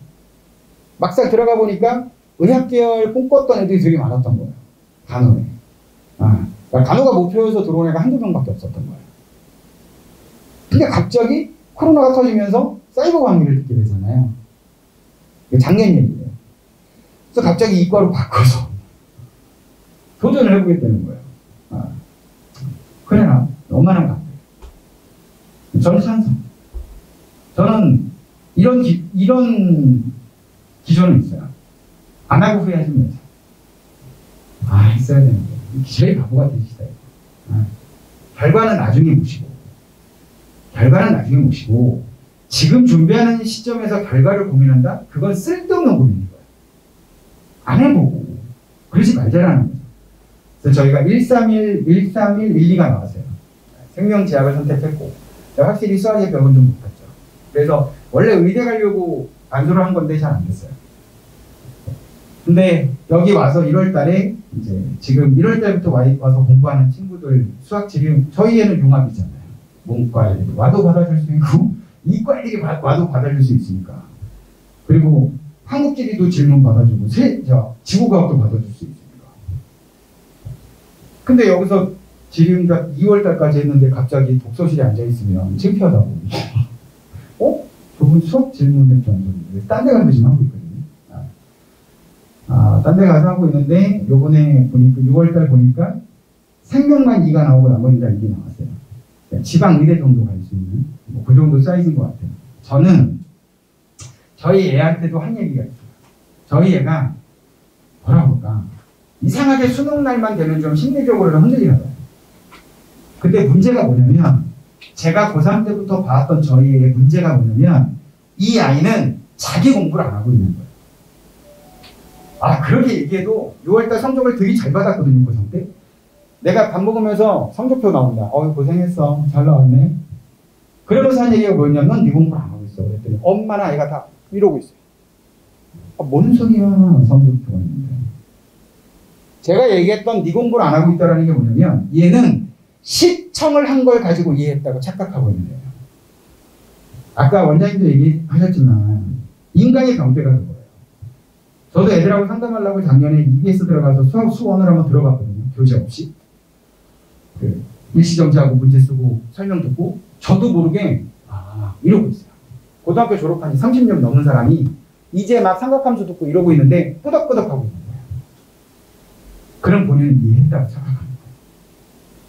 Speaker 2: 막상 들어가 보니까 의학계열 꿈꿨던 애들이 되게 많았던 거예요. 간호에. 그러니까 간호가 목표여서 들어온 애가 한두 명밖에 없었던 거예요. 근데 갑자기 코로나가 터지면서 사이버 강의를 듣게 되잖아요. 작년 얘기예요. 그래서 갑자기 이과로 바꿔서 도전을 해보겠다는 거예요. 그래나 얼마나 가. 저는 찬성. 저는 이런 기조는 있어요. 안 하고 후회하지 마세요. 했어야 되는데. 제일 바보 같은 짓이다. 결과는 나중에 모시고 지금 준비하는 시점에서 결과를 고민한다? 그건 쓸데없는 고민인 거예요. 안 해보고 그러지 말자라는 거죠. 그래서 저희가 131, 12가 나왔어요. 생명제약을 선택했고 확실히 수학의 벽은 좀 높았죠. 그래서 원래 의대 가려고 반수를 한 건데 잘 안 됐어요. 근데 여기 와서 1월 달에 이제 지금 1월 달부터 와서 공부하는 친구들 수학 지금 저희 애는 융합이잖아요. 문과 애들이 와도 받아줄 수 있고 이과 애들이 와도 받아줄 수 있으니까. 그리고 한국지리도 질문 받아주고 지구과학도 받아줄 수 있으니까. 근데 여기서 지금까 2월 달까지 했는데 갑자기 독서실에 앉아있으면 창피하다고. 저분 수업 질문을 정도인데 딴 데 가서 지금 하고 있거든요. 딴 데 가서 하고 있는데 요번에 보니까 6월달 보니까 생명만 2가 나오고 나머지 다 2가 나왔어요. 지방 의대 정도 갈 수 있는 그 정도 사이즈인 것 같아요. 저는 저희 애한테도 한 얘기가 있어요. 저희 애가 뭐라 볼까 이상하게 수능 날만 되면 좀 심리적으로는 흔들리더라고요. 근데 문제가 뭐냐면 제가 고3 때부터 봐왔던 저희 애의 문제가 뭐냐면 이 아이는 자기 공부를 안 하고 있는 거예요. 그렇게 얘기해도 6월달 성적을 되게 잘 받았거든요. 고3 때. 내가 밥 먹으면서 성적표 나온다. 고생했어. 잘 나왔네. 그러면서 한 얘기가 뭐였냐면 넌 네 공부를 안 하고 있어. 그랬더니 엄마나 아이가 다 이러고 있어요. 뭔 소리야. 성적표가 있는데. 제가 얘기했던 네 공부를 안 하고 있다는 게 뭐냐면 얘는 시청을 한 걸 가지고 이해했다고 착각하고 있는 거예요. 아까 원장님도 얘기하셨지만 인간의 병폐가 그거예요. 저도 애들하고 상담하려고 작년에 EBS 들어가서 수원을 한번 들어봤거든요. 교재 없이. 그 일시정지하고 문제 쓰고 설명 듣고 저도 모르게 이러고 있어요. 고등학교 졸업한 지 30년 넘는 사람이 이제 막 삼각함수 듣고 이러고 있는데 끄덕끄덕하고 있는 거예요. 그럼 본인은 이해했다고 생각합니다.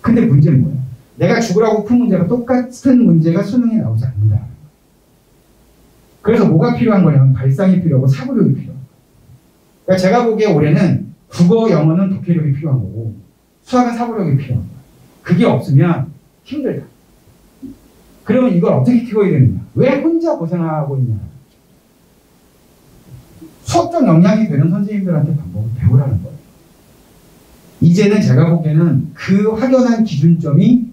Speaker 2: 근데 문제는 뭐예요? 내가 죽으라고 푼 문제가 똑같은 문제가 수능에 나오지 않는다. 그래서 뭐가 필요한 거냐면 발상이 필요하고 사고력이 필요한 거예요. 그러니까 제가 보기에 올해는 국어, 영어는 독해력이 필요한 거고 수학은 사고력이 필요한 거예요. 그게 없으면 힘들다. 그러면 이걸 어떻게 키워야 되느냐? 왜 혼자 고생하고 있냐? 수업적 역량이 되는 선생님들한테 방법을 배우라는 거예요. 이제는 제가 보기에는 그 확연한 기준점이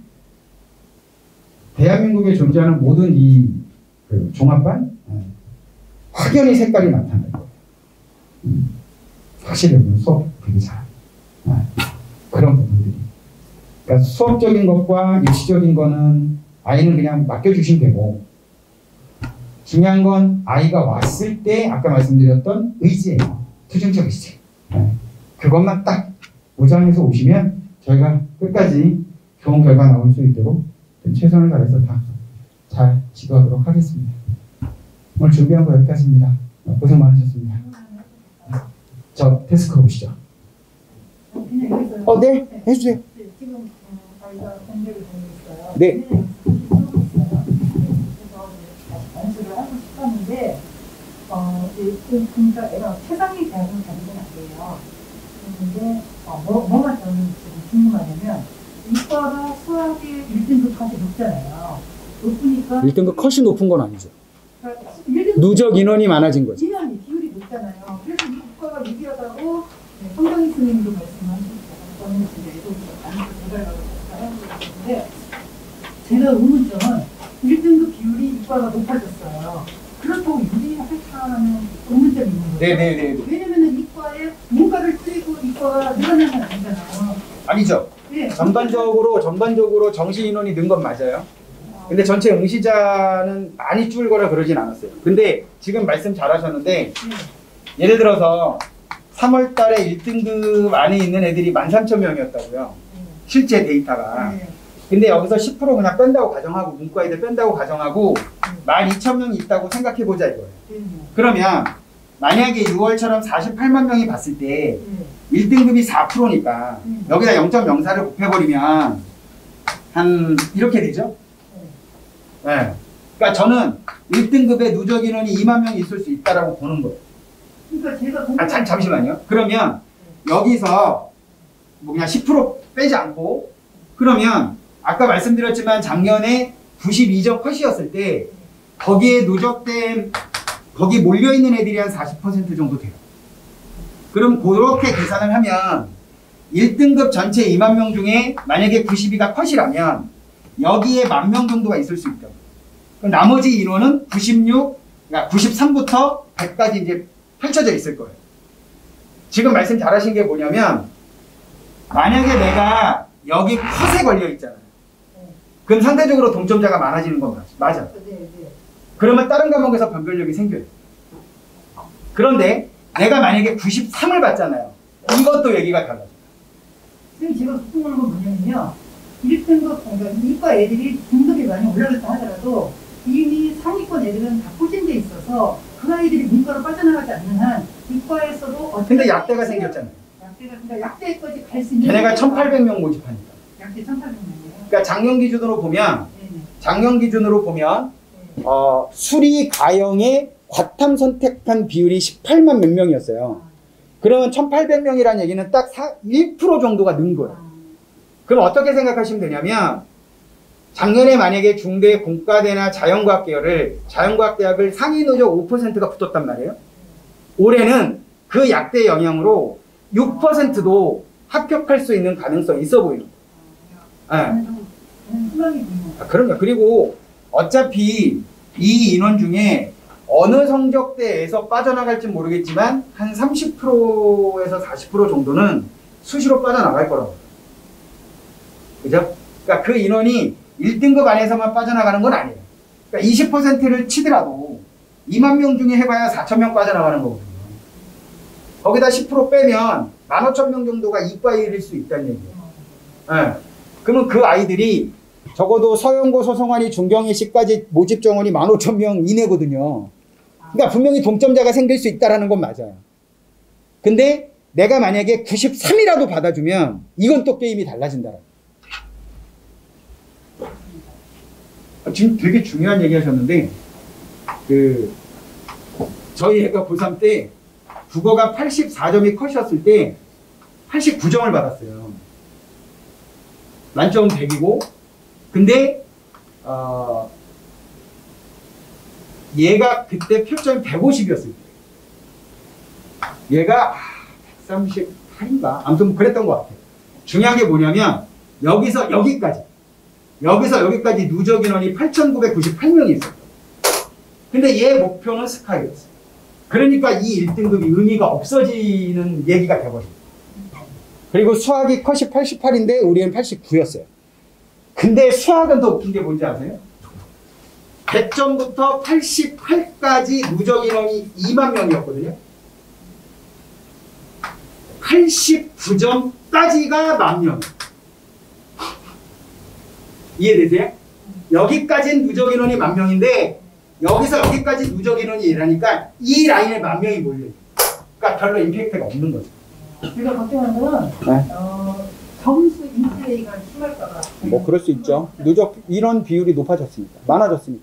Speaker 2: 대한민국에 존재하는 모든 그 종합반 확연히 색깔이 나타날 거예요. 사실은 수업 되게 잘 그런 부분들이. 그러니까 수업적인 것과 입시적인 거는 아이는 그냥 맡겨주시면 되고 중요한 건 아이가 왔을 때 아까 말씀드렸던 의지예요. 투쟁적 의지. 그것만 딱 보장해서 오시면 저희가 끝까지 좋은 결과 나올 수 있도록 최선을 다해서 다 잘 지도하도록 하겠습니다. 오늘 준비한 거 여기까지입니다. 고생 많으셨습니다. 저 데스크로 오시죠. 네, 해주세요.
Speaker 3: 지금 저희가 공개를 되고 있어요.
Speaker 2: 네.
Speaker 3: 그래서 연습을 하고 싶었는데 그러니까 애가 최상위 대학을 다니는 아이예요. 그런데 뭐가 저는 지금 궁금하냐면 이과가 수학의 1등급 컷이 높잖아요. 높으니까
Speaker 2: 1등급 컷이 높은 건 아니죠.
Speaker 3: 그러니까 1등급
Speaker 2: 누적 인원이 많아진 거죠.
Speaker 3: 인원이 비율이 높잖아요. 그래서 이 이과가 유리하다고 성경희 스님도 말씀하셨고 저는 지금 애도 많이 개발하고 있는데 제가 의문점은 1등급 비율이 이과가 높아졌어요. 그렇다고 유리할까는 의문점이 있는 거예요.
Speaker 2: 네네네.
Speaker 3: 왜냐면은 이과에 문과를 줄이고 이과가 늘어나는 건 아니잖아요.
Speaker 2: 아니죠.
Speaker 3: 네.
Speaker 2: 전반적으로 정시 인원이 는 건 맞아요. 근데 전체 응시자는 많이 줄거나 그러진 않았어요. 근데 지금 말씀 잘하셨는데 예를 들어서 3월 달에 1등급 안에 있는 애들이 13,000명이었다고요. 실제 데이터가. 근데 여기서 10% 그냥 뺀다고 가정하고 문과 애들 뺀다고 가정하고 12,000명이 있다고 생각해보자 이거예요. 그러면 만약에 6월처럼 48만 명이 봤을 때 1등급이 4%니까 여기다 0.04를 곱해버리면 한 이렇게 되죠? 네. 그러니까 저는 1등급의 누적 인원이 2만 명이 있을 수 있다라고 보는 거예요.
Speaker 3: 그러니까 제가
Speaker 2: 잠시만요. 그러면 여기서 뭐 그냥 10% 빼지 않고 그러면 아까 말씀드렸지만 작년에 92점 컷이었을 때 거기에 누적된 거기 몰려있는 애들이 한 40% 정도 돼요. 그럼 그렇게 계산을 하면 1등급 전체 2만 명 중에 만약에 92가 컷이라면 여기에 10,000명 정도가 있을 수 있다고. 그럼 나머지 인원은 96, 그러니까 93부터 100까지 이제 펼쳐져 있을 거예요. 지금 말씀 잘하신 게 뭐냐면 만약에 내가 여기 컷에 걸려 있잖아요. 그럼 상대적으로 동점자가 많아지는 건 맞아. 그러면 다른 과목에서 변별력이 생겨요. 그런데 내가 만약에 93을 받잖아요. 이것도 얘기가 달라져요.
Speaker 3: 지금 제가 궁금한 건 뭐냐면요. 1등급, 그러니까 이과 애들이 등급이 많이 올라갔다 하더라도 이미 상위권 애들은 다 포진돼 있어서 그 아이들이 문과로 빠져나가지 않는 한 이과에서도
Speaker 2: 근데 약대가 생겼잖아요.
Speaker 3: 그러니까 약대까지 갈 수 있는
Speaker 2: 걔네가 1,800명 모집하니까.
Speaker 3: 약대 1,800명이에요.
Speaker 2: 그러니까 작년 기준으로 보면 수리 가형의 과탐 선택한 비율이 18만 몇 명이었어요. 그러면 1,800명이라는 얘기는 딱 1% 정도가 는 거예요. 그럼 어떻게 생각하시면 되냐면 작년에 만약에 중대 공과대나 자연과학 계열을 자연과학대학을 상위 누적 5%가 붙었단 말이에요. 올해는 그 약대 영향으로 6%도 합격할 수 있는 가능성이 있어 보이는 거예요. 그럼요. 그리고 어차피 이 인원 중에 어느 성적대에서 빠져나갈지 모르겠지만 한 30%에서 40% 정도는 수시로 빠져나갈 거라고. 그죠? 그러니까 그 인원이 1등급 안에서만 빠져나가는 건 아니에요. 그러니까 20%를 치더라도 2만 명 중에 해봐야 4,000명 빠져나가는 거거든요. 거기다 10% 빼면 15,000명 정도가 이과일일 수 있다는 얘기예요. 예. 그러면 그 아이들이 적어도 서영고, 소송환이, 중경희씨까지 모집 정원이 15,000명 이내거든요. 그러니까 분명히 동점자가 생길 수 있다는 건 맞아요. 근데 내가 만약에 93이라도 받아주면 이건 또 게임이 달라진다. 지금 되게 중요한 얘기 하셨는데, 저희 애가 고3 때 국어가 84점이 컷이었을 때 89점을 받았어요. 만점 100이고, 근데 얘가 그때 표점이 150이었을 때 얘가 138인가? 아무튼 뭐 그랬던 것 같아요. 중요한 게 뭐냐면 여기서 여기까지 누적 인원이 8,998명이 있었어요. 근데 얘 목표는 스카이였어요. 그러니까 이 1등급이 의미가 없어지는 얘기가 돼버려요. 그리고 수학이 컷이 88인데 우리는 89였어요. 근데 수학은 더 웃긴 게 뭔지 아세요? 100점부터 88까지 누적 인원이 2만 명이었거든요. 89점까지가 10,000명. 이해되세요? 여기까지는 누적 인원이 10,000명인데 여기서 여기까지 누적 인원이 이라니까 이 라인에 10,000명이 몰려요. 그러니까 별로 임팩트가 없는 거죠.
Speaker 3: 제가 걱정하는 건 점수 인플레이가 심할까봐.
Speaker 2: 뭐 그럴 수 있죠. 누적 인원 비율이 높아졌으니까, 많아졌으니까.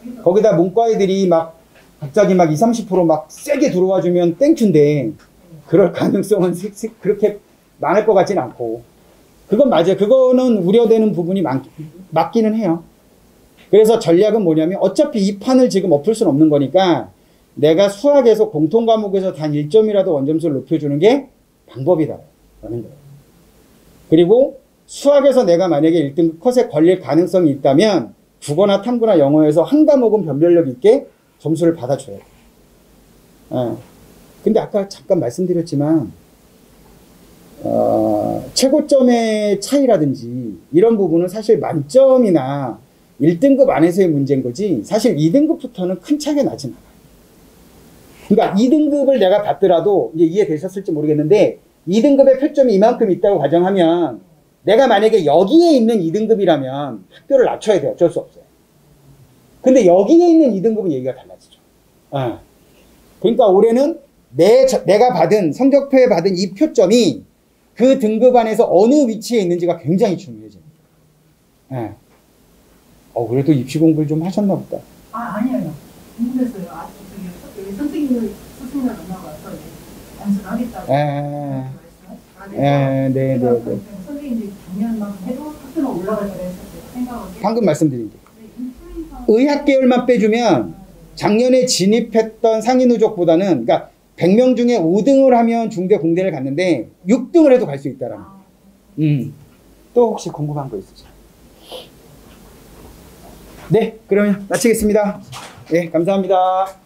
Speaker 3: 네.
Speaker 2: 거기다 문과애들이 막 갑자기 막 20, 30% 막 세게 들어와 주면 땡큐인데 그럴 가능성은 그렇게 많을 것 같지는 않고. 그건 맞아요. 그거는 우려되는 부분이 맞기는 해요. 그래서 전략은 뭐냐면 어차피 이 판을 지금 엎을 수는 없는 거니까 내가 수학에서 공통과목에서 단 1점이라도 원점수를 높여주는 게 방법이다 라는 거예요. 그리고 수학에서 내가 만약에 1등급 컷에 걸릴 가능성이 있다면 국어나 탐구나 영어에서 한 과목은 변별력 있게 점수를 받아줘야 돼요. 근데 아까 잠깐 말씀드렸지만 최고점의 차이라든지 이런 부분은 사실 만점이나 1등급 안에서의 문제인 거지 사실 2등급부터는 큰 차이가 나진 않아요. 그러니까 2등급을 내가 받더라도 이제 이해되셨을지 모르겠는데 2등급의 표점이 이만큼 있다고 가정하면 내가 만약에 여기에 있는 2등급이라면 학교를 낮춰야 돼요. 어쩔 수 없어요. 근데 여기에 있는 2등급은 얘기가 달라지죠. 그러니까 올해는 내가 받은 성적표에 받은 이 표점이 그 등급 안에서 어느 위치에 있는지가 굉장히 중요해집니다. 그래도 입시 공부를 좀 하셨나 보다.
Speaker 3: 아니에요. 궁금했어요. 저기 선생님을 스승을 만나봐서 연수를 하겠다고.
Speaker 2: 네.
Speaker 3: 선생님들이 작년만큼 해도 학교는 올라갈 거라 했었어요. 생각을.
Speaker 2: 방금 말씀드린 게. 의학 계열만 빼주면 작년에 진입했던 상위 누적보다는 그러니까 100명 중에 5등을 하면 중대 공대를 갔는데 6등을 해도 갈 수 있다라는 거예요. 또 혹시 궁금한 거 있으세요? 네, 그러면 마치겠습니다. 네, 감사합니다.